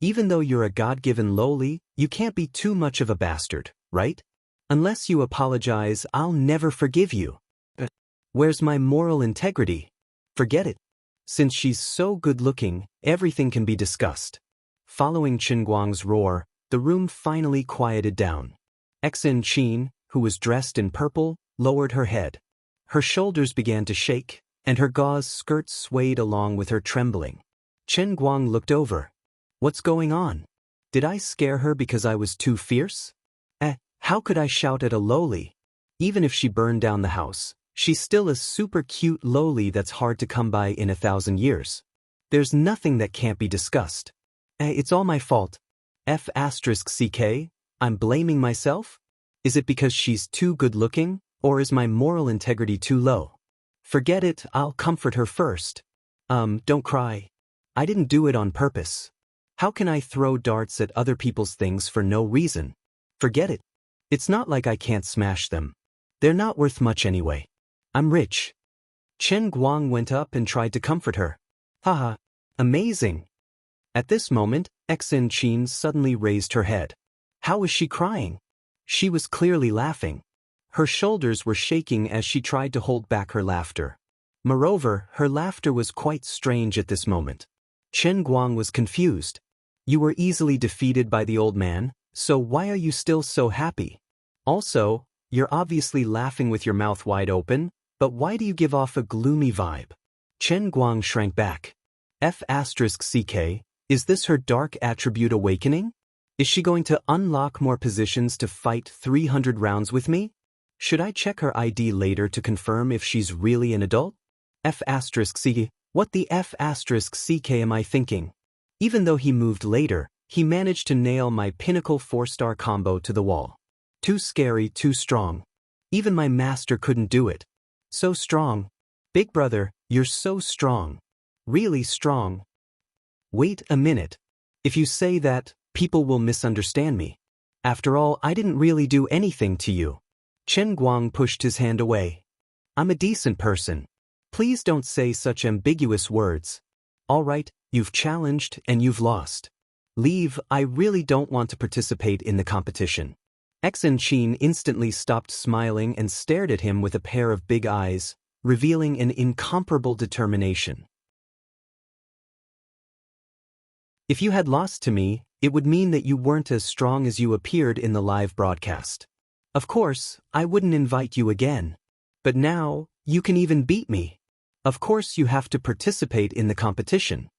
Even though you're a God-given lowly, you can't be too much of a bastard, right? Unless you apologize, I'll never forgive you. Where's my moral integrity? Forget it. Since she's so good-looking, everything can be discussed. Following Chen Guang's roar, the room finally quieted down. Xianxia, who was dressed in purple, lowered her head. Her shoulders began to shake, and her gauze skirt swayed along with her trembling. Chen Guang looked over. What's going on? Did I scare her because I was too fierce? How could I shout at a lowly? Even if she burned down the house, she's still a super cute lowly that's hard to come by in 1,000 years. There's nothing that can't be discussed. It's all my fault. F***ck, I'm blaming myself? Is it because she's too good-looking, or is my moral integrity too low? Forget it, I'll comfort her first. Don't cry. I didn't do it on purpose. How can I throw darts at other people's things for no reason? Forget it. It's not like I can't smash them. They're not worth much anyway. I'm rich. Chen Guang went up and tried to comfort her. Haha, amazing. At this moment, Xianxia suddenly raised her head. How was she crying? She was clearly laughing. Her shoulders were shaking as she tried to hold back her laughter. Moreover, her laughter was quite strange at this moment. Chen Guang was confused. You were easily defeated by the old man, so why are you still so happy? Also, you're obviously laughing with your mouth wide open, but why do you give off a gloomy vibe? Chen Guang shrank back. F***ck, is this her dark attribute awakening? Is she going to unlock more positions to fight 300 rounds with me? Should I check her ID later to confirm if she's really an adult? F***ck, what the F***ck am I thinking? Even though he moved later, he managed to nail my pinnacle 4-star combo to the wall. Too scary, too strong. Even my master couldn't do it. So strong. Big brother, you're so strong. Really strong. Wait a minute. If you say that, people will misunderstand me. After all, I didn't really do anything to you. Chen Guang pushed his hand away. I'm a decent person. Please don't say such ambiguous words. All right, you've challenged and you've lost. Leave, I really don't want to participate in the competition. Xianxia instantly stopped smiling and stared at him with a pair of big eyes, revealing an incomparable determination. If you had lost to me, it would mean that you weren't as strong as you appeared in the live broadcast. Of course, I wouldn't invite you again. But now, you can even beat me. Of course you have to participate in the competition.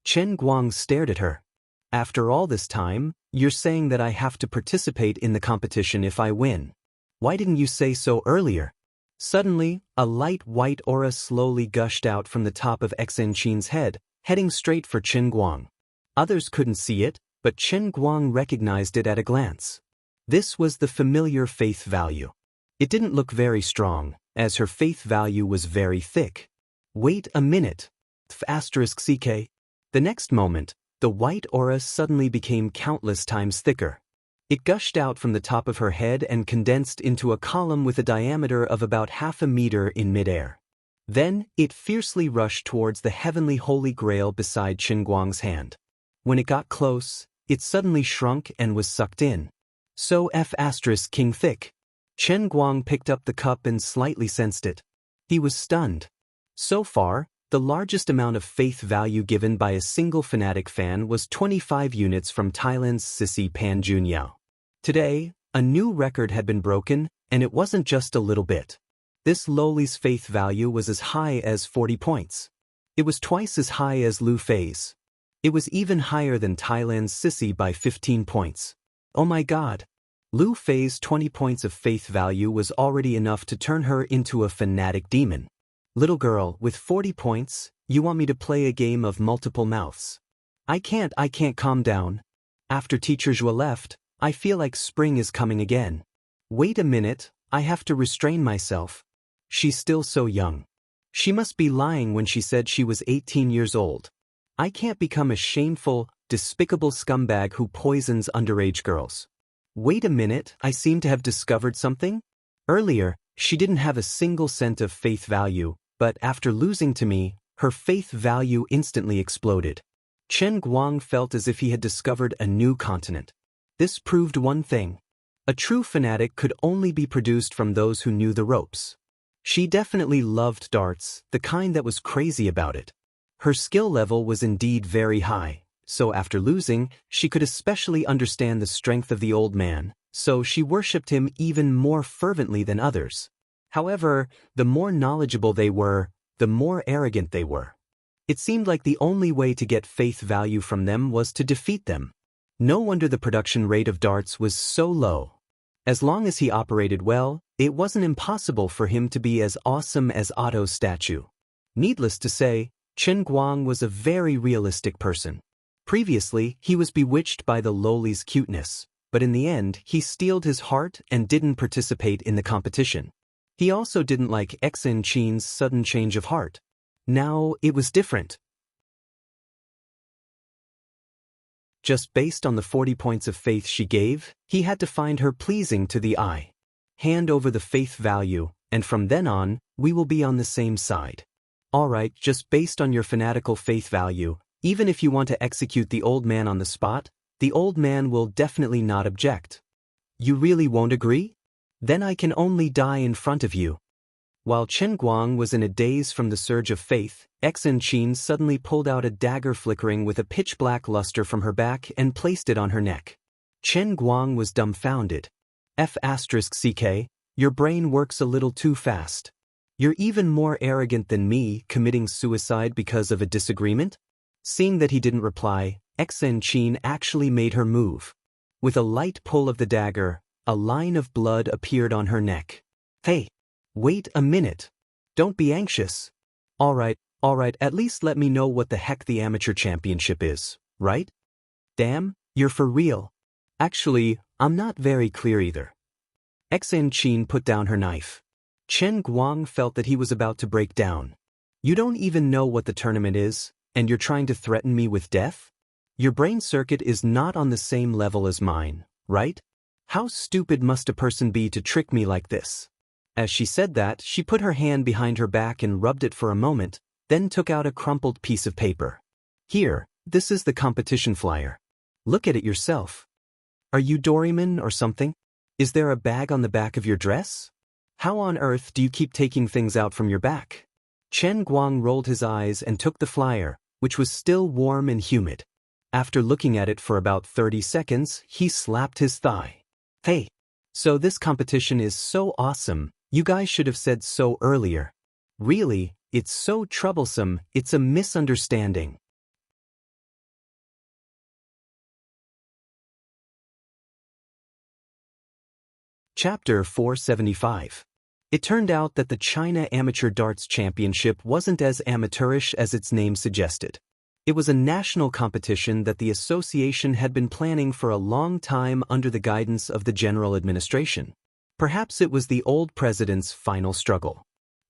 Chen Guang stared at her. After all this time, you're saying that I have to participate in the competition if I win. Why didn't you say so earlier? Suddenly, a light white aura slowly gushed out from the top of Xianxia's head, heading straight for Chen Guang. Others couldn't see it, but Chen Guang recognized it at a glance. This was the familiar faith value. It didn't look very strong, as her faith value was very thick. Wait a minute. **ck. The next moment, the white aura suddenly became countless times thicker. It gushed out from the top of her head and condensed into a column with a diameter of about 0.5 meter in midair. Then, it fiercely rushed towards the heavenly holy grail beside Chen Guang's hand. When it got close, it suddenly shrunk and was sucked in. So F***king thick. Chen Guang picked up the cup and slightly sensed it. He was stunned. So far, the largest amount of faith value given by a single fanatic fan was 25 units from Thailand's Sissy Pan Junyao. Today, a new record had been broken, and it wasn't just a little bit. This lowly's faith value was as high as 40 points. It was twice as high as Lu Fei's. It was even higher than Thailand's Sissy by 15 points. Oh my god. Lu Fei's 20 points of faith value was already enough to turn her into a fanatic demon. Little girl, with 40 points, you want me to play a game of multiple mouths? I can't calm down. After Teacher Zhua left, I feel like spring is coming again. Wait a minute, I have to restrain myself. She's still so young. She must be lying when she said she was 18 years old. I can't become a shameful, despicable scumbag who poisons underage girls. Wait a minute, I seem to have discovered something? Earlier, she didn't have a single cent of faith value, but after losing to me, her faith value instantly exploded. Chen Guang felt as if he had discovered a new continent. This proved one thing. A true fanatic could only be produced from those who knew the ropes. She definitely loved darts, the kind that was crazy about it. Her skill level was indeed very high, so after losing, she could especially understand the strength of the old man, so she worshipped him even more fervently than others. However, the more knowledgeable they were, the more arrogant they were. It seemed like the only way to get faith value from them was to defeat them. No wonder the production rate of darts was so low. As long as he operated well, it wasn't impossible for him to be as awesome as Otto's statue. Needless to say, Chen Guang was a very realistic person. Previously, he was bewitched by the lowly's cuteness, but in the end, he steeled his heart and didn't participate in the competition. He also didn't like Xianxia's sudden change of heart. Now, it was different. Just based on the 40 points of faith she gave, he had to find her pleasing to the eye. Hand over the faith value, and from then on, we will be on the same side. Alright, just based on your fanatical faith value, even if you want to execute the old man on the spot, the old man will definitely not object. You really won't agree? Then I can only die in front of you. While Chen Guang was in a daze from the surge of faith, Xianxia suddenly pulled out a dagger flickering with a pitch-black luster from her back and placed it on her neck. Chen Guang was dumbfounded. F***ck, your brain works a little too fast. You're even more arrogant than me, committing suicide because of a disagreement? Seeing that he didn't reply, Xianxia actually made her move. With a light pull of the dagger, a line of blood appeared on her neck. Hey! Wait a minute. Don't be anxious. Alright, at least let me know what the heck the amateur championship is, right? Damn, you're for real. Actually, I'm not very clear either. Xianxia put down her knife. Chen Guang felt that he was about to break down. You don't even know what the tournament is, and you're trying to threaten me with death? Your brain circuit is not on the same level as mine, right? How stupid must a person be to trick me like this? As she said that, she put her hand behind her back and rubbed it for a moment, then took out a crumpled piece of paper. Here, this is the competition flyer. Look at it yourself. Are you Doraemon or something? Is there a bag on the back of your dress? How on earth do you keep taking things out from your back? Chen Guang rolled his eyes and took the flyer, which was still warm and humid. After looking at it for about 30 seconds, he slapped his thigh. Hey! So this competition is so awesome. You guys should have said so earlier. Really, it's so troublesome, it's a misunderstanding. Chapter 475. It turned out that the China Amateur Darts Championship wasn't as amateurish as its name suggested. It was a national competition that the association had been planning for a long time under the guidance of the general administration. Perhaps it was the old president's final struggle.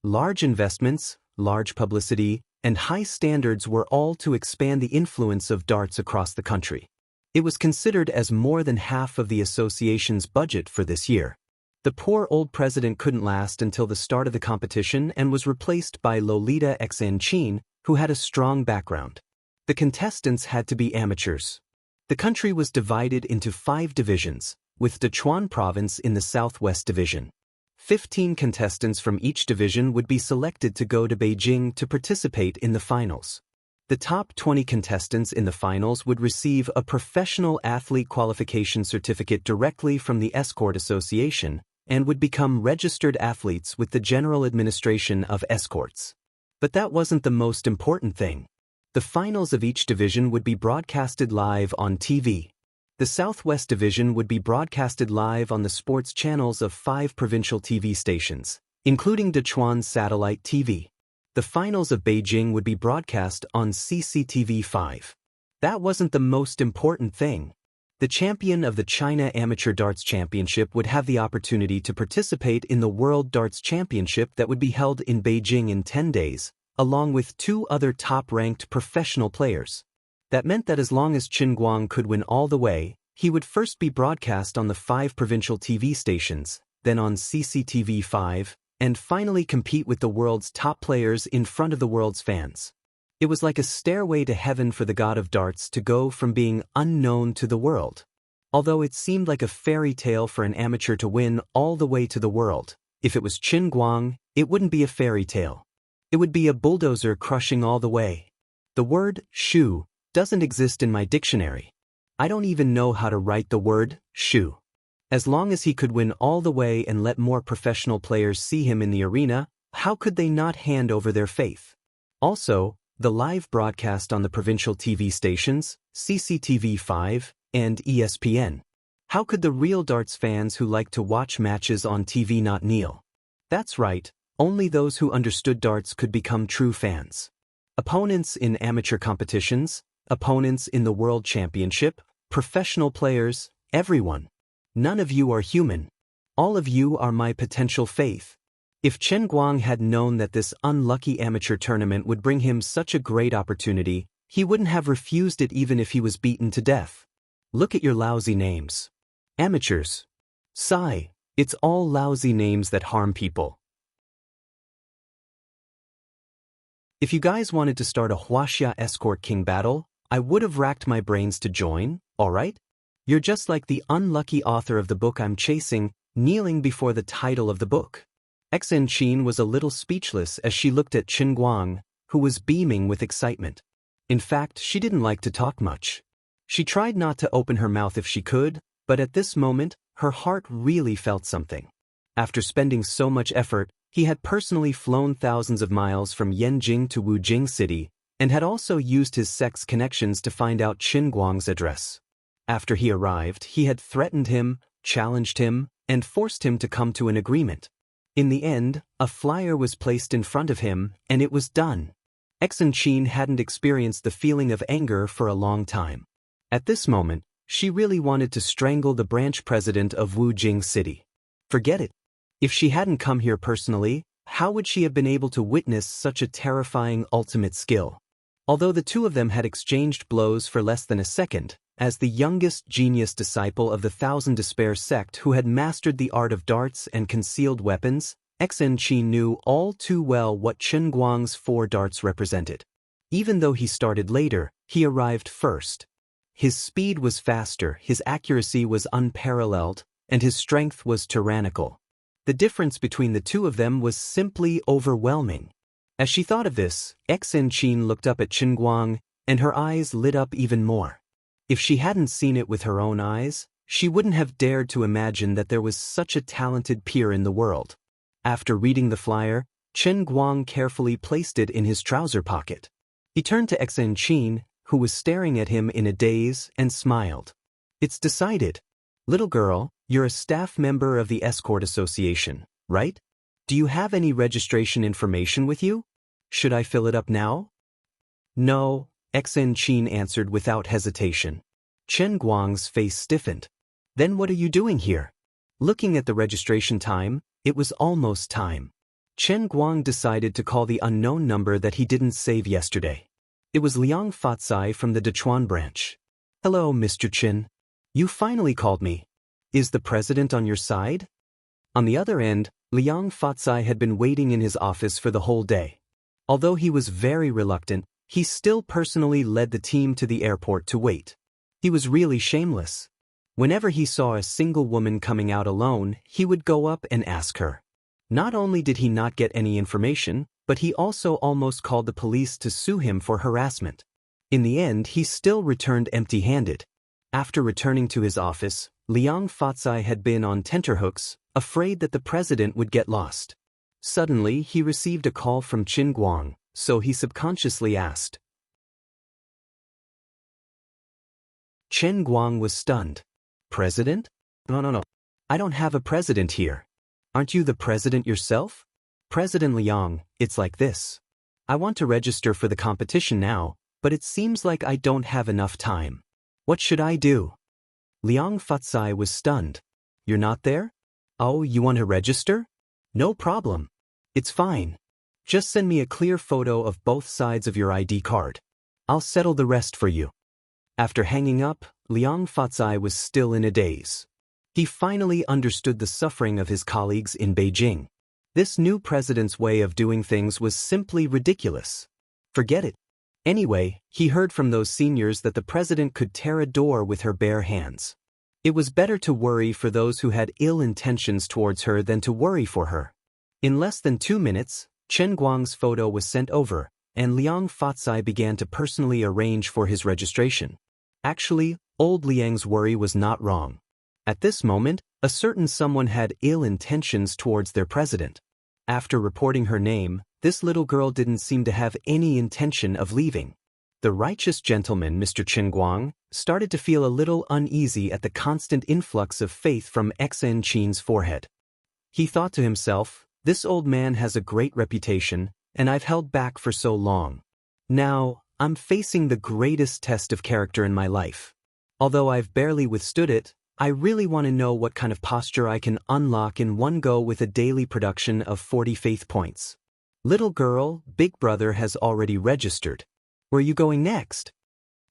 Large investments, large publicity, and high standards were all to expand the influence of darts across the country. It was considered as more than half of the association's budget for this year. The poor old president couldn't last until the start of the competition and was replaced by Lolita Xianxia, who had a strong background. The contestants had to be amateurs. The country was divided into 5 divisions, with Sichuan province in the Southwest Division. 15 contestants from each division would be selected to go to Beijing to participate in the finals. The top 20 contestants in the finals would receive a professional athlete qualification certificate directly from the Escort Association and would become registered athletes with the General Administration of Escorts. But that wasn't the most important thing. The finals of each division would be broadcasted live on TV. The Southwest Division would be broadcasted live on the sports channels of 5 provincial TV stations, including Sichuan Satellite TV. The finals of Beijing would be broadcast on CCTV 5. That wasn't the most important thing. The champion of the China Amateur Darts Championship would have the opportunity to participate in the World Darts Championship that would be held in Beijing in 10 days, along with 2 other top-ranked professional players. That meant that as long as Qin Guang could win all the way, he would first be broadcast on the 5 provincial TV stations, then on CCTV5, and finally compete with the world's top players in front of the world's fans. It was like a stairway to heaven for the god of darts to go from being unknown to the world. Although it seemed like a fairy tale for an amateur to win all the way to the world, if it was Qin Guang, it wouldn't be a fairy tale. It would be a bulldozer crushing all the way. The word shu doesn't exist in my dictionary. I don't even know how to write the word shu. As long as he could win all the way and let more professional players see him in the arena, how could they not hand over their faith? Also, the live broadcast on the provincial TV stations, CCTV5, and ESPN. How could the real darts fans who like to watch matches on TV not kneel? That's right, only those who understood darts could become true fans. Opponents in amateur competitions, opponents in the World Championship, professional players, everyone. None of you are human. All of you are my potential faith. If Qin Guang had known that this unlucky amateur tournament would bring him such a great opportunity, he wouldn't have refused it even if he was beaten to death. Look at your lousy names. Amateurs. Sigh, it's all lousy names that harm people. If you guys wanted to start a Wuxia escort king battle, I would have racked my brains to join, alright? You're just like the unlucky author of the book I'm chasing, kneeling before the title of the book. Xianxia was a little speechless as she looked at Qin Guang, who was beaming with excitement. In fact, she didn't like to talk much. She tried not to open her mouth if she could, but at this moment, her heart really felt something. After spending so much effort, he had personally flown thousands of miles from Yanjing to Wujing City, and had also used his sex connections to find out Qin Guang's address. After he arrived, he had threatened him, challenged him, and forced him to come to an agreement. In the end, a flyer was placed in front of him, and it was done. Xianxia hadn't experienced the feeling of anger for a long time. At this moment, she really wanted to strangle the branch president of Wujing City. Forget it. If she hadn't come here personally, how would she have been able to witness such a terrifying ultimate skill? Although the two of them had exchanged blows for less than a second, as the youngest genius disciple of the Thousand Despair sect who had mastered the art of darts and concealed weapons, Xianxia knew all too well what Qin Guang's 4 darts represented. Even though he started later, he arrived first. His speed was faster, his accuracy was unparalleled, and his strength was tyrannical. The difference between the two of them was simply overwhelming. As she thought of this, Xianxia looked up at Qin Guang, and her eyes lit up even more. If she hadn't seen it with her own eyes, she wouldn't have dared to imagine that there was such a talented peer in the world. After reading the flyer, Qin Guang carefully placed it in his trouser pocket. He turned to Xianxia, who was staring at him in a daze, and smiled. "It's decided. Little girl, you're a staff member of the Escort Association, right? Do you have any registration information with you? Should I fill it up now?" "No," Xianxia answered without hesitation. Qin Guang's face stiffened. "Then what are you doing here?" Looking at the registration time, it was almost time. Qin Guang decided to call the unknown number that he didn't save yesterday. It was Liang Fatsai from the Dechuan branch. "Hello, Mr. Qin. You finally called me. Is the president on your side?" On the other end, Liang Fatsai had been waiting in his office for the whole day. Although he was very reluctant, he still personally led the team to the airport to wait. He was really shameless. Whenever he saw a single woman coming out alone, he would go up and ask her. Not only did he not get any information, but he also almost called the police to sue him for harassment. In the end, he still returned empty-handed. After returning to his office, Liang Fatsai had been on tenterhooks, afraid that the president would get lost. Suddenly, he received a call from Qin Guang, so he subconsciously asked. Qin Guang was stunned. "President? No. I don't have a president here. Aren't you the president yourself?" "President Liang, it's like this. I want to register for the competition now, but it seems like I don't have enough time. What should I do? Liang Fatsai was stunned. You're not there? Oh, you want to register? No problem. It's fine. Just send me a clear photo of both sides of your ID card. I'll settle the rest for you. After hanging up, Liang Fatsai was still in a daze. He finally understood the suffering of his colleagues in Beijing. This new president's way of doing things was simply ridiculous. Forget it. Anyway, he heard from those seniors that the president could tear a door with her bare hands. It was better to worry for those who had ill intentions towards her than to worry for her. In less than 2 minutes, Chen Guang's photo was sent over, and Liang Fatsai began to personally arrange for his registration. Actually, old Liang's worry was not wrong. At this moment, a certain someone had ill intentions towards their president. After reporting her name, this little girl didn't seem to have any intention of leaving. The righteous gentleman, Mr. Chen Guang, started to feel a little uneasy at the constant influx of faith from Xen Qin's forehead. He thought to himself, this old man has a great reputation, and I've held back for so long. Now, I'm facing the greatest test of character in my life. Although I've barely withstood it, I really want to know what kind of posture I can unlock in one go with a daily production of 40 faith points. Little girl, big brother has already registered. Where are you going next?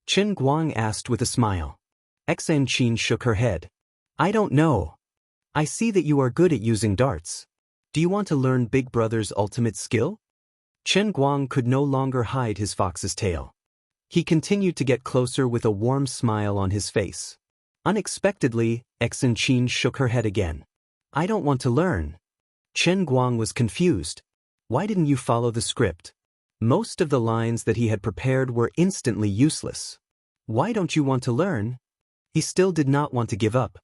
Chen Guang asked with a smile. Xen Qin shook her head. I don't know. I see that you are good at using darts. Do you want to learn Big Brother's ultimate skill? Chen Guang could no longer hide his fox's tail. He continued to get closer with a warm smile on his face. Unexpectedly, Xen Qin shook her head again. I don't want to learn. Chen Guang was confused. Why didn't you follow the script? Most of the lines that he had prepared were instantly useless. Why don't you want to learn? He still did not want to give up.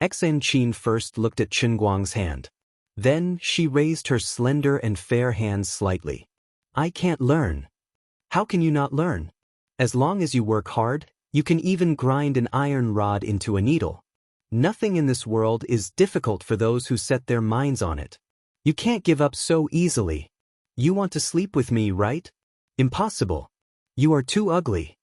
Xen Qin first looked at Chen Guang's hand. Then she raised her slender and fair hands slightly. I can't learn. How can you not learn? As long as you work hard, you can even grind an iron rod into a needle. Nothing in this world is difficult for those who set their minds on it. You can't give up so easily. You want to sleep with me, right? Impossible. You are too ugly.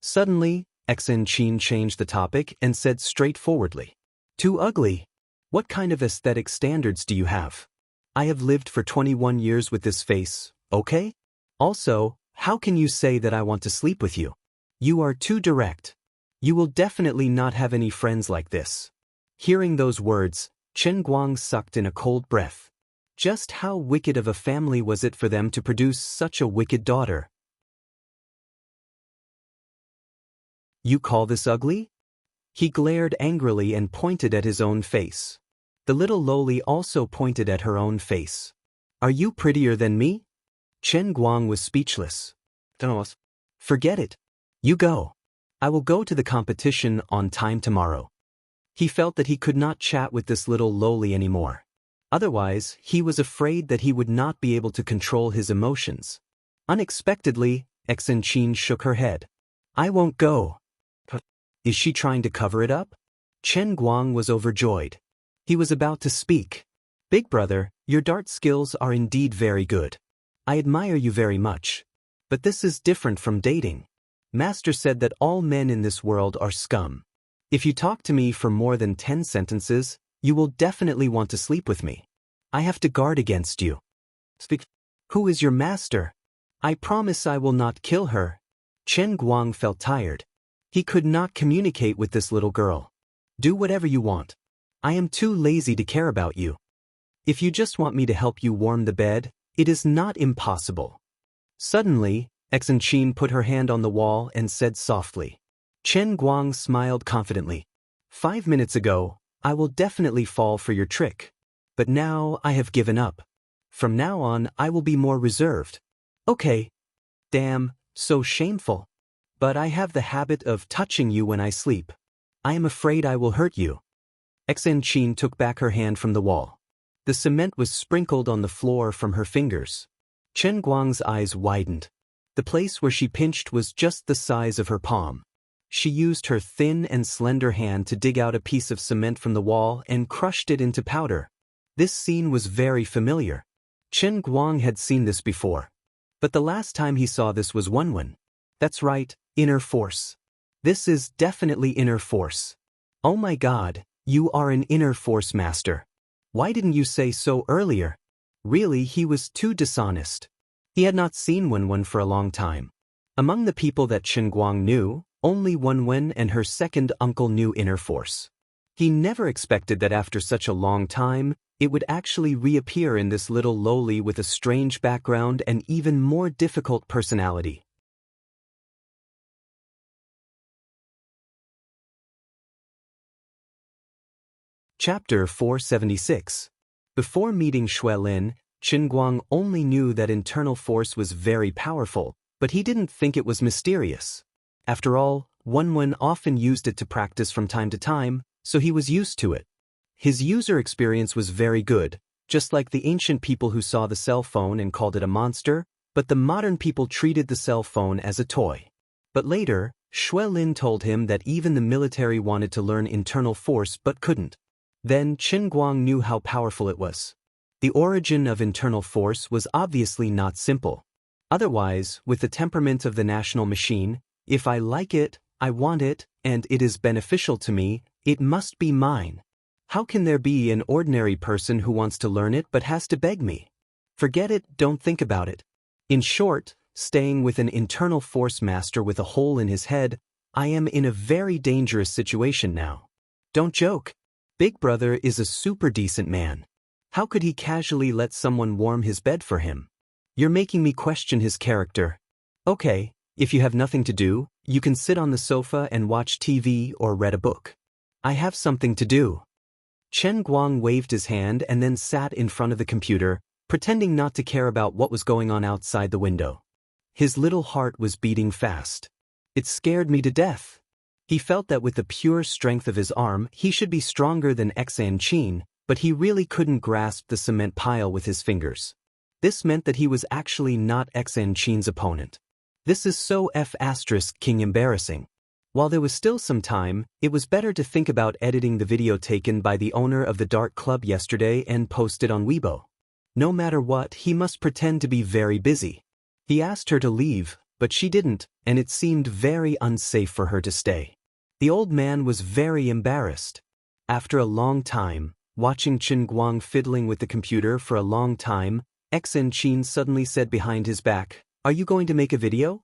Suddenly, Xen Qin changed the topic and said straightforwardly. Too ugly? What kind of aesthetic standards do you have? I have lived for 21 years with this face, okay? Also, how can you say that I want to sleep with you? You are too direct. You will definitely not have any friends like this. Hearing those words, Chen Guang sucked in a cold breath. Just how wicked of a family was it for them to produce such a wicked daughter? You call this ugly? He glared angrily and pointed at his own face. The little lowly also pointed at her own face. Are you prettier than me? Chen Guang was speechless. Daoist. Forget it. You go. I will go to the competition on time tomorrow. He felt that he could not chat with this little lowly anymore. Otherwise, he was afraid that he would not be able to control his emotions. Unexpectedly, Xen Qin shook her head. I won't go. Is she trying to cover it up? Chen Guang was overjoyed. He was about to speak. Big brother, your dart skills are indeed very good. I admire you very much. But this is different from dating. Master said that all men in this world are scum. If you talk to me for more than 10 sentences, you will definitely want to sleep with me. I have to guard against you. Speak. Who is your master? I promise I will not kill her. Chen Guang felt tired. He could not communicate with this little girl. Do whatever you want. I am too lazy to care about you. If you just want me to help you warm the bed, it is not impossible. Suddenly, Xen Qin put her hand on the wall and said softly. Chen Guang smiled confidently. 5 minutes ago, I will definitely fall for your trick. But now I have given up. From now on, I will be more reserved. Okay. Damn, so shameful. But I have the habit of touching you when I sleep. I am afraid I will hurt you. Xen Qin took back her hand from the wall. The cement was sprinkled on the floor from her fingers. Chen Guang's eyes widened. The place where she pinched was just the size of her palm. She used her thin and slender hand to dig out a piece of cement from the wall and crushed it into powder. This scene was very familiar. Chen Guang had seen this before. But the last time he saw this was Wenwen. That's right, inner force. This is definitely inner force. Oh my god, you are an inner force master. Why didn't you say so earlier? Really, he was too dishonest. He had not seen Wen for a long time. Among the people that Guang knew, only Wen and her second uncle knew inner force. He never expected that after such a long time, it would actually reappear in this little lowly with a strange background and even more difficult personality. Chapter 476. Before meeting Lin, Guang only knew that internal force was very powerful, but he didn't think it was mysterious. After all, Wen often used it to practice from time to time, so he was used to it. His user experience was very good, just like the ancient people who saw the cell phone and called it a monster, but the modern people treated the cell phone as a toy. But later, Lin told him that even the military wanted to learn internal force but couldn't. Then Guang knew how powerful it was. The origin of internal force was obviously not simple. Otherwise, with the temperament of the national machine, if I like it, I want it, and it is beneficial to me, it must be mine. How can there be an ordinary person who wants to learn it but has to beg me? Forget it, don't think about it. In short, staying with an internal force master with a hole in his head, I am in a very dangerous situation now. Don't joke. Big Brother is a super decent man. How could he casually let someone warm his bed for him? You're making me question his character. Okay, if you have nothing to do, you can sit on the sofa and watch TV or read a book. I have something to do. Guang waved his hand and then sat in front of the computer, pretending not to care about what was going on outside the window. His little heart was beating fast. It scared me to death. He felt that with the pure strength of his arm, he should be stronger than Xianxia, but he really couldn't grasp the cement pile with his fingers. This meant that he was actually not Xianxia's opponent. This is so King embarrassing. While there was still some time, it was better to think about editing the video taken by the owner of the Dart Club yesterday and post it on Weibo. No matter what, he must pretend to be very busy. He asked her to leave, but she didn't, and it seemed very unsafe for her to stay. The old man was very embarrassed. After a long time, watching Guang fiddling with the computer for a long time, Xianxia suddenly said behind his back, "Are you going to make a video?"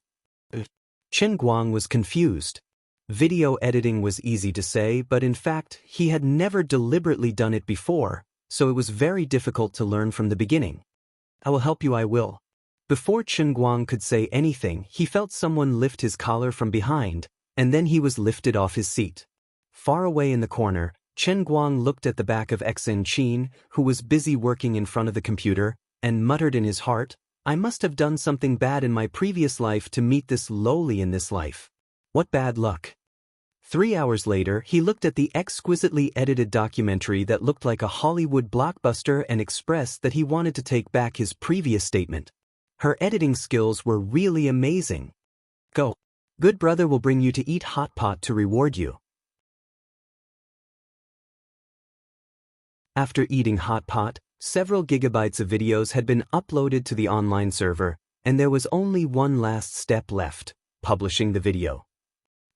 Guang was confused. Video editing was easy to say, but in fact, he had never deliberately done it before, so it was very difficult to learn from the beginning. "I will help you, I will." Before Guang could say anything, he felt someone lift his collar from behind, and then he was lifted off his seat. Far away in the corner, Guang looked at the back of Xianxia, who was busy working in front of the computer, and muttered in his heart, "I must have done something bad in my previous life to meet this lowly in this life. What bad luck." 3 hours later, he looked at the exquisitely edited documentary that looked like a Hollywood blockbuster and expressed that he wanted to take back his previous statement. Her editing skills were really amazing. Go. Good Brother will bring you to eat hot pot to reward you. After eating hot pot, several gigabytes of videos had been uploaded to the online server, and there was only one last step left, publishing the video.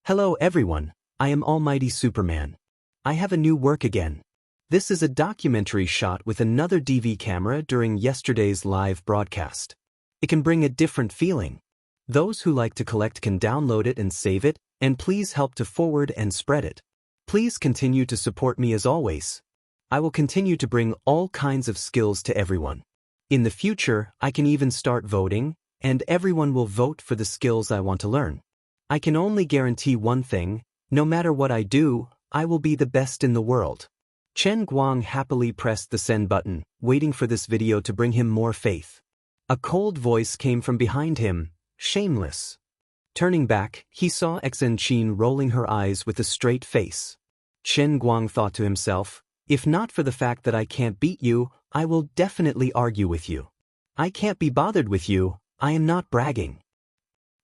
Hello everyone, I am Almighty Superman. I have a new work again. This is a documentary shot with another DV camera during yesterday's live broadcast. It can bring a different feeling. Those who like to collect can download it and save it, and please help to forward and spread it. Please continue to support me as always. I will continue to bring all kinds of skills to everyone. In the future, I can even start voting, and everyone will vote for the skills I want to learn. I can only guarantee one thing, no matter what I do, I will be the best in the world. Guang happily pressed the send button, waiting for this video to bring him more faith. A cold voice came from behind him, shameless. Turning back, he saw Xianxia rolling her eyes with a straight face. Guang thought to himself, if not for the fact that I can't beat you, I will definitely argue with you. I can't be bothered with you, I am not bragging.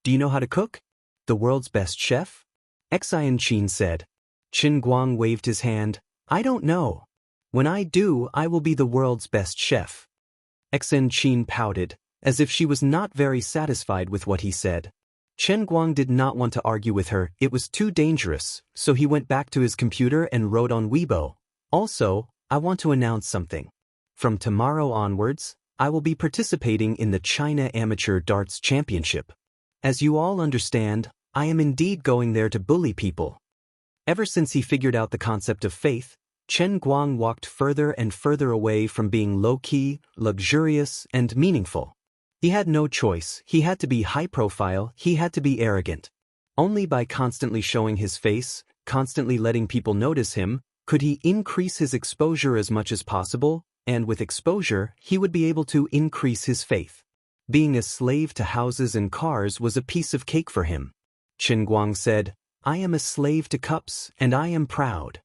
Do you know how to cook? The world's best chef? Xianxia said. Guang waved his hand, I don't know. When I do, I will be the world's best chef. Xianxia pouted, as if she was not very satisfied with what he said. Chen Guang did not want to argue with her, it was too dangerous, so he went back to his computer and wrote on Weibo. Also, I want to announce something. From tomorrow onwards, I will be participating in the China Amateur Darts Championship. As you all understand, I am indeed going there to bully people. Ever since he figured out the concept of faith, Chen Guang walked further and further away from being low-key, luxurious, and meaningful. He had no choice, he had to be high-profile, he had to be arrogant. Only by constantly showing his face, constantly letting people notice him, could he increase his exposure as much as possible, and with exposure, he would be able to increase his faith. Being a slave to houses and cars was a piece of cake for him. Chen Guang said, "I am a slave to cups, and I am proud."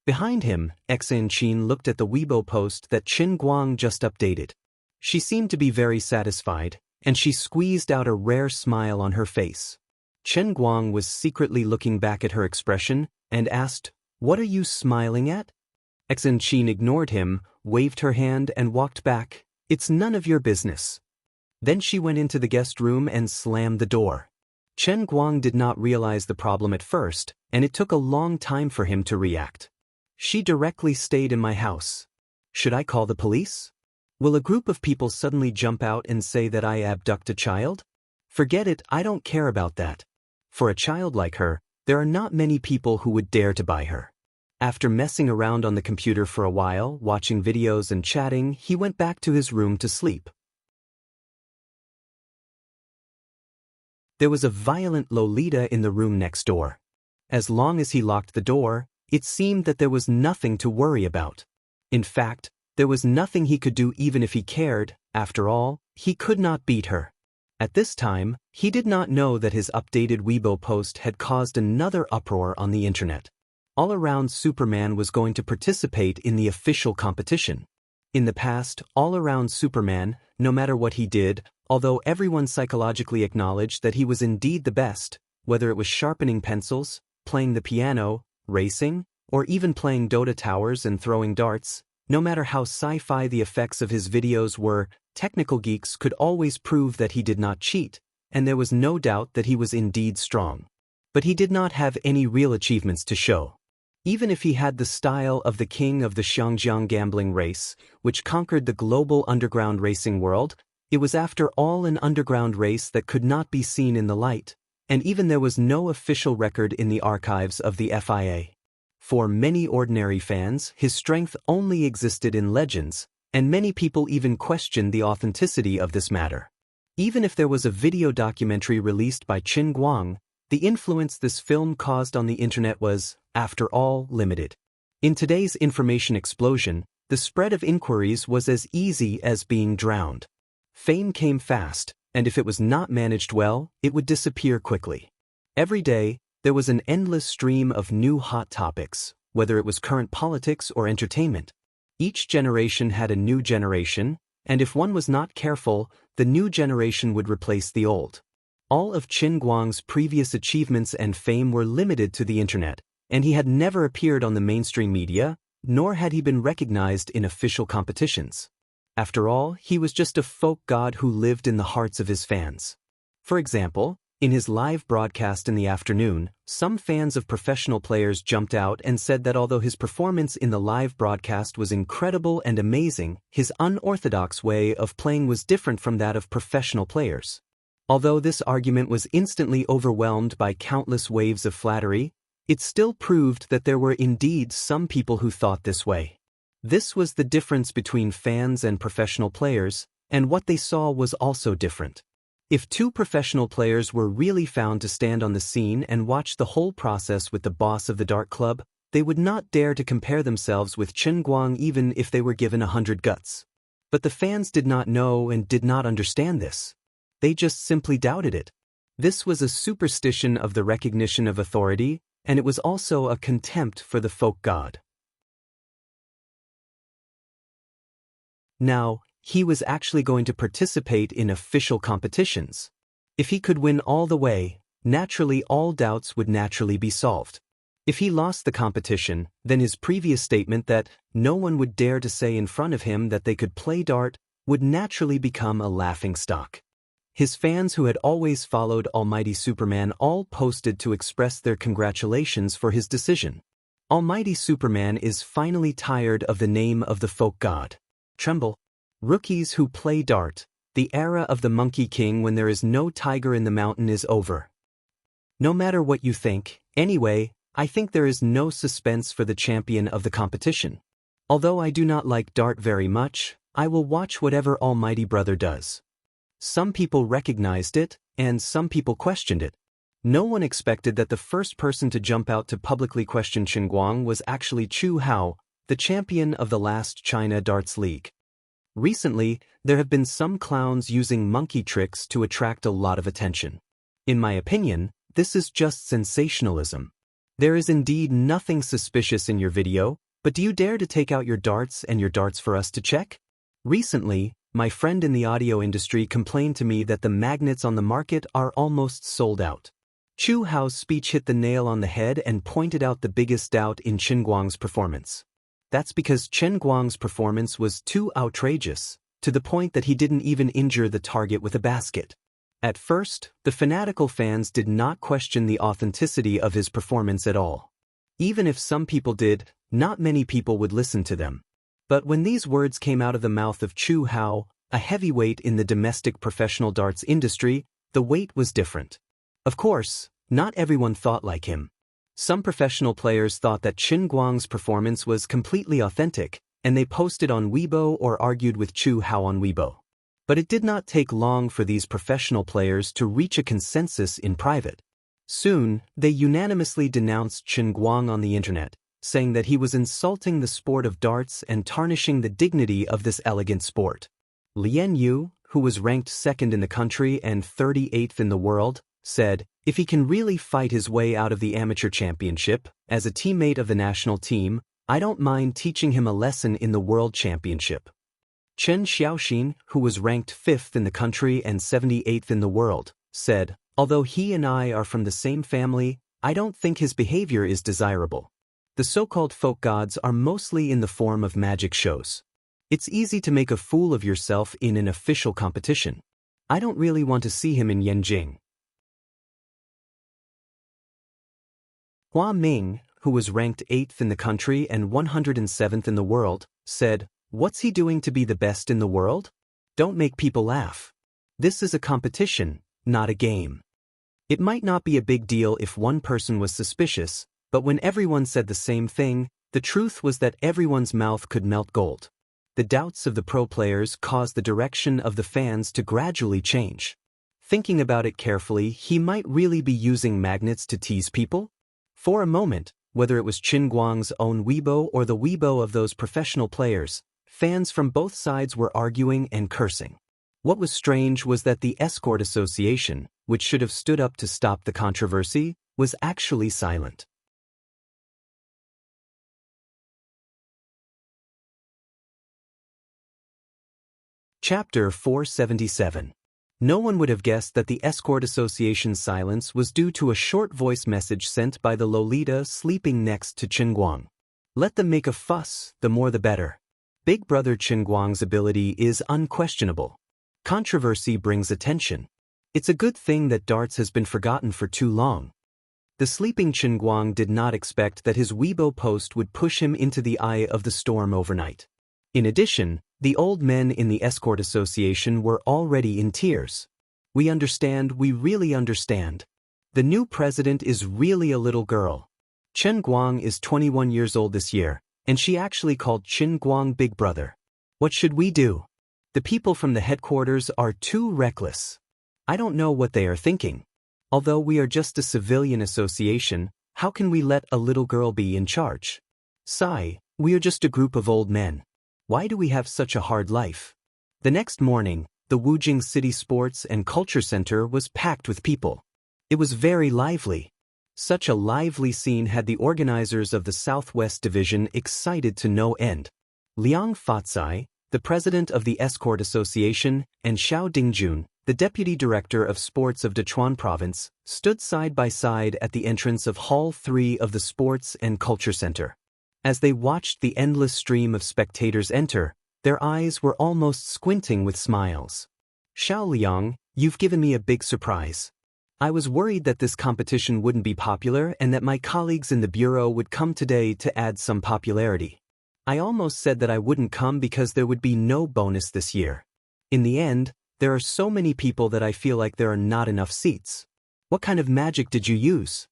Behind him, Xianxia looked at the Weibo post that Chen Guang just updated. She seemed to be very satisfied, and she squeezed out a rare smile on her face. Chen Guang was secretly looking back at her expression, and asked, "What are you smiling at?" Xianxia ignored him, waved her hand and walked back. "It's none of your business." Then she went into the guest room and slammed the door. Chen Guang did not realize the problem at first, and it took a long time for him to react. "She directly stayed in my house. Should I call the police? Will a group of people suddenly jump out and say that I abduct a child? Forget it, I don't care about that. For a child like her, there are not many people who would dare to buy her." After messing around on the computer for a while, watching videos and chatting, he went back to his room to sleep. There was a violent Lolita in the room next door. As long as he locked the door, it seemed that there was nothing to worry about. In fact, there was nothing he could do even if he cared. After all, he could not beat her. At this time, he did not know that his updated Weibo post had caused another uproar on the internet. All-Around Superman was going to participate in the official competition. In the past, All-Around Superman, no matter what he did, although everyone psychologically acknowledged that he was indeed the best, whether it was sharpening pencils, playing the piano, racing, or even playing Dota towers and throwing darts, no matter how sci-fi the effects of his videos were, technical geeks could always prove that he did not cheat, and there was no doubt that he was indeed strong. But he did not have any real achievements to show. Even if he had the style of the king of the Xianxia gambling race, which conquered the global underground racing world, it was after all an underground race that could not be seen in the light, and even there was no official record in the archives of the FIA. For many ordinary fans, his strength only existed in legends, and many people even questioned the authenticity of this matter. Even if there was a video documentary released by Chen Guang, the influence this film caused on the internet was, after all, limited. In today's information explosion, the spread of inquiries was as easy as being drowned. Fame came fast, and if it was not managed well, it would disappear quickly. Every day, there was an endless stream of new hot topics, whether it was current politics or entertainment. Each generation had a new generation, and if one was not careful, the new generation would replace the old. All of Chen Guang's previous achievements and fame were limited to the internet, and he had never appeared on the mainstream media, nor had he been recognized in official competitions. After all, he was just a folk god who lived in the hearts of his fans. For example, in his live broadcast in the afternoon, some fans of professional players jumped out and said that although his performance in the live broadcast was incredible and amazing, his unorthodox way of playing was different from that of professional players. Although this argument was instantly overwhelmed by countless waves of flattery, it still proved that there were indeed some people who thought this way. This was the difference between fans and professional players, and what they saw was also different. If two professional players were really found to stand on the scene and watch the whole process with the boss of the dart club, they would not dare to compare themselves with Chen Guang even if they were given 100 guts. But the fans did not know and did not understand this. They just simply doubted it. This was a superstition of the recognition of authority, and it was also a contempt for the folk god. Now, he was actually going to participate in official competitions. If he could win all the way, naturally all doubts would naturally be solved. If he lost the competition, then his previous statement that no one would dare to say in front of him that they could play dart would naturally become a laughingstock. His fans who had always followed Almighty Superman all posted to express their congratulations for his decision. Almighty Superman is finally tired of the name of the folk god. Tremble. Rookies who play dart. The era of the Monkey King when there is no tiger in the mountain is over. No matter what you think, anyway, I think there is no suspense for the champion of the competition. Although I do not like dart very much, I will watch whatever Almighty Brother does. Some people recognized it, and some people questioned it. No one expected that the first person to jump out to publicly question Chen Guang was actually Chu Hao, the champion of the last China Darts League. Recently, there have been some clowns using monkey tricks to attract a lot of attention. In my opinion, this is just sensationalism. There is indeed nothing suspicious in your video, but do you dare to take out your darts and your darts for us to check? Recently, my friend in the audio industry complained to me that the magnets on the market are almost sold out. Chu Hao's speech hit the nail on the head and pointed out the biggest doubt in Chen Guang's performance. That's because Chen Guang's performance was too outrageous, to the point that he didn't even injure the target with a basket. At first, the fanatical fans did not question the authenticity of his performance at all. Even if some people did, not many people would listen to them. But when these words came out of the mouth of Chu Hao, a heavyweight in the domestic professional darts industry, the weight was different. Of course, not everyone thought like him. Some professional players thought that Chen Guang's performance was completely authentic, and they posted on Weibo or argued with Chu Hao on Weibo. But it did not take long for these professional players to reach a consensus in private. Soon, they unanimously denounced Chen Guang on the internet, saying that he was insulting the sport of darts and tarnishing the dignity of this elegant sport. Lian Yu, who was ranked second in the country and 38th in the world, said, if he can really fight his way out of the amateur championship, as a teammate of the national team, I don't mind teaching him a lesson in the world championship. Chen Xiaoxin, who was ranked 5th in the country and 78th in the world, said, although he and I are from the same family, I don't think his behavior is desirable. The so-called folk gods are mostly in the form of magic shows. It's easy to make a fool of yourself in an official competition. I don't really want to see him in Yanjing. Hua Ming, who was ranked 8th in the country and 107th in the world, said, what's he doing to be the best in the world? Don't make people laugh. This is a competition, not a game. It might not be a big deal if one person was suspicious, but when everyone said the same thing, the truth was that everyone's mouth could melt gold. The doubts of the pro players caused the direction of the fans to gradually change. Thinking about it carefully, he might really be using magnets to tease people? For a moment, whether it was Chen Guang's own Weibo or the Weibo of those professional players, fans from both sides were arguing and cursing. What was strange was that the Escort Association, which should have stood up to stop the controversy, was actually silent. Chapter 477. No one would have guessed that the Escort Association's silence was due to a short voice message sent by the Lolita sleeping next to Chen Guang. Let them make a fuss, the more the better. Big Brother Chen Guang's ability is unquestionable. Controversy brings attention. It's a good thing that darts has been forgotten for too long. The sleeping Chen Guang did not expect that his Weibo post would push him into the eye of the storm overnight. In addition, the old men in the Escort Association were already in tears. We really understand. The new president is really a little girl. Chen Guang is 21 years old this year, and she actually called Chen Guang Big Brother. What should we do? The people from the headquarters are too reckless. I don't know what they are thinking. Although we are just a civilian association, how can we let a little girl be in charge? Sigh, we are just a group of old men. Why do we have such a hard life? The next morning, the Wujing City Sports and Culture Center was packed with people. It was very lively. Such a lively scene had the organizers of the Southwest Division excited to no end. Liang Fatsai, the president of the Escort Association, and Xiao Dingjun, the deputy director of sports of Dechuan Province, stood side by side at the entrance of Hall 3 of the Sports and Culture Center. As they watched the endless stream of spectators enter, their eyes were almost squinting with smiles. Xiao Liang, You've given me a big surprise. I was worried that this competition wouldn't be popular and that my colleagues in the bureau would come today to add some popularity. I almost said that I wouldn't come because there would be no bonus this year. In the end, there are so many people that I feel like there are not enough seats. What kind of magic did you use?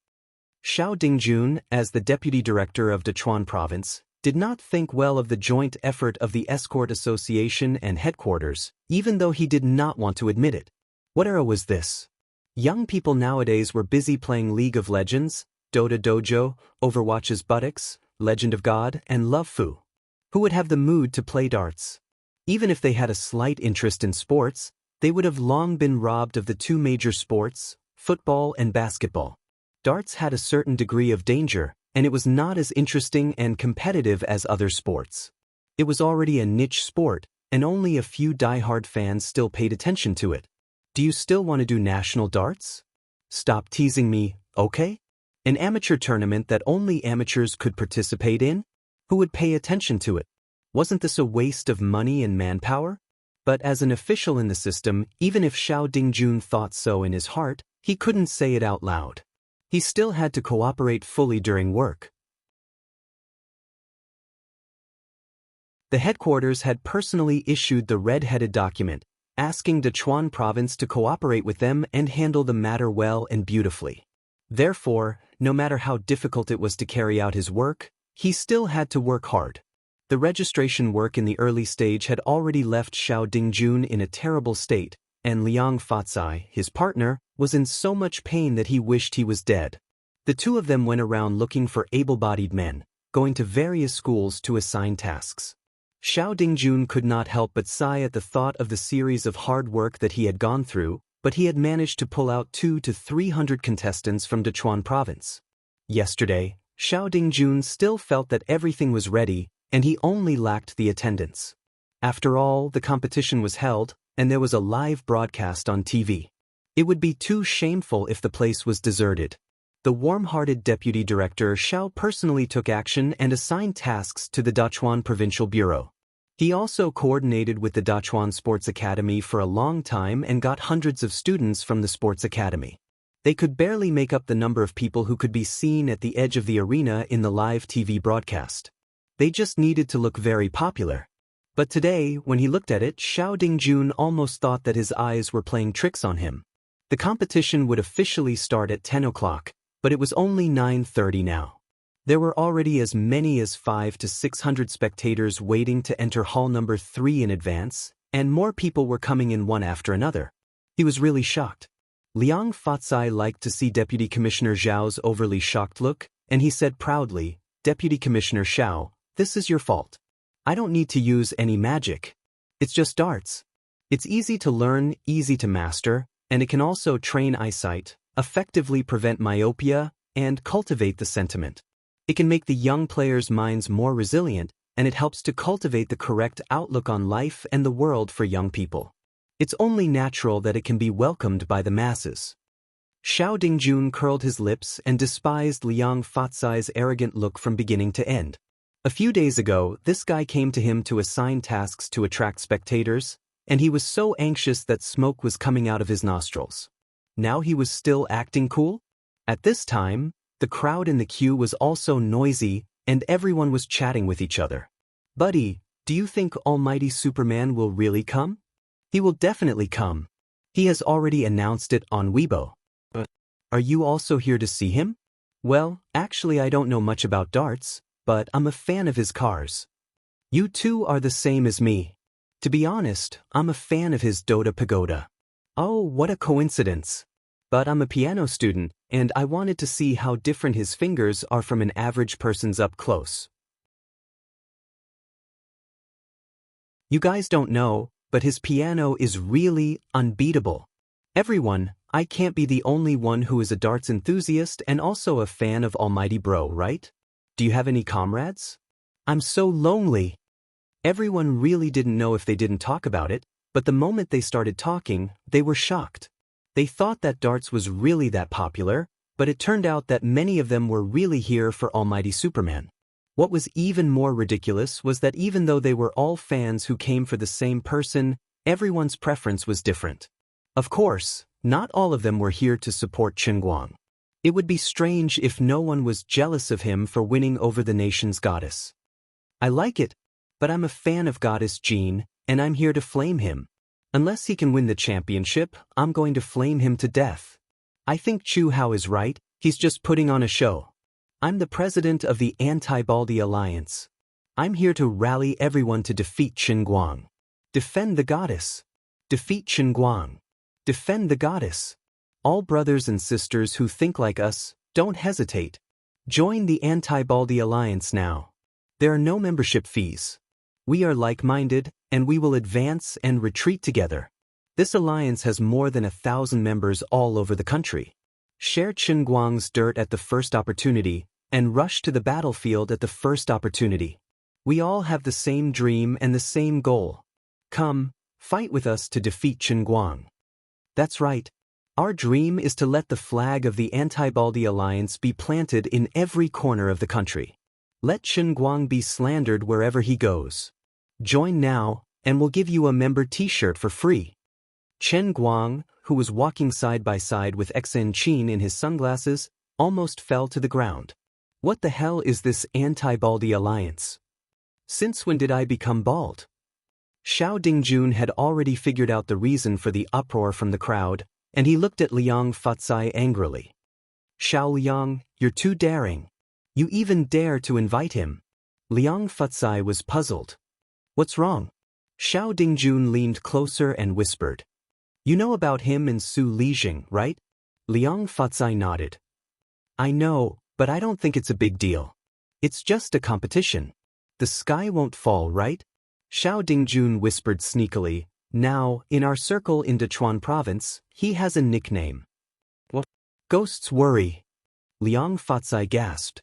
Xiao Dingjun, as the deputy director of Dechuan Province, did not think well of the joint effort of the Escort Association and headquarters, even though he did not want to admit it. What era was this? Young people nowadays were busy playing League of Legends, Dota Dojo, Overwatch's Buttocks, Legend of God, and Love Fu. Who would have the mood to play darts? Even if they had a slight interest in sports, they would have long been robbed of the two major sports, football and basketball. Darts had a certain degree of danger, and it was not as interesting and competitive as other sports. It was already a niche sport, and only a few die-hard fans still paid attention to it. Do you still want to do national darts? Stop teasing me, okay? An amateur tournament that only amateurs could participate in? Who would pay attention to it? Wasn't this a waste of money and manpower? But as an official in the system, even if Xiao Dingjun thought so in his heart, he couldn't say it out loud. He still had to cooperate fully during work. The headquarters had personally issued the red-headed document, asking Dechuan Province to cooperate with them and handle the matter well and beautifully. Therefore, no matter how difficult it was to carry out his work, he still had to work hard. The registration work in the early stage had already left Xiao Dingjun in a terrible state, and Liang Fatsai, his partner, was in so much pain that he wished he was dead. The two of them went around looking for able-bodied men, going to various schools to assign tasks. Xiao Dingjun could not help but sigh at the thought of the series of hard work that he had gone through, but he had managed to pull out 200 to 300 contestants from Dechuan Province. Yesterday, Xiao Dingjun still felt that everything was ready, and he only lacked the attendance. After all, the competition was held, and there was a live broadcast on TV. It would be too shameful if the place was deserted. The warm-hearted deputy director Xiao personally took action and assigned tasks to the Dachuan Provincial Bureau. He also coordinated with the Dachuan Sports Academy for a long time and got hundreds of students from the Sports Academy. They could barely make up the number of people who could be seen at the edge of the arena in the live TV broadcast. They just needed to look very popular. But today, when he looked at it, Xiao Dingjun almost thought that his eyes were playing tricks on him. The competition would officially start at 10 o'clock, but it was only 9:30 now. There were already as many as 500 to 600 spectators waiting to enter hall number 3 in advance, and more people were coming in one after another. He was really shocked. Liang Fatsai liked to see Deputy Commissioner Zhao's overly shocked look, and he said proudly, "Deputy Commissioner Xiao, this is your fault. I don't need to use any magic. It's just darts. It's easy to learn, easy to master, and it can also train eyesight, effectively prevent myopia, and cultivate the sentiment. It can make the young players' minds more resilient, and it helps to cultivate the correct outlook on life and the world for young people. It's only natural that it can be welcomed by the masses." Xiao Dingjun curled his lips and despised Liang Fatsai's arrogant look from beginning to end. A few days ago, this guy came to him to assign tasks to attract spectators, and he was so anxious that smoke was coming out of his nostrils. Now he was still acting cool? At this time, the crowd in the queue was also noisy, and everyone was chatting with each other. "Buddy, do you think Almighty Superman will really come?" "He will definitely come. He has already announced it on Weibo." "But are you also here to see him?" "Well, actually I don't know much about darts, but I'm a fan of his cars." "You two are the same as me. To be honest, I'm a fan of his Dota Pagoda." "Oh, what a coincidence. But I'm a piano student, and I wanted to see how different his fingers are from an average person's up close." "You guys don't know, but his piano is really unbeatable. Everyone, I can't be the only one who is a darts enthusiast and also a fan of Almighty Bro, right? Do you have any comrades? I'm so lonely." Everyone really didn't know if they didn't talk about it, but the moment they started talking, they were shocked. They thought that darts was really that popular, but it turned out that many of them were really here for Almighty Superman. What was even more ridiculous was that even though they were all fans who came for the same person, everyone's preference was different. Of course, not all of them were here to support Chen Guang. It would be strange if no one was jealous of him for winning over the nation's goddess. I like it, but I'm a fan of Goddess Jean, and I'm here to flame him. Unless he can win the championship, I'm going to flame him to death. I think Chu Hao is right, he's just putting on a show. I'm the president of the Anti-Baldy Alliance. I'm here to rally everyone to defeat Chen Guang. Defend the goddess. Defeat Chen Guang. Defend the goddess. All brothers and sisters who think like us, don't hesitate. Join the Anti-Baldy Alliance now. There are no membership fees. We are like-minded, and we will advance and retreat together. This alliance has more than 1,000 members all over the country. Share Chen Guang's dirt at the first opportunity, and rush to the battlefield at the first opportunity. We all have the same dream and the same goal. Come, fight with us to defeat Chen Guang. That's right. Our dream is to let the flag of the Anti-Baldy Alliance be planted in every corner of the country. Let Chen Guang be slandered wherever he goes. Join now, and we'll give you a member t-shirt for free. Chen Guang, who was walking side by side with Xen Qin in his sunglasses, almost fell to the ground. What the hell is this Anti-Baldy Alliance? Since when did I become bald? Xiao Dingjun had already figured out the reason for the uproar from the crowd, and he looked at Liang Fatsai angrily. Xiao Liang, you're too daring. You even dare to invite him. Liang Fatsai was puzzled. What's wrong? Xiao Dingjun leaned closer and whispered. You know about him and Su Lijing, right? Liang Fatsai nodded. I know, but I don't think it's a big deal. It's just a competition. The sky won't fall, right? Xiao Dingjun whispered sneakily. Now, in our circle in Dechuan province, he has a nickname. What? Ghosts worry. Liang Fatsai gasped.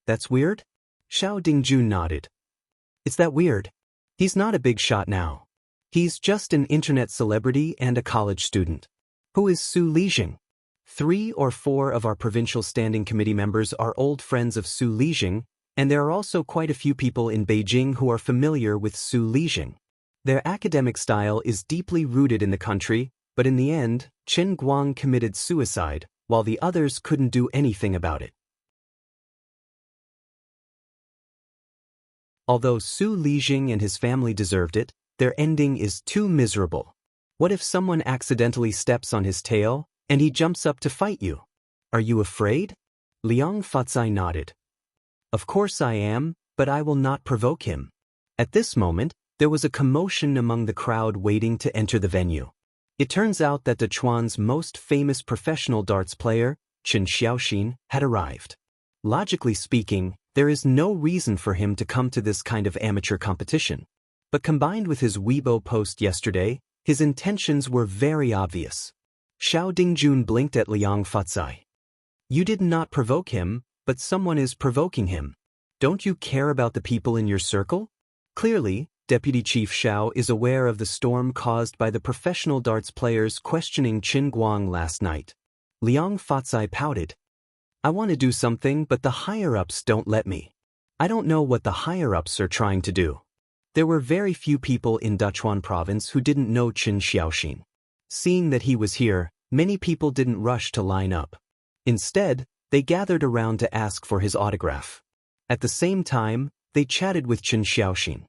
That's weird? Xiao Dingjun nodded. Is that weird? He's not a big shot now. He's just an internet celebrity and a college student. Who is Su Lijing? 3 or 4 of our provincial standing committee members are old friends of Su Lijing, and there are also quite a few people in Beijing who are familiar with Su Lijing. Their academic style is deeply rooted in the country, but in the end, Chen Guang committed suicide, while the others couldn't do anything about it. Although Su Lijing and his family deserved it, their ending is too miserable. What if someone accidentally steps on his tail, and he jumps up to fight you? Are you afraid? Liang Fatsai nodded. Of course I am, but I will not provoke him. At this moment, there was a commotion among the crowd waiting to enter the venue. It turns out that Dechuan's most famous professional darts player, Chen Xiaoxin, had arrived. Logically speaking, there is no reason for him to come to this kind of amateur competition. But combined with his Weibo post yesterday, his intentions were very obvious. Xiao Dingjun blinked at Liang Fatsai. You did not provoke him, but someone is provoking him. Don't you care about the people in your circle? Clearly, Deputy Chief Xiao is aware of the storm caused by the professional darts players questioning Chen Guang last night. Liang Fatsai pouted. I want to do something, but the higher-ups don't let me. I don't know what the higher-ups are trying to do. There were very few people in Dechuan province who didn't know Chen Xiaoxin. Seeing that he was here, many people didn't rush to line up. Instead, they gathered around to ask for his autograph. At the same time, they chatted with Chen Xiaoxin.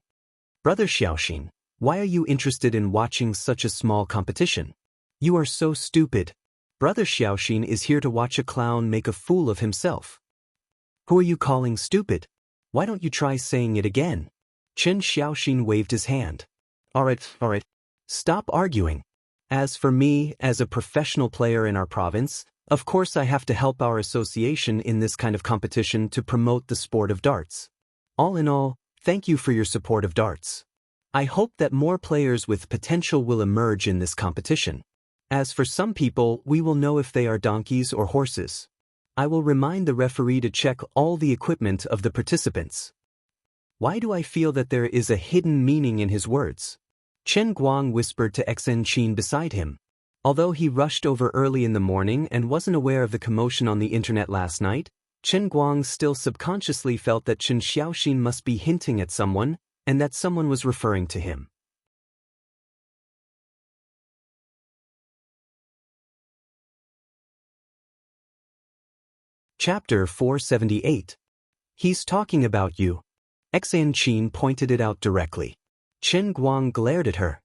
Brother Xiaoxin, why are you interested in watching such a small competition? You are so stupid. Brother Xiaoxin is here to watch a clown make a fool of himself. Who are you calling stupid? Why don't you try saying it again? Chen Xiaoxin waved his hand. All right. Stop arguing. As for me, as a professional player in our province, of course I have to help our association in this kind of competition to promote the sport of darts. All in all, thank you for your support of darts. I hope that more players with potential will emerge in this competition. As for some people, we will know if they are donkeys or horses. I will remind the referee to check all the equipment of the participants. Why do I feel that there is a hidden meaning in his words? Chen Guang whispered to Xen Qin beside him. Although he rushed over early in the morning and wasn't aware of the commotion on the internet last night, Chen Guang still subconsciously felt that Chen Xiaoxin must be hinting at someone, and that someone was referring to him. Chapter 478. He's talking about you. Xianxia pointed it out directly. Chen Guang glared at her.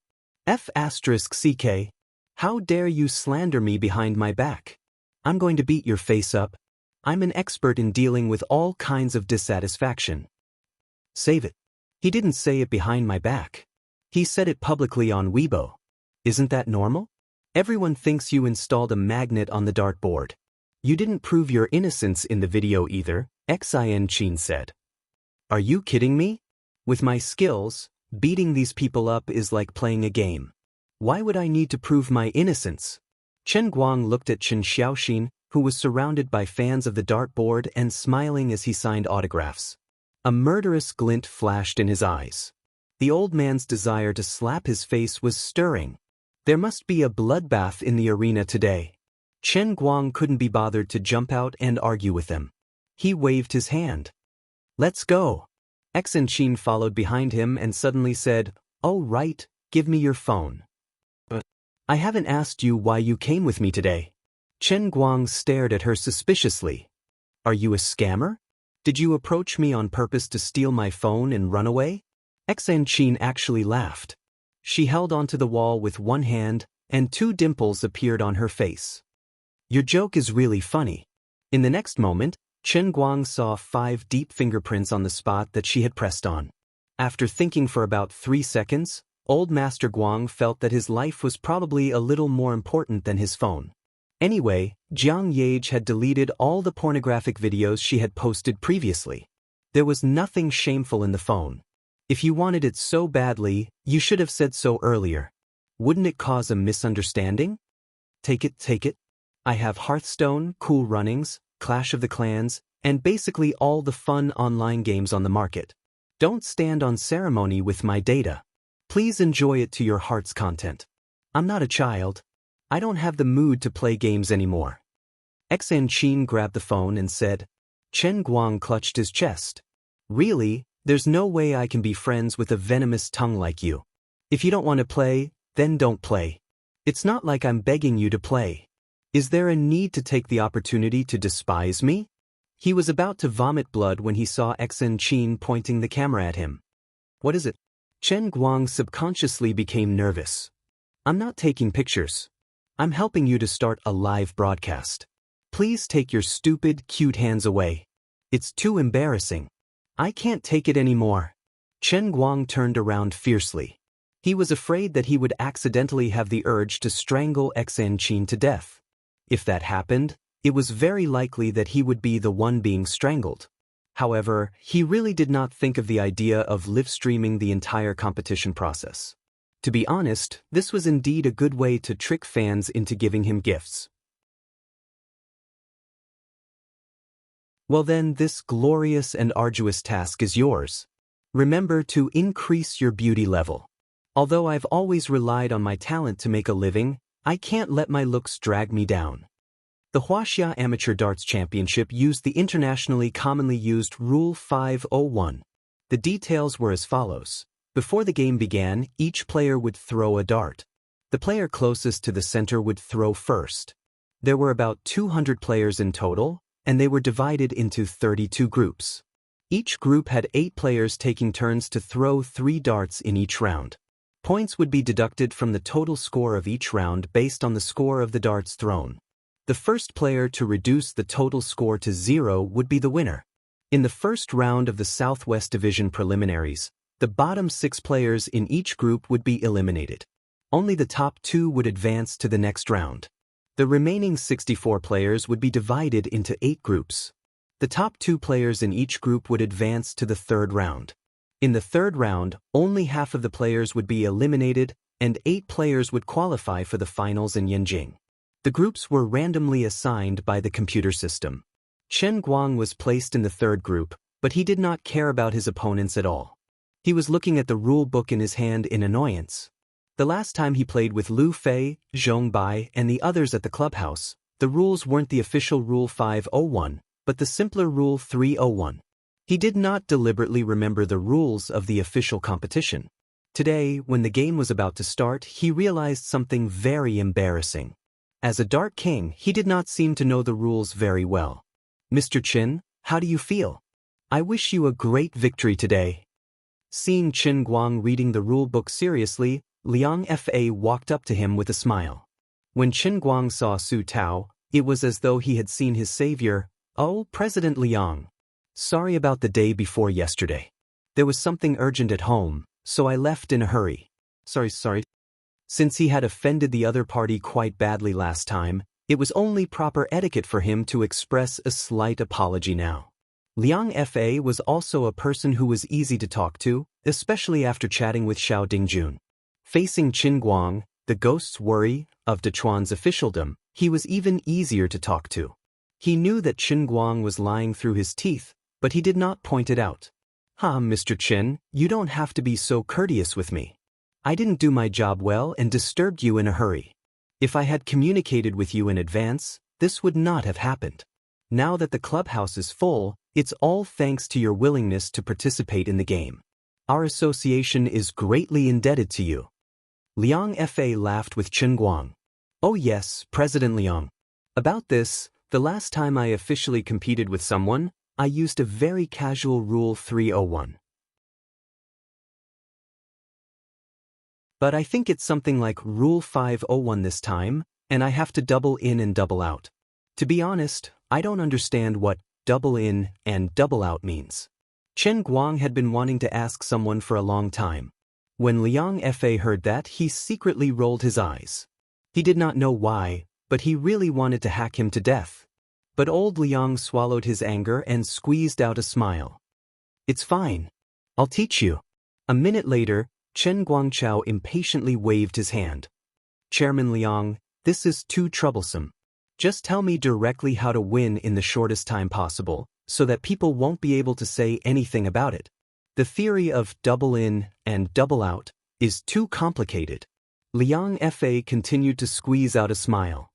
F***ck. How dare you slander me behind my back? I'm going to beat your face up. I'm an expert in dealing with all kinds of dissatisfaction. Save it. He didn't say it behind my back. He said it publicly on Weibo. Isn't that normal? Everyone thinks you installed a magnet on the dartboard. You didn't prove your innocence in the video either, Xianxia said. Are you kidding me? With my skills, beating these people up is like playing a game. Why would I need to prove my innocence? Chen Guang looked at Chen Xiaoxin, who was surrounded by fans of the dartboard and smiling as he signed autographs. A murderous glint flashed in his eyes. The old man's desire to slap his face was stirring. There must be a bloodbath in the arena today. Chen Guang couldn't be bothered to jump out and argue with them. He waved his hand. Let's go. Xianxia followed behind him and suddenly said, Oh right, give me your phone. But I haven't asked you why you came with me today. Chen Guang stared at her suspiciously. Are you a scammer? Did you approach me on purpose to steal my phone and run away? Xianxia actually laughed. She held onto the wall with one hand, and 2 dimples appeared on her face. Your joke is really funny. In the next moment, Chen Guang saw 5 deep fingerprints on the spot that she had pressed on. After thinking for about 3 seconds, old Master Guang felt that his life was probably a little more important than his phone. Anyway, Jiang Yage had deleted all the pornographic videos she had posted previously. There was nothing shameful in the phone. If you wanted it so badly, you should have said so earlier. Wouldn't it cause a misunderstanding? Take it. I have Hearthstone, Cool Runnings, Clash of the Clans, and basically all the fun online games on the market. Don't stand on ceremony with my data. Please enjoy it to your heart's content. I'm not a child. I don't have the mood to play games anymore. Xianxia grabbed the phone and said. Chen Guang clutched his chest. Really, there's no way I can be friends with a venomous tongue like you. If you don't want to play, then don't play. It's not like I'm begging you to play. Is there a need to take the opportunity to despise me? He was about to vomit blood when he saw Xianxia pointing the camera at him. What is it? Chen Guang subconsciously became nervous. I'm not taking pictures. I'm helping you to start a live broadcast. Please take your stupid, cute hands away. It's too embarrassing. I can't take it anymore. Chen Guang turned around fiercely. He was afraid that he would accidentally have the urge to strangle Xianxia to death. If that happened, it was very likely that he would be the one being strangled. However, he really did not think of the idea of live-streaming the entire competition process. To be honest, this was indeed a good way to trick fans into giving him gifts. Well then, this glorious and arduous task is yours. Remember to increase your beauty level. Although I've always relied on my talent to make a living, I can't let my looks drag me down. The Wuxia Amateur Darts Championship used the internationally commonly used Rule 501. The details were as follows. Before the game began, each player would throw a dart. The player closest to the center would throw first. There were about 200 players in total, and they were divided into 32 groups. Each group had 8 players taking turns to throw 3 darts in each round. Points would be deducted from the total score of each round based on the score of the darts thrown. The first player to reduce the total score to 0 would be the winner. In the first round of the Southwest Division preliminaries, the bottom 6 players in each group would be eliminated. Only the top 2 would advance to the next round. The remaining 64 players would be divided into 8 groups. The top 2 players in each group would advance to the third round. In the third round, only half of the players would be eliminated, and 8 players would qualify for the finals in Yanjing. The groups were randomly assigned by the computer system. Chen Guang was placed in the third group, but he did not care about his opponents at all. He was looking at the rule book in his hand in annoyance. The last time he played with Lu Fei, Zhong Bai, and the others at the clubhouse, the rules weren't the official Rule 501, but the simpler Rule 301. He did not deliberately remember the rules of the official competition. Today, when the game was about to start, he realized something very embarrassing. As a Dart King, he did not seem to know the rules very well. Mr. Qin, how do you feel? I wish you a great victory today. Seeing Qin Guang reading the rulebook seriously, Liang Fa walked up to him with a smile. When Qin Guang saw Su Tao, it was as though he had seen his savior. Oh, President Liang. Sorry about the day before yesterday. There was something urgent at home, so I left in a hurry. Sorry. Since he had offended the other party quite badly last time, it was only proper etiquette for him to express a slight apology now. Liang Fa was also a person who was easy to talk to, especially after chatting with Xiao Dingjun. Facing Qin Guang, the ghost's worry of Dechuan's officialdom, he was even easier to talk to. He knew that Qin Guang was lying through his teeth, but he did not point it out. Mr. Qin, you don't have to be so courteous with me. I didn't do my job well and disturbed you in a hurry. If I had communicated with you in advance, this would not have happened. Now that the clubhouse is full, it's all thanks to your willingness to participate in the game. Our association is greatly indebted to you. Liang Fa laughed with Qin Guang. Oh yes, President Liang. About this, the last time I officially competed with someone, I used a very casual Rule 301. But I think it's something like Rule 501 this time, and I have to double in and double out. To be honest, I don't understand what double in and double out means. Qin Guang had been wanting to ask someone for a long time. When Liang Fa heard that, he secretly rolled his eyes. He did not know why, but he really wanted to hack him to death. But old Liang swallowed his anger and squeezed out a smile. It's fine. I'll teach you. A minute later, Chen Guangchao impatiently waved his hand. Chairman Liang, this is too troublesome. Just tell me directly how to win in the shortest time possible, so that people won't be able to say anything about it. The theory of double in and double out is too complicated. Liang Fa continued to squeeze out a smile.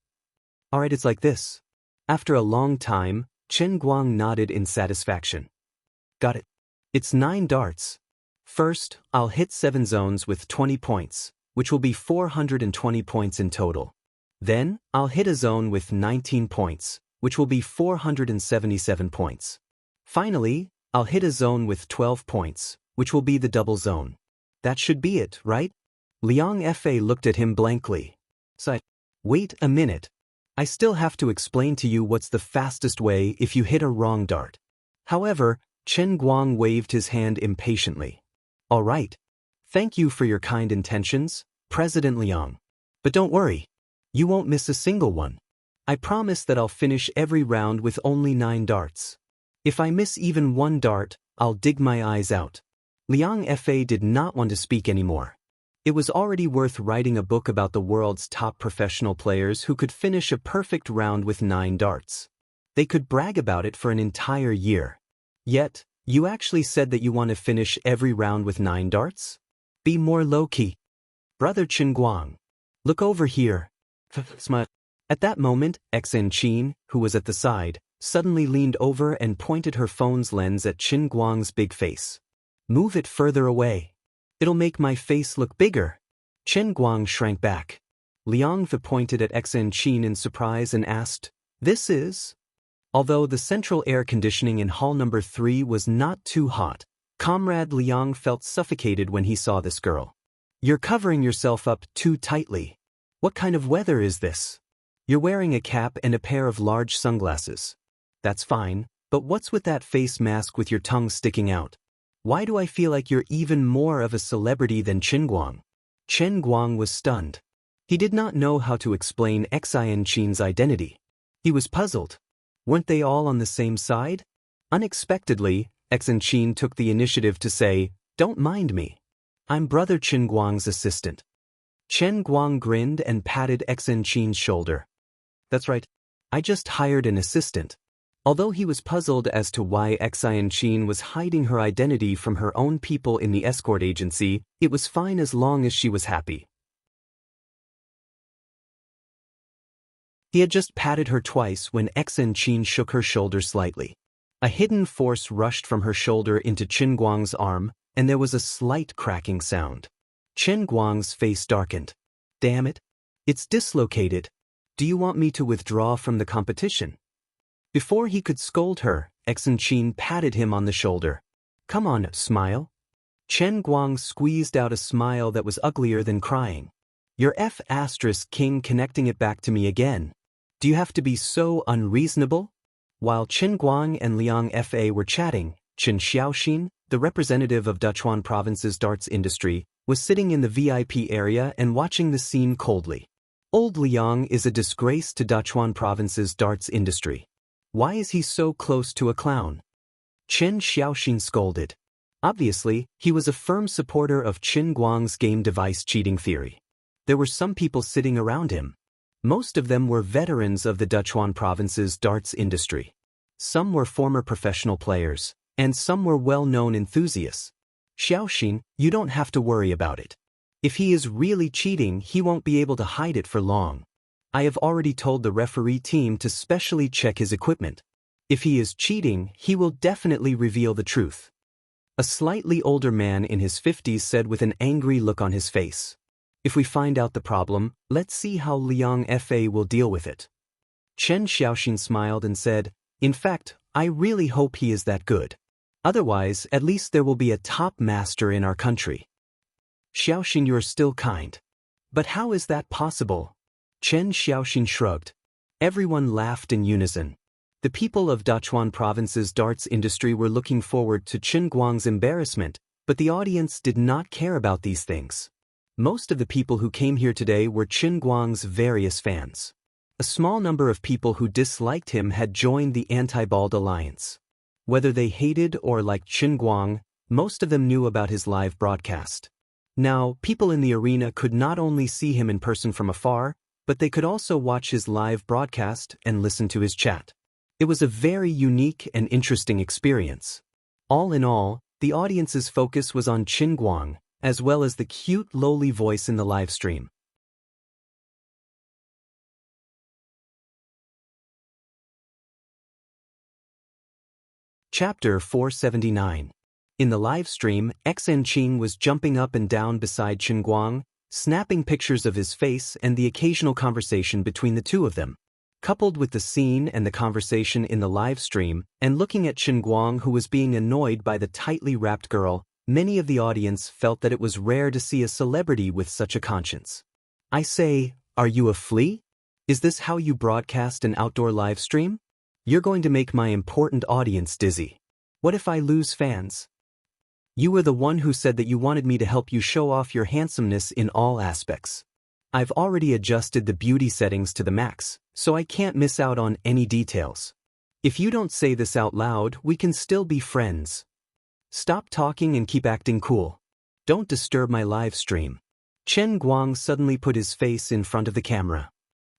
Alright, it's like this. After a long time, Chen Guang nodded in satisfaction. Got it. It's 9 darts. First, I'll hit 7 zones with 20 points, which will be 420 points in total. Then, I'll hit a zone with 19 points, which will be 477 points. Finally, I'll hit a zone with 12 points, which will be the double zone. That should be it, right? Liang Fa looked at him blankly. Sighed. Wait a minute. I still have to explain to you what's the fastest way if you hit a wrong dart. However, Chen Guang waved his hand impatiently. All right. Thank you for your kind intentions, President Liang. But don't worry. You won't miss a single one. I promise that I'll finish every round with only 9 darts. If I miss even 1 dart, I'll dig my eyes out. Liang Fa did not want to speak anymore. It was already worth writing a book about the world's top professional players who could finish a perfect round with 9 darts. They could brag about it for an entire year. Yet, you actually said that you want to finish every round with 9 darts? Be more low-key. Brother Qin Guang. Look over here. Smut. At that moment, Xen Qin, who was at the side, suddenly leaned over and pointed her phone's lens at Qin Guang's big face. Move it further away. It'll make my face look bigger. Qin Guang shrank back. Liang Fa pointed at Xen Qin in surprise and asked, This is? Although the central air conditioning in hall number 3 was not too hot, Comrade Liang felt suffocated when he saw this girl. You're covering yourself up too tightly. What kind of weather is this? You're wearing a cap and a pair of large sunglasses. That's fine, but what's with that face mask with your tongue sticking out? Why do I feel like you're even more of a celebrity than Qin Guang? Chen Guang was stunned. He did not know how to explain Xen Qin's identity. He was puzzled. Weren't they all on the same side? Unexpectedly, Xen Qin took the initiative to say, Don't mind me. I'm Brother Qin Guang's assistant. Chen Guang grinned and patted Xen Qin's shoulder. That's right. I just hired an assistant. Although he was puzzled as to why Xen Qin was hiding her identity from her own people in the escort agency, it was fine as long as she was happy. He had just patted her twice when Xen Qin shook her shoulder slightly. A hidden force rushed from her shoulder into Qin Guang's arm, and there was a slight cracking sound. Qin Guang's face darkened. Damn it. It's dislocated. Do you want me to withdraw from the competition? Before he could scold her, Xianxia patted him on the shoulder. "Come on, smile." Chen Guang squeezed out a smile that was uglier than crying. "Your King connecting it back to me again. Do you have to be so unreasonable?" While Chen Guang and Liang Fa were chatting, Chen Xiaoxin, the representative of Dachuan province's darts industry, was sitting in the VIP area and watching the scene coldly. Old Liang is a disgrace to Dachuan province's darts industry. Why is he so close to a clown? Chen Xiaoxin scolded. Obviously, he was a firm supporter of Qin Guang's game device cheating theory. There were some people sitting around him. Most of them were veterans of the Dachuan province's darts industry. Some were former professional players, and some were well-known enthusiasts. "Xiaoxin, you don't have to worry about it. If he is really cheating, he won't be able to hide it for long. I have already told the referee team to specially check his equipment. If he is cheating, he will definitely reveal the truth." A slightly older man in his 50s said with an angry look on his face. "If we find out the problem, let's see how Liang Fa will deal with it." Chen Xiaoxin smiled and said, "In fact, I really hope he is that good. Otherwise, at least there will be a top master in our country." "Xiaoxin, you're still kind. But how is that possible?" Chen Xiaoxin shrugged. Everyone laughed in unison. The people of Dachuan province's darts industry were looking forward to Qin Guang's embarrassment, but the audience did not care about these things. Most of the people who came here today were Qin Guang's various fans. A small number of people who disliked him had joined the anti-bald alliance. Whether they hated or liked Qin Guang, most of them knew about his live broadcast. Now, people in the arena could not only see him in person from afar, but they could also watch his live broadcast and listen to his chat. It was a very unique and interesting experience. All in all, the audience's focus was on Qin Guang, as well as the cute, lowly voice in the live stream. Chapter 479. In the live stream, Xianxia was jumping up and down beside Qin Guang, snapping pictures of his face and the occasional conversation between the two of them. Coupled with the scene and the conversation in the live stream, and looking at Qin Guang who was being annoyed by the tightly wrapped girl, many of the audience felt that it was rare to see a celebrity with such a conscience. "I say, are you a flea? Is this how you broadcast an outdoor live stream? You're going to make my important audience dizzy. What if I lose fans? You were the one who said that you wanted me to help you show off your handsomeness in all aspects. I've already adjusted the beauty settings to the max, so I can't miss out on any details. If you don't say this out loud, we can still be friends. Stop talking and keep acting cool. Don't disturb my live stream." Chen Guang suddenly put his face in front of the camera.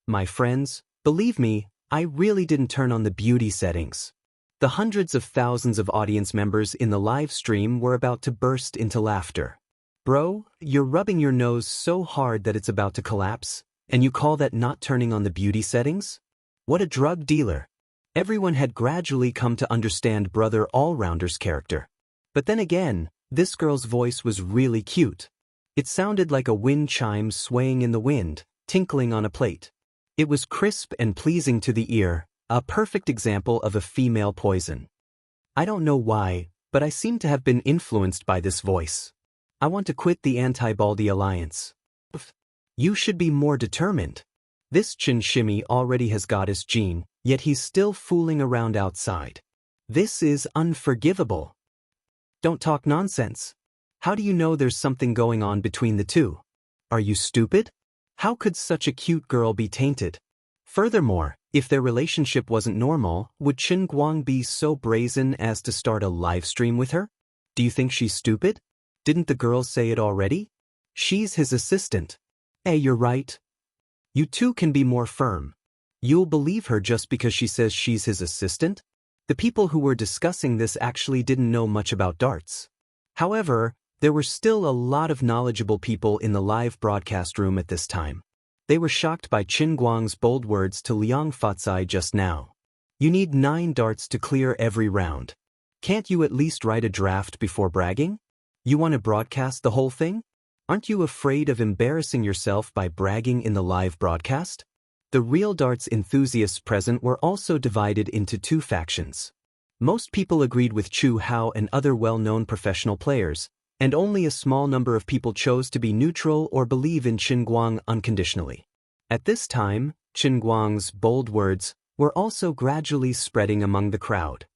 "My friends, believe me, I really didn't turn on the beauty settings." The hundreds of thousands of audience members in the live stream were about to burst into laughter. "Bro, you're rubbing your nose so hard that it's about to collapse, and you call that not turning on the beauty settings? What a drug dealer." Everyone had gradually come to understand Brother Allrounder's character. But then again, this girl's voice was really cute. It sounded like a wind chime swaying in the wind, tinkling on a plate. It was crisp and pleasing to the ear, a perfect example of a female poison. I don't know why, but I seem to have been influenced by this voice. I want to quit the anti-baldy alliance. You should be more determined. This Chin Shimmy already has got his gene, yet he's still fooling around outside. This is unforgivable. Don't talk nonsense. How do you know there's something going on between the two? Are you stupid? How could such a cute girl be tainted? Furthermore, if their relationship wasn't normal, would Qin Guang be so brazen as to start a live stream with her? Do you think she's stupid? Didn't the girl say it already? She's his assistant. Hey, you're right. You two can be more firm. You'll believe her just because she says she's his assistant? The people who were discussing this actually didn't know much about darts. However, there were still a lot of knowledgeable people in the live broadcast room at this time. They were shocked by Qin Guang's bold words to Liang Fatsai just now. You need 9 darts to clear every round. Can't you at least write a draft before bragging? You want to broadcast the whole thing? Aren't you afraid of embarrassing yourself by bragging in the live broadcast? The real darts enthusiasts present were also divided into two factions. Most people agreed with Chu Hao and other well-known professional players, and only a small number of people chose to be neutral or believe in Qin Guang unconditionally. At this time, Qin Guang's bold words were also gradually spreading among the crowd.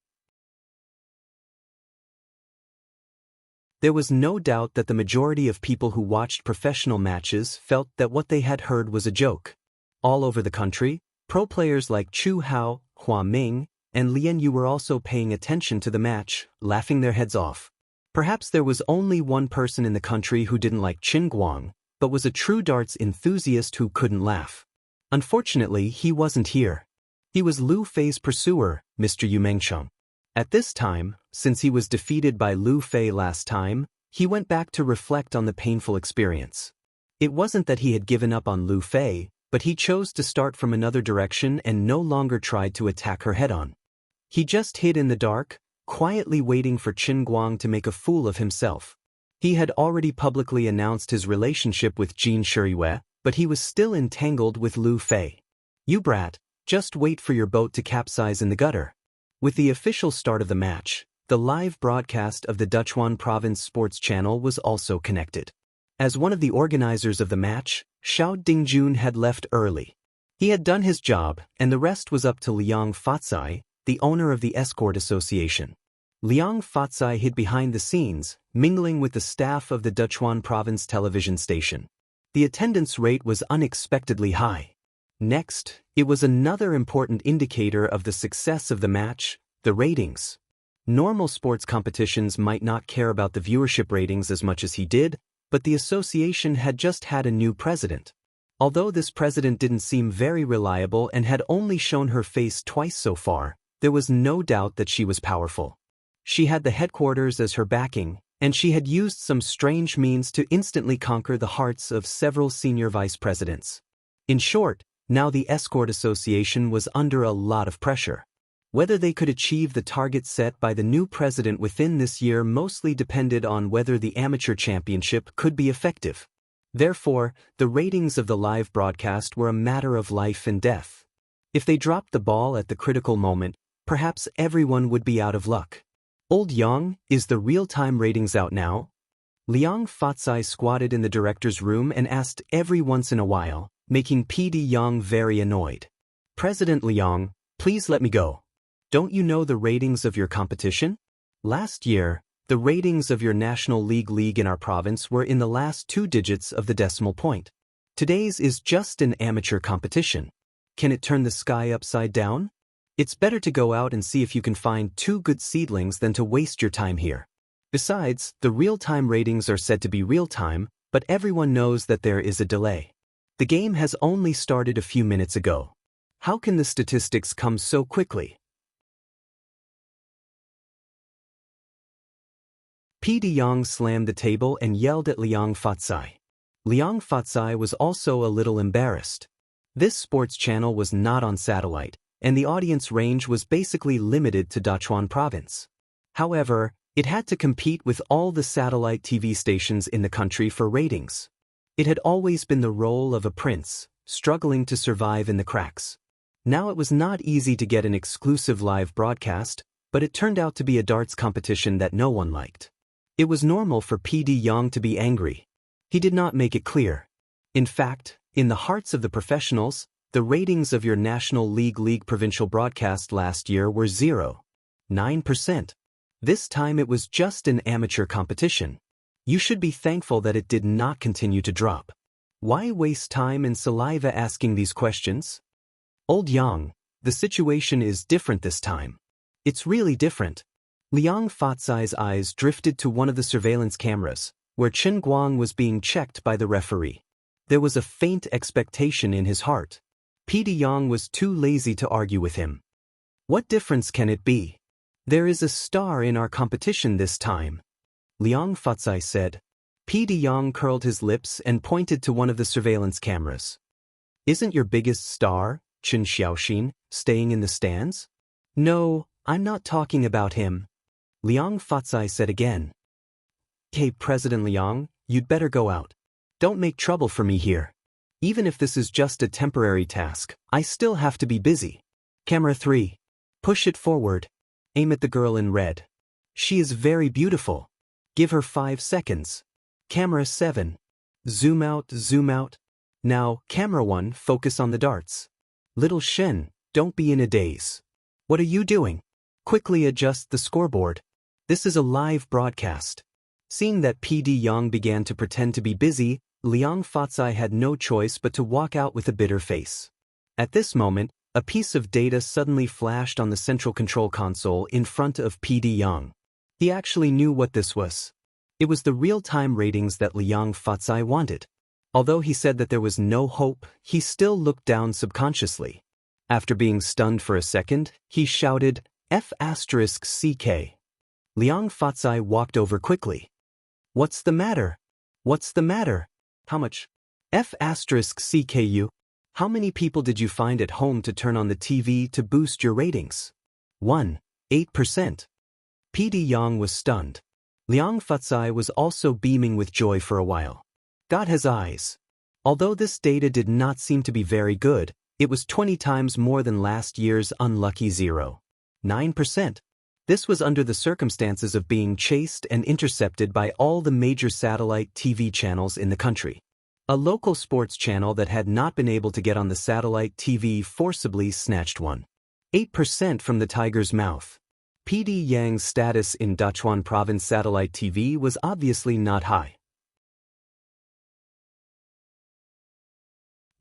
There was no doubt that the majority of people who watched professional matches felt that what they had heard was a joke. All over the country, pro players like Chu Hao, Hua Ming, and Lian Yu were also paying attention to the match, laughing their heads off. Perhaps there was only one person in the country who didn't like Qin Guang, but was a true darts enthusiast who couldn't laugh. Unfortunately, he wasn't here. He was Lu Fei's pursuer, Mr. Yu Mengcheng. At this time, since he was defeated by Lu Fei last time, he went back to reflect on the painful experience. It wasn't that he had given up on Lu Fei, but he chose to start from another direction and no longer tried to attack her head-on. He just hid in the dark, quietly waiting for Qin Guang to make a fool of himself. He had already publicly announced his relationship with Jin Shiyue, but he was still entangled with Lu Fei. "You brat, just wait for your boat to capsize in the gutter." With the official start of the match, the live broadcast of the Duchuan Province Sports Channel was also connected. As one of the organizers of the match, Xiao Dingjun had left early. He had done his job, and the rest was up to Liang Fatsai, the owner of the Escort Association. Liang Fatsai hid behind the scenes, mingling with the staff of the Duchuan Province television station. The attendance rate was unexpectedly high. Next, it was another important indicator of the success of the match, the ratings. Normal sports competitions might not care about the viewership ratings as much as he did, but the association had just had a new president. Although this president didn't seem very reliable and had only shown her face twice so far, there was no doubt that she was powerful. She had the headquarters as her backing, and she had used some strange means to instantly conquer the hearts of several senior vice presidents. In short, now the Escort Association was under a lot of pressure. Whether they could achieve the target set by the new president within this year mostly depended on whether the amateur championship could be effective. Therefore, the ratings of the live broadcast were a matter of life and death. If they dropped the ball at the critical moment, perhaps everyone would be out of luck. "Old Yang, is the real-time ratings out now?" Liang Fatsai squatted in the director's room and asked every once in a while, making PD Yang very annoyed. "President Liang, please let me go. Don't you know the ratings of your competition? Last year, the ratings of your National League in our province were in the last 2 digits of the decimal point. Today's is just an amateur competition. Can it turn the sky upside down? It's better to go out and see if you can find 2 good seedlings than to waste your time here. Besides, the real-time ratings are said to be real-time, but everyone knows that there is a delay. The game has only started a few minutes ago. How can the statistics come so quickly?" PD Yang slammed the table and yelled at Liang Fatsai. Liang Fatsai was also a little embarrassed. This sports channel was not on satellite, and the audience range was basically limited to Dachuan Province. However, it had to compete with all the satellite TV stations in the country for ratings. It had always been the role of a prince, struggling to survive in the cracks. Now it was not easy to get an exclusive live broadcast, but it turned out to be a darts competition that no one liked. It was normal for PD Yang to be angry. He did not make it clear. In fact, in the hearts of the professionals, the ratings of your National League provincial broadcast last year were 0.9%. This time it was just an amateur competition. You should be thankful that it did not continue to drop. Why waste time and saliva asking these questions? "Old Yang, the situation is different this time. It's really different." Liang Fatsai's eyes drifted to one of the surveillance cameras, where Qin Guang was being checked by the referee. There was a faint expectation in his heart. PD Yang was too lazy to argue with him. "What difference can it be? There is a star in our competition this time," Liang Fatsai said. PD Yang curled his lips and pointed to one of the surveillance cameras. "Isn't your biggest star, Chen Xiaoxin, staying in the stands?" "No, I'm not talking about him," Liang Fatsai said again. "Hey, President Liang, you'd better go out. Don't make trouble for me here." Even if this is just a temporary task, I still have to be busy. Camera 3. Push it forward. Aim at the girl in red. She is very beautiful. Give her 5 seconds. Camera 7. Zoom out, zoom out. Now, camera 1, focus on the darts. Little Shen, don't be in a daze. What are you doing? Quickly adjust the scoreboard. This is a live broadcast. Seeing that PD Yang began to pretend to be busy, Liang Fatsai had no choice but to walk out with a bitter face. At this moment, a piece of data suddenly flashed on the central control console in front of PD Yang. He actually knew what this was. It was the real-time ratings that Liang Fatsai wanted. Although he said that there was no hope, he still looked down subconsciously. After being stunned for a second, he shouted, F***CK. Liang Fatsai walked over quickly. What's the matter? What's the matter? How much? F***CKU. How many people did you find at home to turn on the TV to boost your ratings? 1. 8%. PD Yang was stunned. Liang Fatsai was also beaming with joy for a while. Got his eyes. Although this data did not seem to be very good, it was 20 times more than last year's unlucky 0.9%. This was under the circumstances of being chased and intercepted by all the major satellite TV channels in the country. A local sports channel that had not been able to get on the satellite TV forcibly snatched 1.8% from the tiger's mouth. PD Yang's status in Dachuan province satellite TV was obviously not high.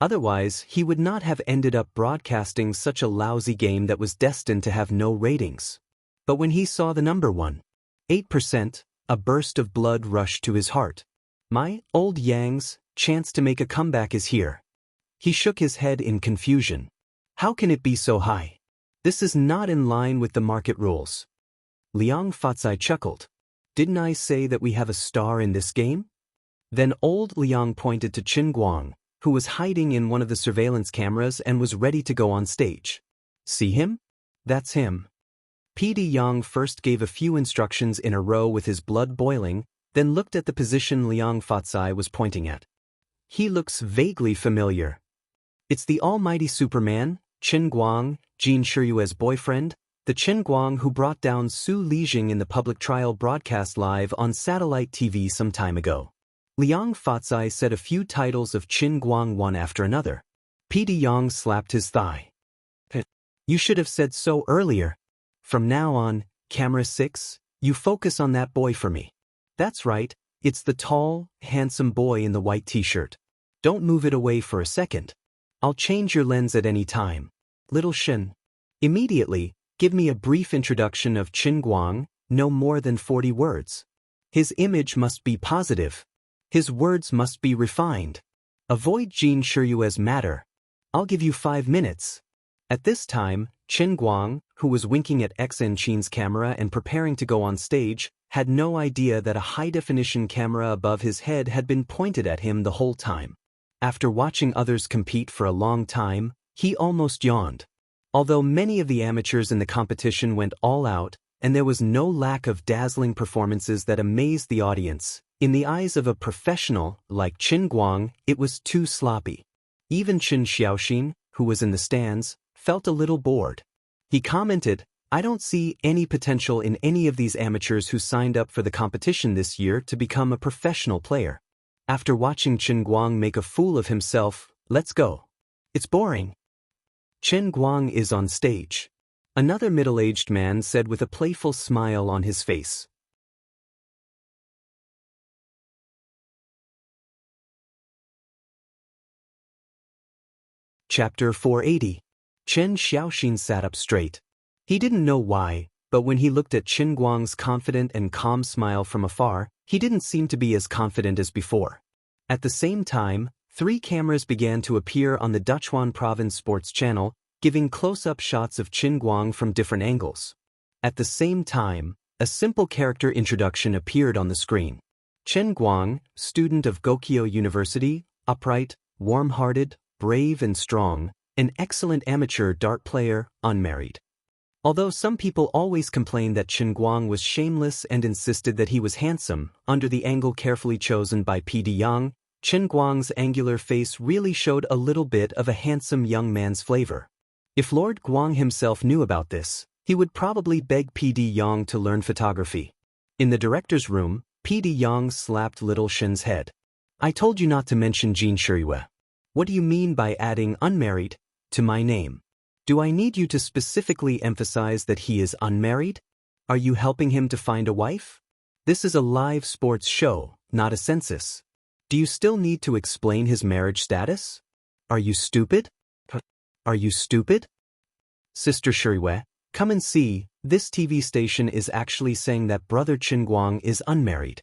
Otherwise, he would not have ended up broadcasting such a lousy game that was destined to have no ratings. But when he saw the number 1.8%, a burst of blood rushed to his heart. My old Yang's chance to make a comeback is here. He shook his head in confusion. How can it be so high? This is not in line with the market rules. Liang Fatsai chuckled. Didn't I say that we have a star in this game? Then old Liang pointed to Qin Guang, who was hiding in one of the surveillance cameras and was ready to go on stage. See him? That's him. PD Yang first gave a few instructions in a row with his blood boiling, then looked at the position Liang Fatsai was pointing at. He looks vaguely familiar. It's the almighty Superman, Qin Guang, Jin Shiyue's boyfriend, the Qin Guang who brought down Su Lijing in the public trial broadcast live on satellite TV some time ago. Liang Fatsai said a few titles of Qin Guang one after another. PD Yang slapped his thigh. You should have said so earlier. From now on, camera 6, you focus on that boy for me. That's right, it's the tall, handsome boy in the white t-shirt. Don't move it away for a second. I'll change your lens at any time. Little Shen. Immediately, give me a brief introduction of Qin Guang, no more than 40 words. His image must be positive. His words must be refined. Avoid Jin Shiyue's matter. I'll give you 5 minutes. At this time, Qin Guang, who was winking at XN Qin's camera and preparing to go on stage, had no idea that a high-definition camera above his head had been pointed at him the whole time. After watching others compete for a long time, he almost yawned. Although many of the amateurs in the competition went all out, and there was no lack of dazzling performances that amazed the audience, in the eyes of a professional like Qin Guang, it was too sloppy. Even Qin Xiaoxin, who was in the stands, felt a little bored. He commented, I don't see any potential in any of these amateurs who signed up for the competition this year to become a professional player. After watching Qin Guang make a fool of himself, let's go. It's boring. Qin Guang is on stage. Another middle-aged man said with a playful smile on his face. Chapter 480. Chen Xiaoxin sat up straight. He didn't know why, but when he looked at Qin Guang's confident and calm smile from afar, he didn't seem to be as confident as before. At the same time, 3 cameras began to appear on the Dachuan Province Sports Channel, giving close-up shots of Qin Guang from different angles. At the same time, a simple character introduction appeared on the screen. Qin Guang, student of Gokyo University, upright, warm-hearted, brave and strong, an excellent amateur dart player, unmarried. Although some people always complained that Qin Guang was shameless and insisted that he was handsome, under the angle carefully chosen by PD Yang, Chen Guang's angular face really showed a little bit of a handsome young man's flavor. If Lord Guang himself knew about this, he would probably beg PD Yang to learn photography. In the director's room, PD Yang slapped little Shen's head. I told you not to mention Jin Shiriyue. What do you mean by adding unmarried to my name? Do I need you to specifically emphasize that he is unmarried? Are you helping him to find a wife? This is a live sports show, not a census. Do you still need to explain his marriage status? Are you stupid? Are you stupid? Sister Shiriyue, come and see, this TV station is actually saying that brother Chen Guang is unmarried.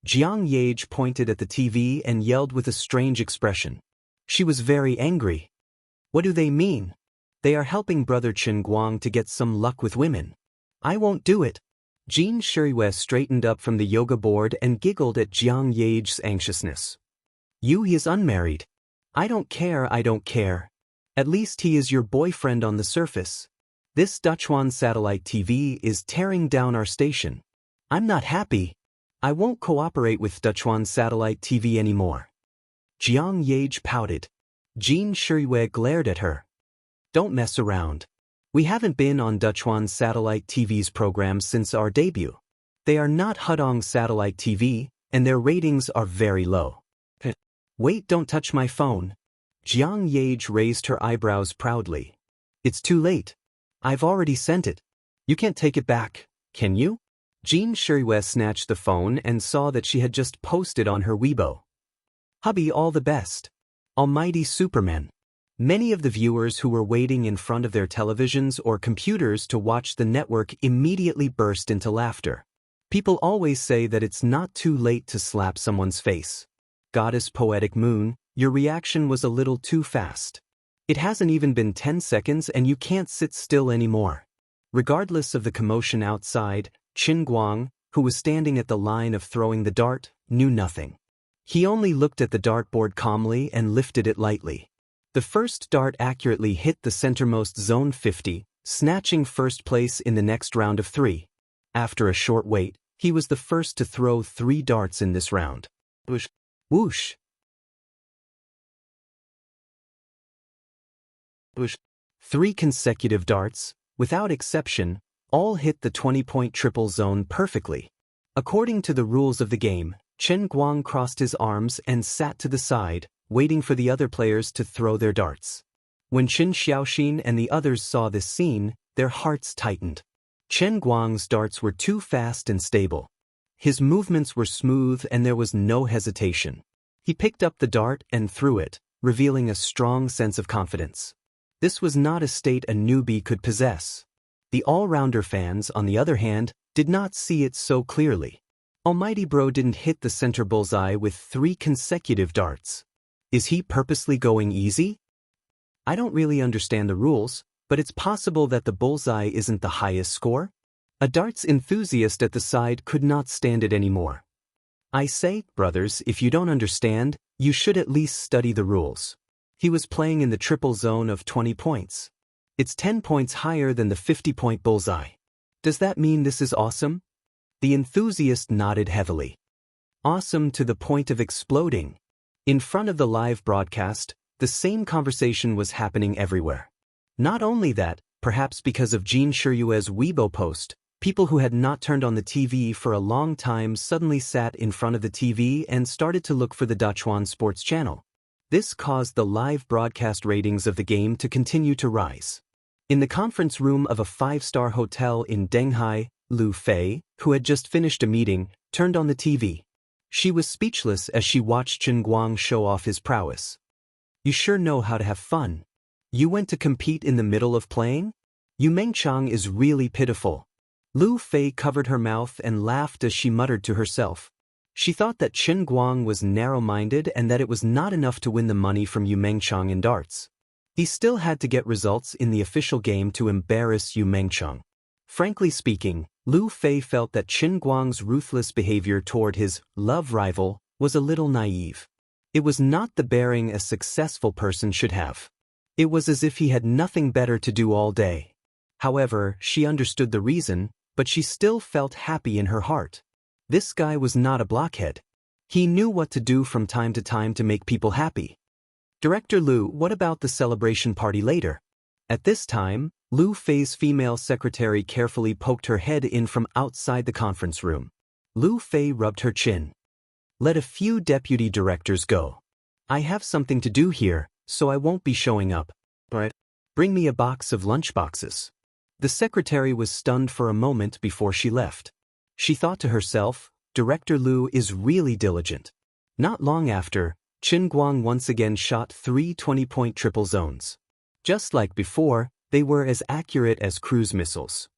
Jiang Yage pointed at the TV and yelled with a strange expression. She was very angry. What do they mean? They are helping brother Chen Guang to get some luck with women. I won't do it. Jin Shiriyue straightened up from the yoga board and giggled at Jiang Yage's anxiousness. He is unmarried. I don't care, I don't care. At least he is your boyfriend on the surface. This Dachuan satellite TV is tearing down our station. I'm not happy. I won't cooperate with Dachuan satellite TV anymore. Jiang Yage pouted. Jin Shiriyue glared at her. Don't mess around. We haven't been on Dachuan satellite TV's programs since our debut. They are not Hudong satellite TV, and their ratings are very low. Wait, don't touch my phone. Jiang Yage raised her eyebrows proudly. It's too late. I've already sent it. You can't take it back, can you? Jin Shiriyue snatched the phone and saw that she had just posted on her Weibo. Hubby, all the best. Almighty Superman. Many of the viewers who were waiting in front of their televisions or computers to watch the network immediately burst into laughter. People always say that it's not too late to slap someone's face. Goddess Poetic Moon, your reaction was a little too fast. It hasn't even been 10 seconds and you can't sit still anymore. Regardless of the commotion outside, Chen Guang, who was standing at the line of throwing the dart, knew nothing. He only looked at the dartboard calmly and lifted it lightly. The first dart accurately hit the centermost zone 50, snatching first place in the next round of 3. After a short wait, he was the first to throw 3 darts in this round. Whoosh! Whoosh! Whoosh! 3 consecutive darts, without exception, all hit the 20-point triple zone perfectly. According to the rules of the game, Chen Guang crossed his arms and sat to the side, waiting for the other players to throw their darts. When Qin Xiaoxin and the others saw this scene, their hearts tightened. Chen Guang's darts were too fast and stable. His movements were smooth and there was no hesitation. He picked up the dart and threw it, revealing a strong sense of confidence. This was not a state a newbie could possess. The all-rounder fans, on the other hand, did not see it so clearly. Almighty Bro didn't hit the center bullseye with 3 consecutive darts. Is he purposely going easy? I don't really understand the rules, but it's possible that the bullseye isn't the highest score? A darts enthusiast at the side could not stand it anymore. I say, brothers, if you don't understand, you should at least study the rules. He was playing in the triple zone of 20 points. It's 10 points higher than the 50-point bullseye. Does that mean this is awesome? The enthusiast nodded heavily. Awesome to the point of exploding. In front of the live broadcast, the same conversation was happening everywhere. Not only that, perhaps because of Jin Shiriyue's Weibo post, people who had not turned on the TV for a long time suddenly sat in front of the TV and started to look for the Dachuan Sports channel. This caused the live broadcast ratings of the game to continue to rise. In the conference room of a 5-star hotel in Denghai, Lu Fei, who had just finished a meeting, turned on the TV. She was speechless as she watched Chen Guang show off his prowess. You sure know how to have fun. You went to compete in the middle of playing? Yu Mengchang is really pitiful. Lu Fei covered her mouth and laughed as she muttered to herself. She thought that Chen Guang was narrow-minded and that it was not enough to win the money from Yu Mengchang in darts. He still had to get results in the official game to embarrass Yu Mengchang. Frankly speaking, Lu Fei felt that Chen Guang's ruthless behavior toward his love rival was a little naive. It was not the bearing a successful person should have. It was as if he had nothing better to do all day. However, she understood the reason, but she still felt happy in her heart. This guy was not a blockhead. He knew what to do from time to time to make people happy. Director Lu, what about the celebration party later? At this time, Lu Fei's female secretary carefully poked her head in from outside the conference room. Lu Fei rubbed her chin. Let a few deputy directors go. I have something to do here, so I won't be showing up. But bring me a box of lunchboxes. The secretary was stunned for a moment before she left. She thought to herself, Director Lu is really diligent. Not long after, Qin Guang once again shot 3 20-point triple zones. Just like before, they were as accurate as cruise missiles.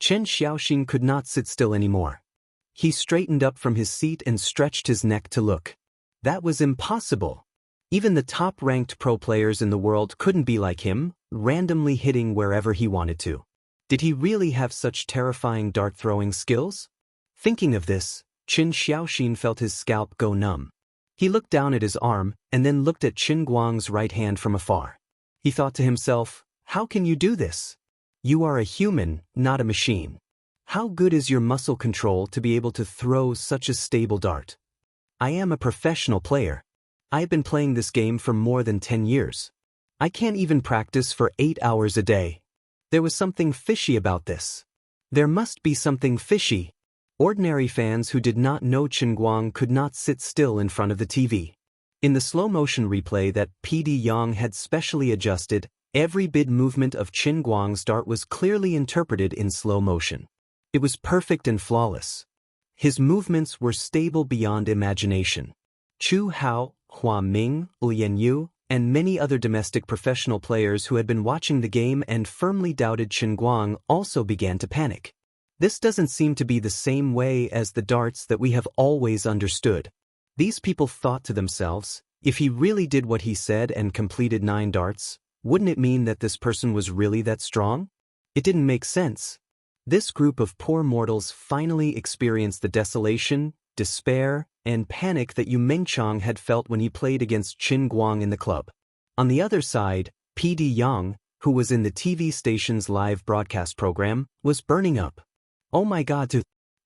Chen Xiaoxin could not sit still anymore. He straightened up from his seat and stretched his neck to look. That was impossible. Even the top-ranked pro players in the world couldn't be like him, randomly hitting wherever he wanted to. Did he really have such terrifying dart-throwing skills? Thinking of this, Qin Xiaoxin felt his scalp go numb. He looked down at his arm and then looked at Qin Guang's right hand from afar. He thought to himself, how can you do this? You are a human, not a machine. How good is your muscle control to be able to throw such a stable dart? I am a professional player. I have been playing this game for more than 10 years. I can't even practice for 8 hours a day. There was something fishy about this. There must be something fishy. Ordinary fans who did not know Qin Guang could not sit still in front of the TV. In the slow-motion replay that PD Yang had specially adjusted, every bid movement of Qin Guang's dart was clearly interpreted in slow motion. It was perfect and flawless. His movements were stable beyond imagination. Chu Hao, Hua Ming, Lian Yu, and many other domestic professional players who had been watching the game and firmly doubted Qin Guang also began to panic. This doesn't seem to be the same way as the darts that we have always understood. These people thought to themselves, if he really did what he said and completed 9 darts, wouldn't it mean that this person was really that strong? It didn't make sense. This group of poor mortals finally experienced the desolation, despair, and panic that Yu Mengchang had felt when he played against Qin Guang in the club. On the other side, PD Yang, who was in the TV station's live broadcast program, was burning up. Oh my god,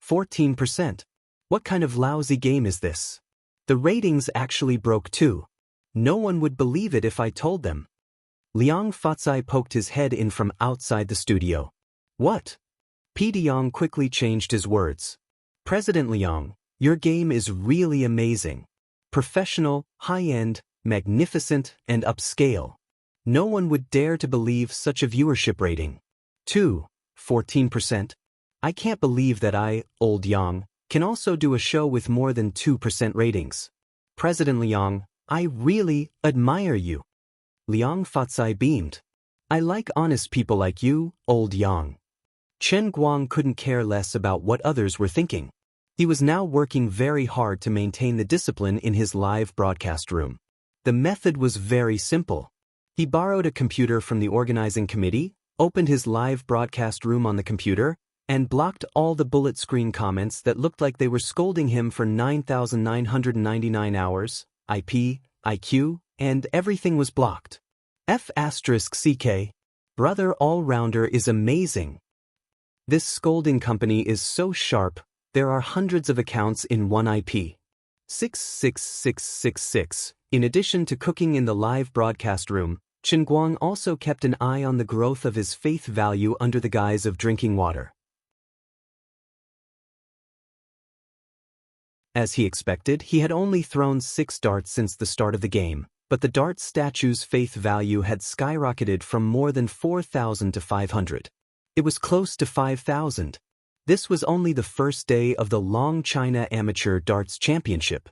14%. What kind of lousy game is this? The ratings actually broke too. No one would believe it if I told them. Liang Fatsai poked his head in from outside the studio. What? PD Yang quickly changed his words. President Liang, your game is really amazing. Professional, high-end, magnificent, and upscale. No one would dare to believe such a viewership rating. 14%. I can't believe that I, Old Yang, can also do a show with more than 2% ratings. President Liang, I really admire you. Liang Fatsai beamed. I like honest people like you, Old Yang. Chen Guang couldn't care less about what others were thinking. He was now working very hard to maintain the discipline in his live broadcast room. The method was very simple. He borrowed a computer from the organizing committee, opened his live broadcast room on the computer, and blocked all the bullet screen comments that looked like they were scolding him for 9,999 hours, IP, IQ, and everything was blocked. F***CK. Brother all-rounder is amazing. This scolding company is so sharp, there are hundreds of accounts in one IP. 66666. In addition to cooking in the live broadcast room, Qin Guang also kept an eye on the growth of his faith value under the guise of drinking water. As he expected, he had only thrown 6 darts since the start of the game, but the dart statue's faith value had skyrocketed from more than 4,000 to 500. It was close to 5,000. This was only the first day of the Long China Amateur Darts Championship.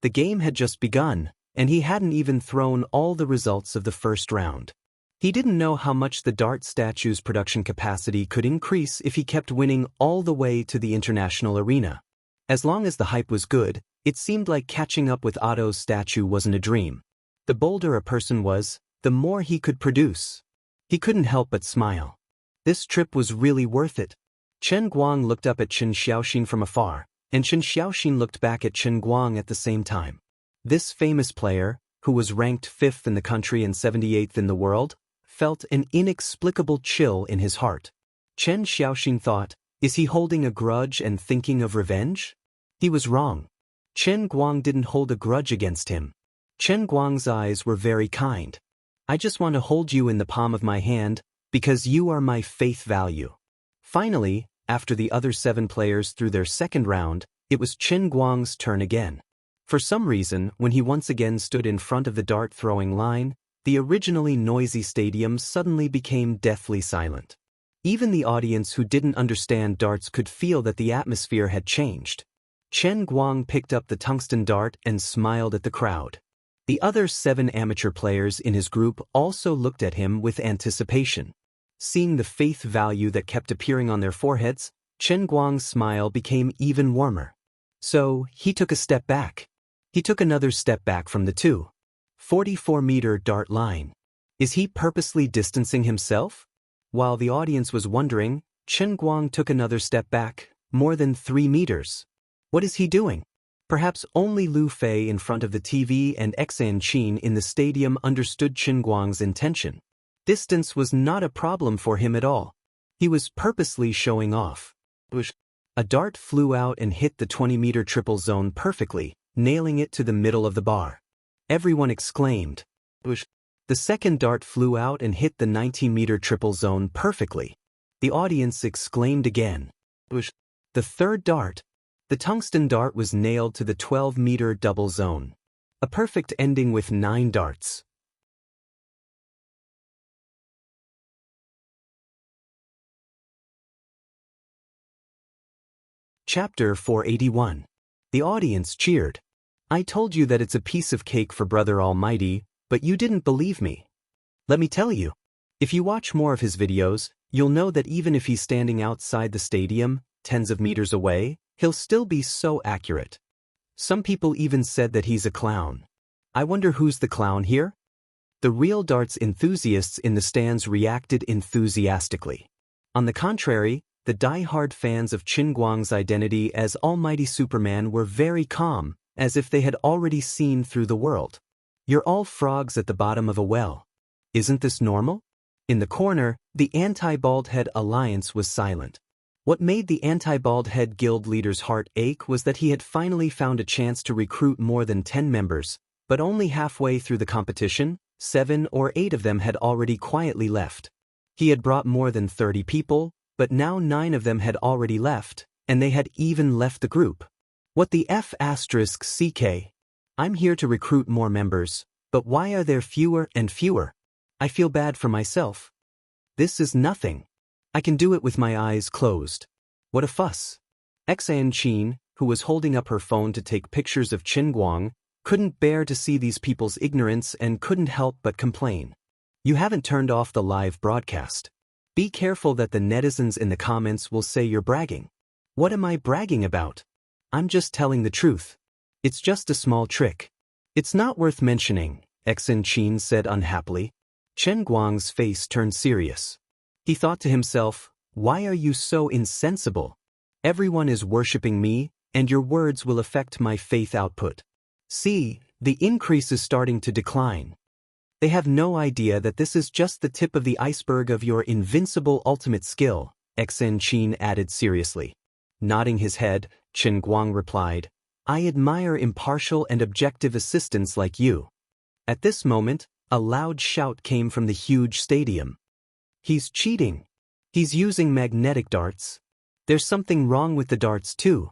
The game had just begun, and he hadn't even thrown all the results of the first round. He didn't know how much the dart statue's production capacity could increase if he kept winning all the way to the international arena. As long as the hype was good, it seemed like catching up with Otto's statue wasn't a dream. The bolder a person was, the more he could produce. He couldn't help but smile. This trip was really worth it. Chen Guang looked up at Qin Xiaoxin from afar, and Qin Xiaoxin looked back at Qin Guang at the same time. This famous player, who was ranked 5th in the country and 78th in the world, felt an inexplicable chill in his heart. Chen Xiaoxin thought, Is he holding a grudge and thinking of revenge? He was wrong. Chen Guang didn't hold a grudge against him. Chen Guang's eyes were very kind. I just want to hold you in the palm of my hand, because you are my faith value. Finally, after the other 7 players threw their second round, it was Chen Guang's turn again. For some reason, when he once again stood in front of the dart-throwing line, the originally noisy stadium suddenly became deathly silent. Even the audience who didn't understand darts could feel that the atmosphere had changed. Chen Guang picked up the tungsten dart and smiled at the crowd. The other 7 amateur players in his group also looked at him with anticipation. Seeing the faith value that kept appearing on their foreheads, Chen Guang's smile became even warmer. So, he took a step back. He took another step back from the 244-meter dart line. Is he purposely distancing himself? While the audience was wondering, Chen Guang took another step back, more than 3 meters. What is he doing? Perhaps only Lu Fei in front of the TV and Xan Qin in the stadium understood Chen Guang's intention. Distance was not a problem for him at all. He was purposely showing off. A dart flew out and hit the 20-meter triple zone perfectly, nailing it to the middle of the bar. Everyone exclaimed. The second dart flew out and hit the 19-meter triple zone perfectly. The audience exclaimed again. The third dart, the tungsten dart, was nailed to the 12-meter double zone. A perfect ending with 9 darts. Chapter 481. The audience cheered. I told you that it's a piece of cake for Brother Almighty, but you didn't believe me. Let me tell you. If you watch more of his videos, you'll know that even if he's standing outside the stadium, tens of meters away, he'll still be so accurate. Some people even said that he's a clown. I wonder who's the clown here? The real darts enthusiasts in the stands reacted enthusiastically. On the contrary, the die-hard fans of Chen Guang's identity as Almighty Superman were very calm, as if they had already seen through the world. You're all frogs at the bottom of a well. Isn't this normal? In the corner, the Anti-Bald-Head Alliance was silent. What made the Anti-Bald-Head Guild leader's heart ache was that he had finally found a chance to recruit more than 10 members, but only halfway through the competition, 7 or 8 of them had already quietly left. He had brought more than 30 people, but now 9 of them had already left, and they had even left the group. What the F***CK? I'm here to recruit more members, but why are there fewer and fewer? I feel bad for myself. This is nothing. I can do it with my eyes closed. What a fuss. Xan Qin, who was holding up her phone to take pictures of Chen Guang, couldn't bear to see these people's ignorance and couldn't help but complain. You haven't turned off the live broadcast. Be careful that the netizens in the comments will say you're bragging. What am I bragging about? I'm just telling the truth. It's just a small trick. It's not worth mentioning, Xan Qin said unhappily. Chen Guang's face turned serious. He thought to himself, why are you so insensible? Everyone is worshipping me, and your words will affect my faith output. See, the increase is starting to decline. They have no idea that this is just the tip of the iceberg of your invincible ultimate skill, Xan Qin added seriously. Nodding his head, Chen Guang replied, I admire impartial and objective assistants like you. At this moment, a loud shout came from the huge stadium. He's cheating. He's using magnetic darts. There's something wrong with the darts too.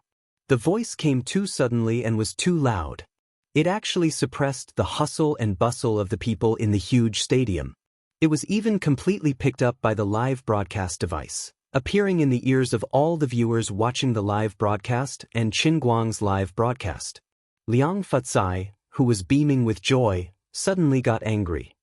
The voice came too suddenly and was too loud. It actually suppressed the hustle and bustle of the people in the huge stadium. It was even completely picked up by the live broadcast device, appearing in the ears of all the viewers watching the live broadcast and Chen Guang's live broadcast. Liang Fucai, who was beaming with joy, suddenly got angry.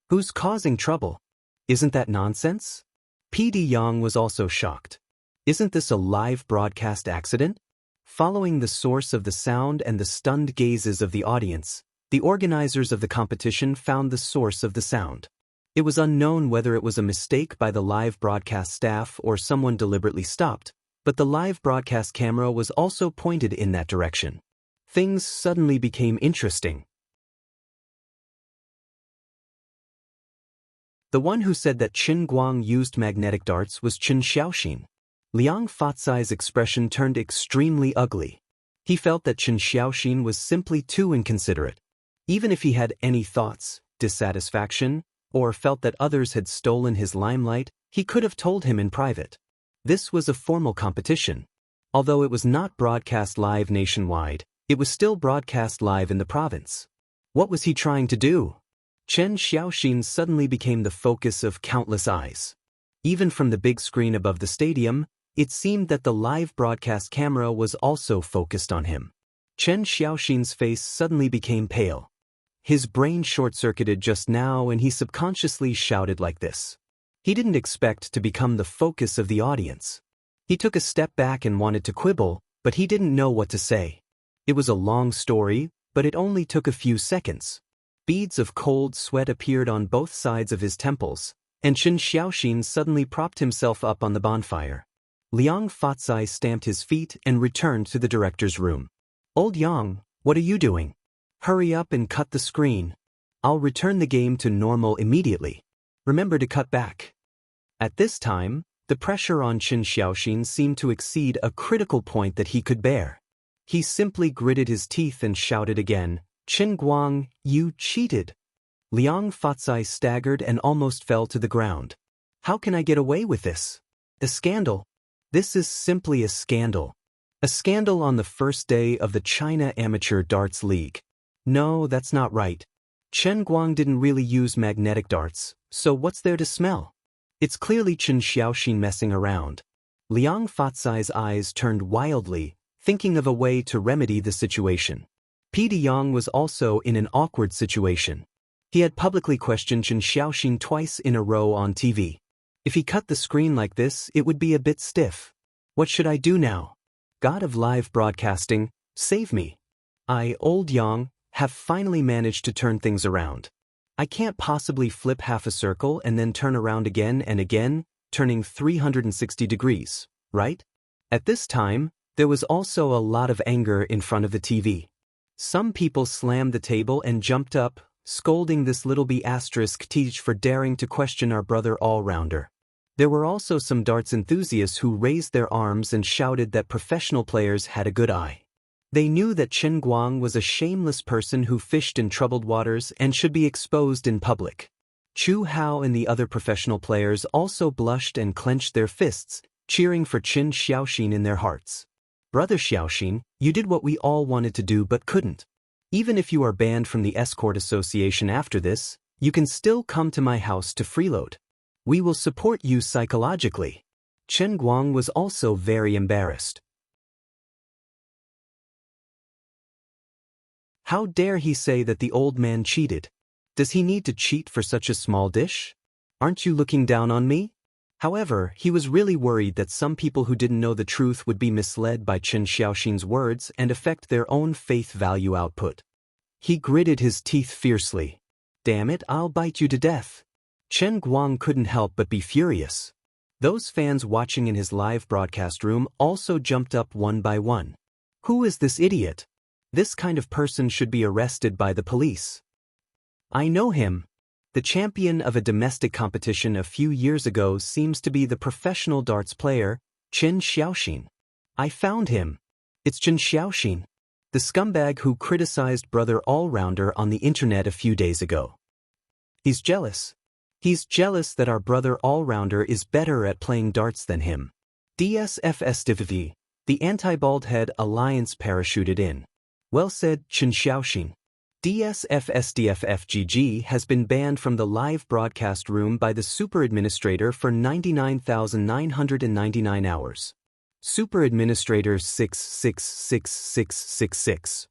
Who's causing trouble? Isn't that nonsense? PD Yang was also shocked. Isn't this a live broadcast accident? Following the source of the sound and the stunned gazes of the audience, the organizers of the competition found the source of the sound. It was unknown whether it was a mistake by the live broadcast staff or someone deliberately stopped, but the live broadcast camera was also pointed in that direction. Things suddenly became interesting. The one who said that Chen Guang used magnetic darts was Chen Xiaoxin. Liang Fatsai's expression turned extremely ugly. He felt that Chen Xiaoxin was simply too inconsiderate. Even if he had any thoughts, dissatisfaction, or felt that others had stolen his limelight, he could have told him in private. This was a formal competition. Although it was not broadcast live nationwide, it was still broadcast live in the province. What was he trying to do? Chen Xiaoxin suddenly became the focus of countless eyes. Even from the big screen above the stadium, it seemed that the live broadcast camera was also focused on him. Chen Xiaoxin's face suddenly became pale. His brain short-circuited just now and he subconsciously shouted like this. He didn't expect to become the focus of the audience. He took a step back and wanted to quibble, but he didn't know what to say. It was a long story, but it only took a few seconds. Beads of cold sweat appeared on both sides of his temples, and Chen Xiaoxin suddenly propped himself up on the bonfire. Liang Fatsai stamped his feet and returned to the director's room. "Old Yang, what are you doing? Hurry up and cut the screen. I'll return the game to normal immediately. Remember to cut back." At this time, the pressure on Chen Xiaoxin seemed to exceed a critical point that he could bear. He simply gritted his teeth and shouted again, "Chen Guang, you cheated." Liang Fatsai staggered and almost fell to the ground. "How can I get away with this? A scandal? This is simply a scandal. A scandal on the first day of the China Amateur Darts League. No, that's not right. Chen Guang didn't really use magnetic darts, so what's there to smell? It's clearly Chen Xiaoxin messing around." Liang Fatsai's eyes turned wildly, thinking of a way to remedy the situation. Pete Yang was also in an awkward situation. He had publicly questioned Chen Xiaoxin twice in a row on TV. If he cut the screen like this, it would be a bit stiff. What should I do now? God of live broadcasting, save me. I, Old Yang, have finally managed to turn things around. I can't possibly flip half a circle and then turn around again and again, turning 360 degrees, right? At this time, there was also a lot of anger in front of the TV. Some people slammed the table and jumped up, scolding this little B*teach for daring to question our brother all-rounder. There were also some darts enthusiasts who raised their arms and shouted that professional players had a good eye. They knew that Chen Guang was a shameless person who fished in troubled waters and should be exposed in public. Chu Hao and the other professional players also blushed and clenched their fists, cheering for Chen Xiaoxin in their hearts. "Brother Xiaoxin, you did what we all wanted to do but couldn't. Even if you are banned from the Escort Association after this, you can still come to my house to freeload. We will support you psychologically." Chen Guang was also very embarrassed. How dare he say that the old man cheated? Does he need to cheat for such a small dish? Aren't you looking down on me? However, he was really worried that some people who didn't know the truth would be misled by Chen Xiaoxin's words and affect their own faith value output. He gritted his teeth fiercely. "Damn it, I'll bite you to death." Chen Guang couldn't help but be furious. Those fans watching in his live broadcast room also jumped up one by one. Who is this idiot? This kind of person should be arrested by the police. I know him. The champion of a domestic competition a few years ago seems to be the professional darts player, Chen Xiaoxin. I found him. It's Chen Xiaoxin, the scumbag who criticized Brother All-Rounder on the internet a few days ago. He's jealous. He's jealous that our Brother All-Rounder is better at playing darts than him. DSFSTV, the Anti-Bald Head Alliance parachuted in. Well said, Chen Xiaoxin. DSFSDFFGG has been banned from the live broadcast room by the Super Administrator for 99,999 hours. Super Administrator 666666.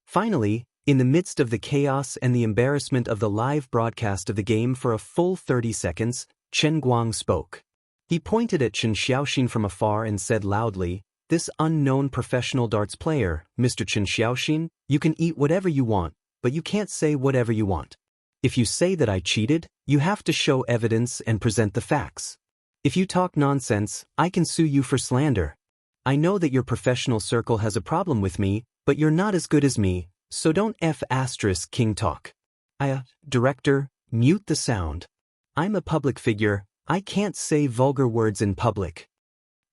Finally, in the midst of the chaos and the embarrassment of the live broadcast of the game for a full 30 seconds, Chen Guang spoke. He pointed at Chen Xiaoxin from afar and said loudly, "This unknown professional darts player, Mr. Chen Xiaoxin, you can eat whatever you want, but you can't say whatever you want. If you say that I cheated, you have to show evidence and present the facts. If you talk nonsense, I can sue you for slander. I know that your professional circle has a problem with me, but you're not as good as me, so don't King talk. Director, mute the sound. I'm a public figure, I can't say vulgar words in public."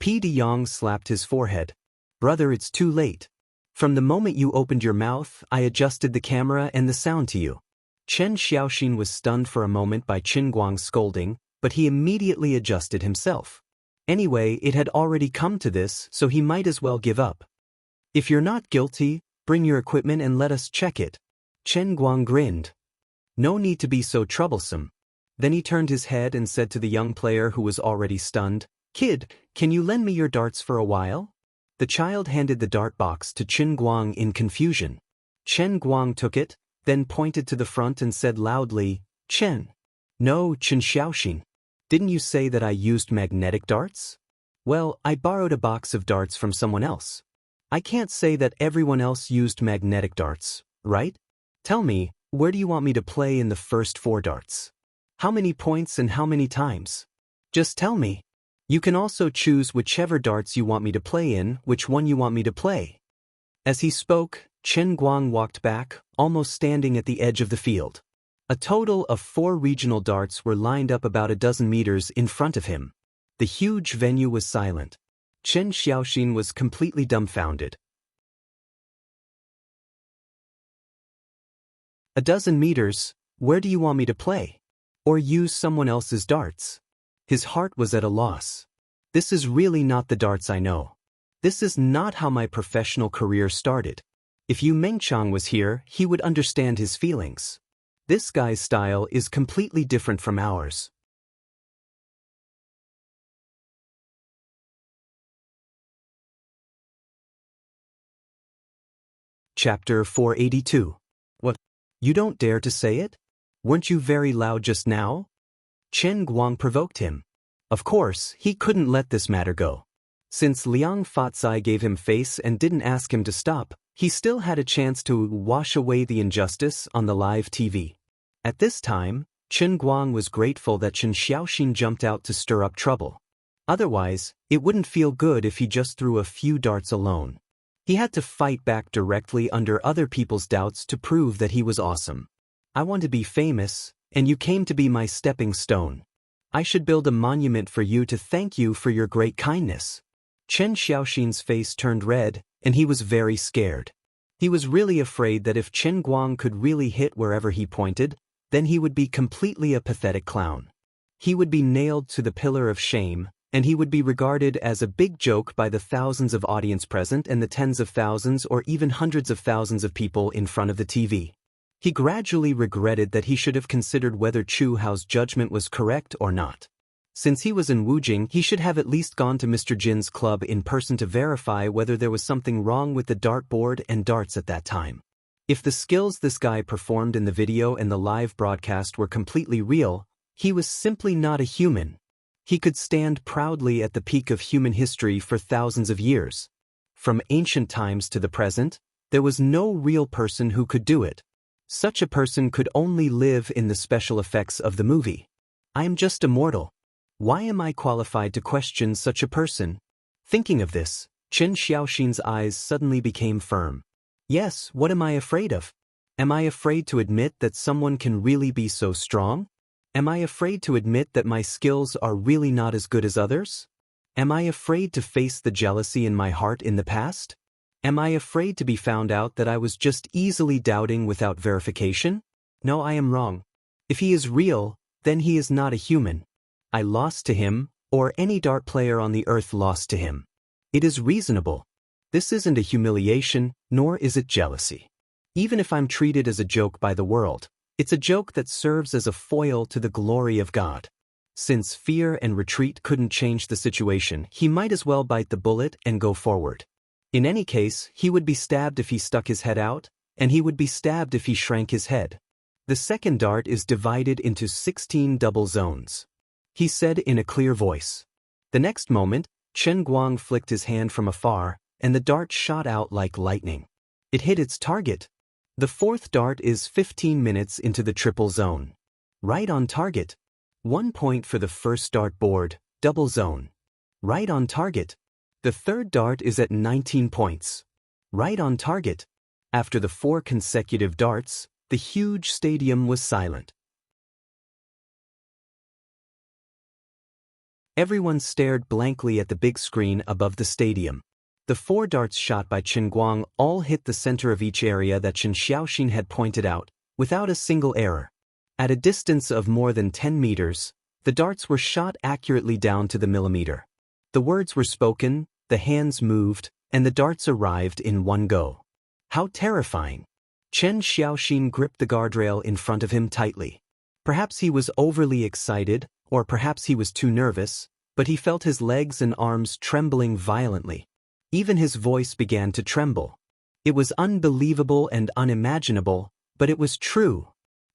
P. De Yong slapped his forehead. Brother, it's too late. From the moment you opened your mouth, I adjusted the camera and the sound to you. Chen Xiaoxin was stunned for a moment by Qin Guang's scolding, but he immediately adjusted himself. Anyway, it had already come to this, so he might as well give up. If you're not guilty, bring your equipment and let us check it. Chen Guang grinned. No need to be so troublesome. Then he turned his head and said to the young player who was already stunned, Kid, can you lend me your darts for a while? The child handed the dart box to Chen Guang in confusion. Chen Guang took it, then pointed to the front and said loudly, Chen. No, Chen Xiaoxin. Didn't you say that I used magnetic darts? Well, I borrowed a box of darts from someone else. I can't say that everyone else used magnetic darts, right? Tell me, where do you want me to play in the first 4 darts? How many points and how many times? Just tell me. You can also choose whichever darts you want me to play in, which one you want me to play. As he spoke, Chen Guang walked back, almost standing at the edge of the field. A total of 4 regional darts were lined up about a dozen meters in front of him. The huge venue was silent. Chen Xiaoxin was completely dumbfounded. A dozen meters, where do you want me to play? Or use someone else's darts? His heart was at a loss. This is really not the darts I know. This is not how my professional career started. If Yu Mengchang was here, he would understand his feelings. This guy's style is completely different from ours. Chapter 482. What? You don't dare to say it? Weren't you very loud just now? Chen Guang provoked him. Of course, he couldn't let this matter go. Since Liang Fatsai gave him face and didn't ask him to stop, he still had a chance to wash away the injustice on the live TV. At this time, Chen Guang was grateful that Chen Xiaoxin jumped out to stir up trouble. Otherwise, it wouldn't feel good if he just threw a few darts alone. He had to fight back directly under other people's doubts to prove that he was awesome. I want to be famous, and you came to be my stepping stone. I should build a monument for you to thank you for your great kindness. Chen Xiaoxin's face turned red, and he was very scared. He was really afraid that if Chen Guang could really hit wherever he pointed, then he would be completely a pathetic clown. He would be nailed to the pillar of shame, and he would be regarded as a big joke by the thousands of audience present and the tens of thousands or even hundreds of thousands of people in front of the TV. He gradually regretted that he should have considered whether Chu Hao's judgment was correct or not. Since he was in Wujing, he should have at least gone to Mr. Jin's club in person to verify whether there was something wrong with the dartboard and darts at that time. If the skills this guy performed in the video and the live broadcast were completely real, he was simply not a human. He could stand proudly at the peak of human history for thousands of years. From ancient times to the present, there was no real person who could do it. Such a person could only live in the special effects of the movie. I am just immortal. Why am I qualified to question such a person? Thinking of this, Chen Xiaoxin's eyes suddenly became firm. Yes, what am I afraid of? Am I afraid to admit that someone can really be so strong? Am I afraid to admit that my skills are really not as good as others? Am I afraid to face the jealousy in my heart in the past? Am I afraid to be found out that I was just easily doubting without verification? No, I am wrong. If he is real, then he is not a human. I lost to him, or any dart player on the earth lost to him. It is reasonable. This isn't a humiliation, nor is it jealousy. Even if I'm treated as a joke by the world, it's a joke that serves as a foil to the glory of God. Since fear and retreat couldn't change the situation, he might as well bite the bullet and go forward. In any case, he would be stabbed if he stuck his head out, and he would be stabbed if he shrank his head. The second dart is divided into 16 double zones, he said in a clear voice. The next moment, Chen Guang flicked his hand from afar, and the dart shot out like lightning. It hit its target. The fourth dart is 15 minutes into the triple zone. Right on target. 1 point for the first dart board, double zone. Right on target. The third dart is at 19 points. Right on target. After the 4 consecutive darts, the huge stadium was silent. Everyone stared blankly at the big screen above the stadium. The 4 darts shot by Qin Guang all hit the center of each area that Qin Xiaoxin had pointed out, without a single error. At a distance of more than 10 meters, the darts were shot accurately down to the millimeter. The words were spoken, the hands moved, and the darts arrived in one go. How terrifying! Qin Xiaoxin gripped the guardrail in front of him tightly. Perhaps he was overly excited, or perhaps he was too nervous, but he felt his legs and arms trembling violently. Even his voice began to tremble. It was unbelievable and unimaginable, but it was true.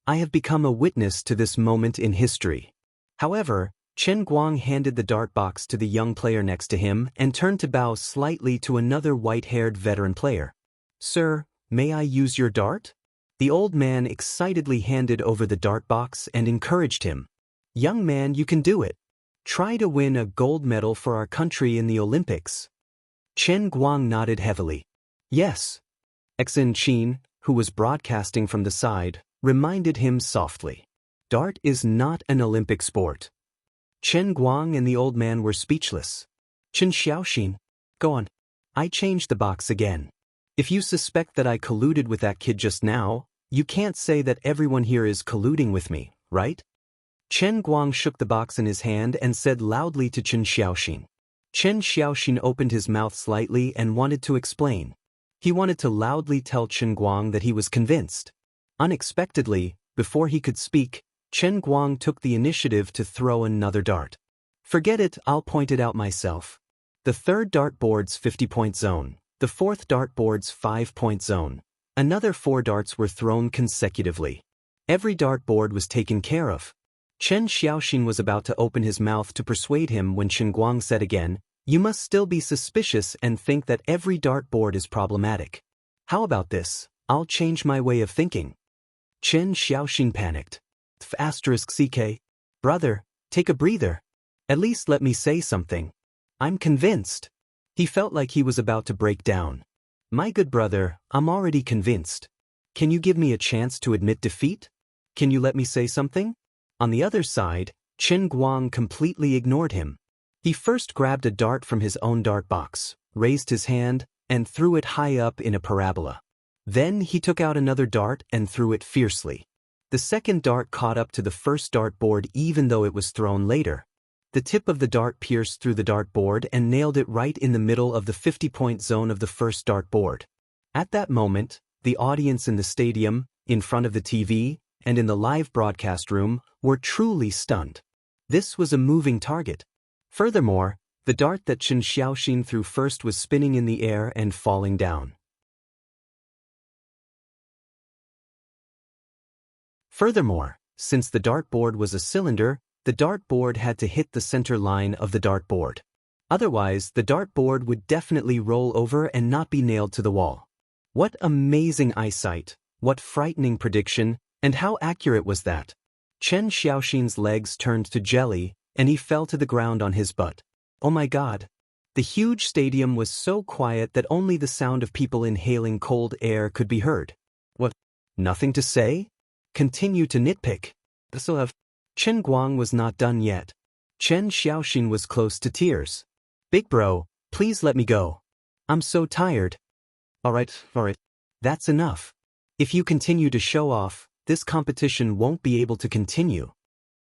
I have become a witness to this moment in history. However, Qin Guang handed the dart box to the young player next to him and turned to bow slightly to another white-haired veteran player. "Sir, may I use your dart?" The old man excitedly handed over the dart box and encouraged him. "Young man, you can do it. Try to win a gold medal for our country in the Olympics." Qin Guang nodded heavily. "Yes." Exin Qin, who was broadcasting from the side, reminded him softly. "Dart is not an Olympic sport." Qin Guang and the old man were speechless. "Qin Xiaoxin, go on." "I changed the box again. If you suspect that I colluded with that kid just now, you can't say that everyone here is colluding with me, right?" Qin Guang shook the box in his hand and said loudly to Qin Xiaoxin. Qin Xiaoxin opened his mouth slightly and wanted to explain. He wanted to loudly tell Qin Guang that he was convinced. Unexpectedly, before he could speak, Qin Guang took the initiative to throw another dart. "Forget it, I'll point it out myself." The 3rd dartboard's 50-point zone, the 4th dartboard's 5-point zone. Another 4 darts were thrown consecutively. Every dartboard was taken care of. Qin Xiaoxin was about to open his mouth to persuade him when Qin Guang said again, "You must still be suspicious and think that every dartboard is problematic. How about this? I'll change my way of thinking." Qin Xiaoxin panicked. *CK. "Brother, take a breather. At least let me say something. I'm convinced." He felt like he was about to break down. "My good brother, I'm already convinced. Can you give me a chance to admit defeat? Can you let me say something?" On the other side, Qin Guang completely ignored him. He first grabbed a dart from his own dart box, raised his hand, and threw it high up in a parabola. Then he took out another dart and threw it fiercely. The second dart caught up to the first dartboard even though it was thrown later. The tip of the dart pierced through the dartboard and nailed it right in the middle of the 50-point zone of the first dartboard. At that moment, the audience in the stadium, in front of the TV, and in the live broadcast room were truly stunned. This was a moving target. Furthermore, the dart that Qin Xiaoxin threw first was spinning in the air and falling down. Furthermore, since the dartboard was a cylinder, the dartboard had to hit the center line of the dartboard. Otherwise, the dartboard would definitely roll over and not be nailed to the wall. What amazing eyesight, what frightening prediction, and how accurate was that? Qin Xiaoxin's legs turned to jelly, and he fell to the ground on his butt. Oh my God! The huge stadium was so quiet that only the sound of people inhaling cold air could be heard. What? Nothing to say? Continue to nitpick. Qin Guang was not done yet. Qin Xiaoxin was close to tears. "Big bro, please let me go. I'm so tired." All right. That's enough. If you continue to show off, this competition won't be able to continue.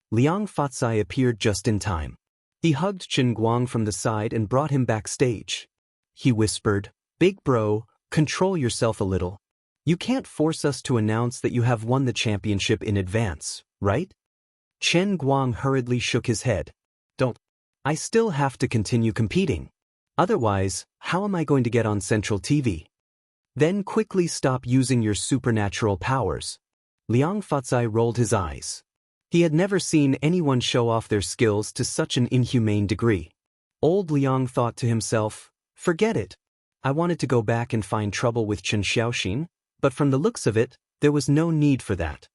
Liang Fatsai appeared just in time. He hugged Qin Guang from the side and brought him backstage. He whispered, "Big bro, control yourself a little. You can't force us to announce that you have won the championship in advance, right?" Qin Guang hurriedly shook his head. "Don't. I still have to continue competing. Otherwise, how am I going to get on Central TV? Then quickly stop using your supernatural powers." Liang Fatsai rolled his eyes. He had never seen anyone show off their skills to such an inhumane degree. Old Liang thought to himself, "Forget it. I wanted to go back and find trouble with Qin Xiaoxin, but from the looks of it, there was no need for that."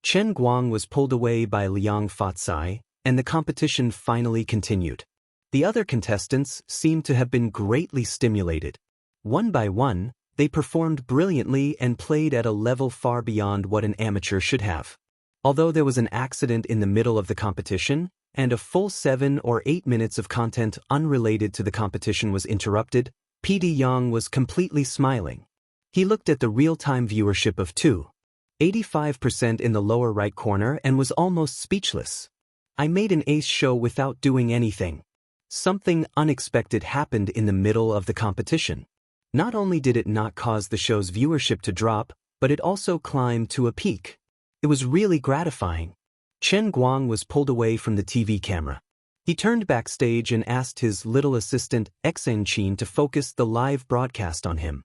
Qin Guang was pulled away by Liang Fatsai, and the competition finally continued. The other contestants seemed to have been greatly stimulated. One by one, they performed brilliantly and played at a level far beyond what an amateur should have. Although there was an accident in the middle of the competition, and a full 7 or 8 minutes of content unrelated to the competition was interrupted, PD Yang was completely smiling. He looked at the real-time viewership of 2.85% in the lower right corner and was almost speechless. I made an ace show without doing anything. Something unexpected happened in the middle of the competition. Not only did it not cause the show's viewership to drop, but it also climbed to a peak. It was really gratifying. Chen Guang was pulled away from the TV camera. He turned backstage and asked his little assistant, Xianxia, to focus the live broadcast on him.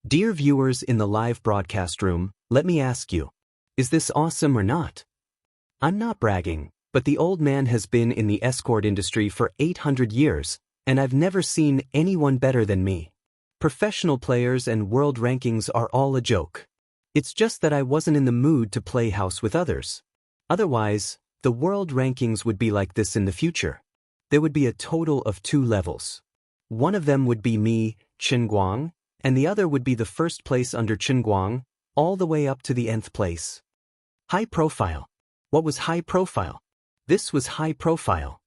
Dear viewers in the live broadcast room, let me ask you, is this awesome or not? I'm not bragging, but the old man has been in the escort industry for 800 years, and I've never seen anyone better than me. Professional players and world rankings are all a joke. It's just that I wasn't in the mood to play house with others. Otherwise, the world rankings would be like this in the future. There would be a total of 2 levels. One of them would be me, Chen Guang, and the other would be the first place under Chen Guang, all the way up to the nth place. High profile. What was high profile? This was high profile.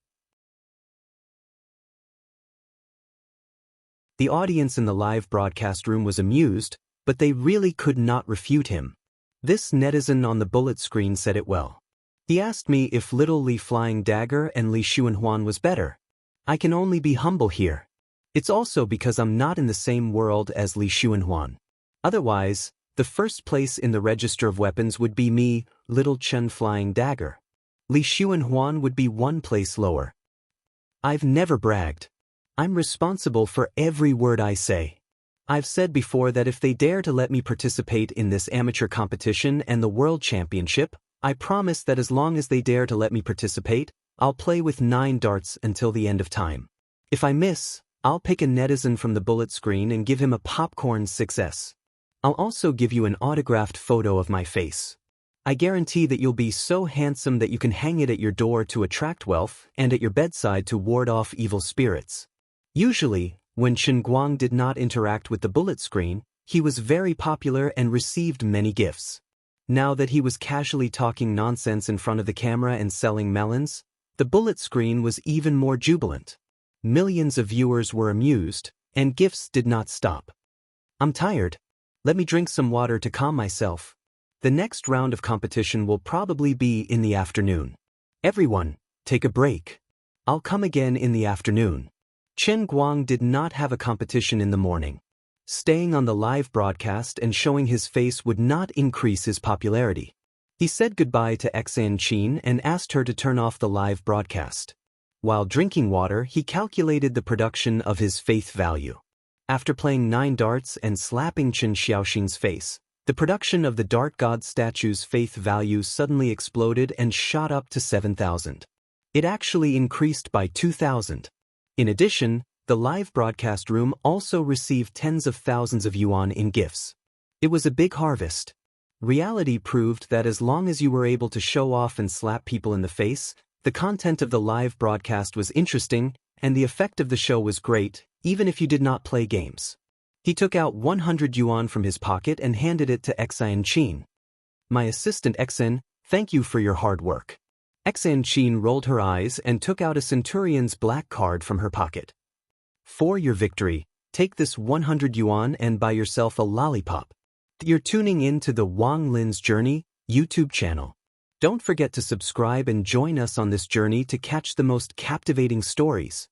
The audience in the live broadcast room was amused, but they really could not refute him. This netizen on the bullet screen said it well. He asked me if Little Li Flying Dagger and Li Xuanhuan was better. I can only be humble here. It's also because I'm not in the same world as Li Xuanhuan. Otherwise, the first place in the register of weapons would be me, Little Chen Flying Dagger. Li Xuanhuan would be 1 place lower. I've never bragged. I'm responsible for every word I say. I've said before that if they dare to let me participate in this amateur competition and the World Championship, I promise that as long as they dare to let me participate, I'll play with 9 darts until the end of time. If I miss, I'll pick a netizen from the bullet screen and give him a popcorn 6S. I'll also give you an autographed photo of my face. I guarantee that you'll be so handsome that you can hang it at your door to attract wealth and at your bedside to ward off evil spirits. Usually, when Chen Guang did not interact with the bullet screen, he was very popular and received many gifts. Now that he was casually talking nonsense in front of the camera and selling melons, the bullet screen was even more jubilant. Millions of viewers were amused, and gifts did not stop. I'm tired. Let me drink some water to calm myself. The next round of competition will probably be in the afternoon. Everyone, take a break. I'll come again in the afternoon. Chen Guang did not have a competition in the morning. Staying on the live broadcast and showing his face would not increase his popularity. He said goodbye to Xianxia and asked her to turn off the live broadcast. While drinking water, he calculated the production of his faith value. After playing 9 darts and slapping Chen Xiaoxin's face, the production of the dart god statue's faith value suddenly exploded and shot up to 7,000. It actually increased by 2,000. In addition, the live broadcast room also received tens of thousands of yuan in gifts. It was a big harvest. Reality proved that as long as you were able to show off and slap people in the face, the content of the live broadcast was interesting, and the effect of the show was great, even if you did not play games. He took out 100 yuan from his pocket and handed it to Xianxia. My assistant Xen, thank you for your hard work. Xianxia rolled her eyes and took out a centurion's black card from her pocket. For your victory, take this 100 yuan and buy yourself a lollipop. You're tuning in to the Wang Lin's Journey YouTube channel. Don't forget to subscribe and join us on this journey to catch the most captivating stories.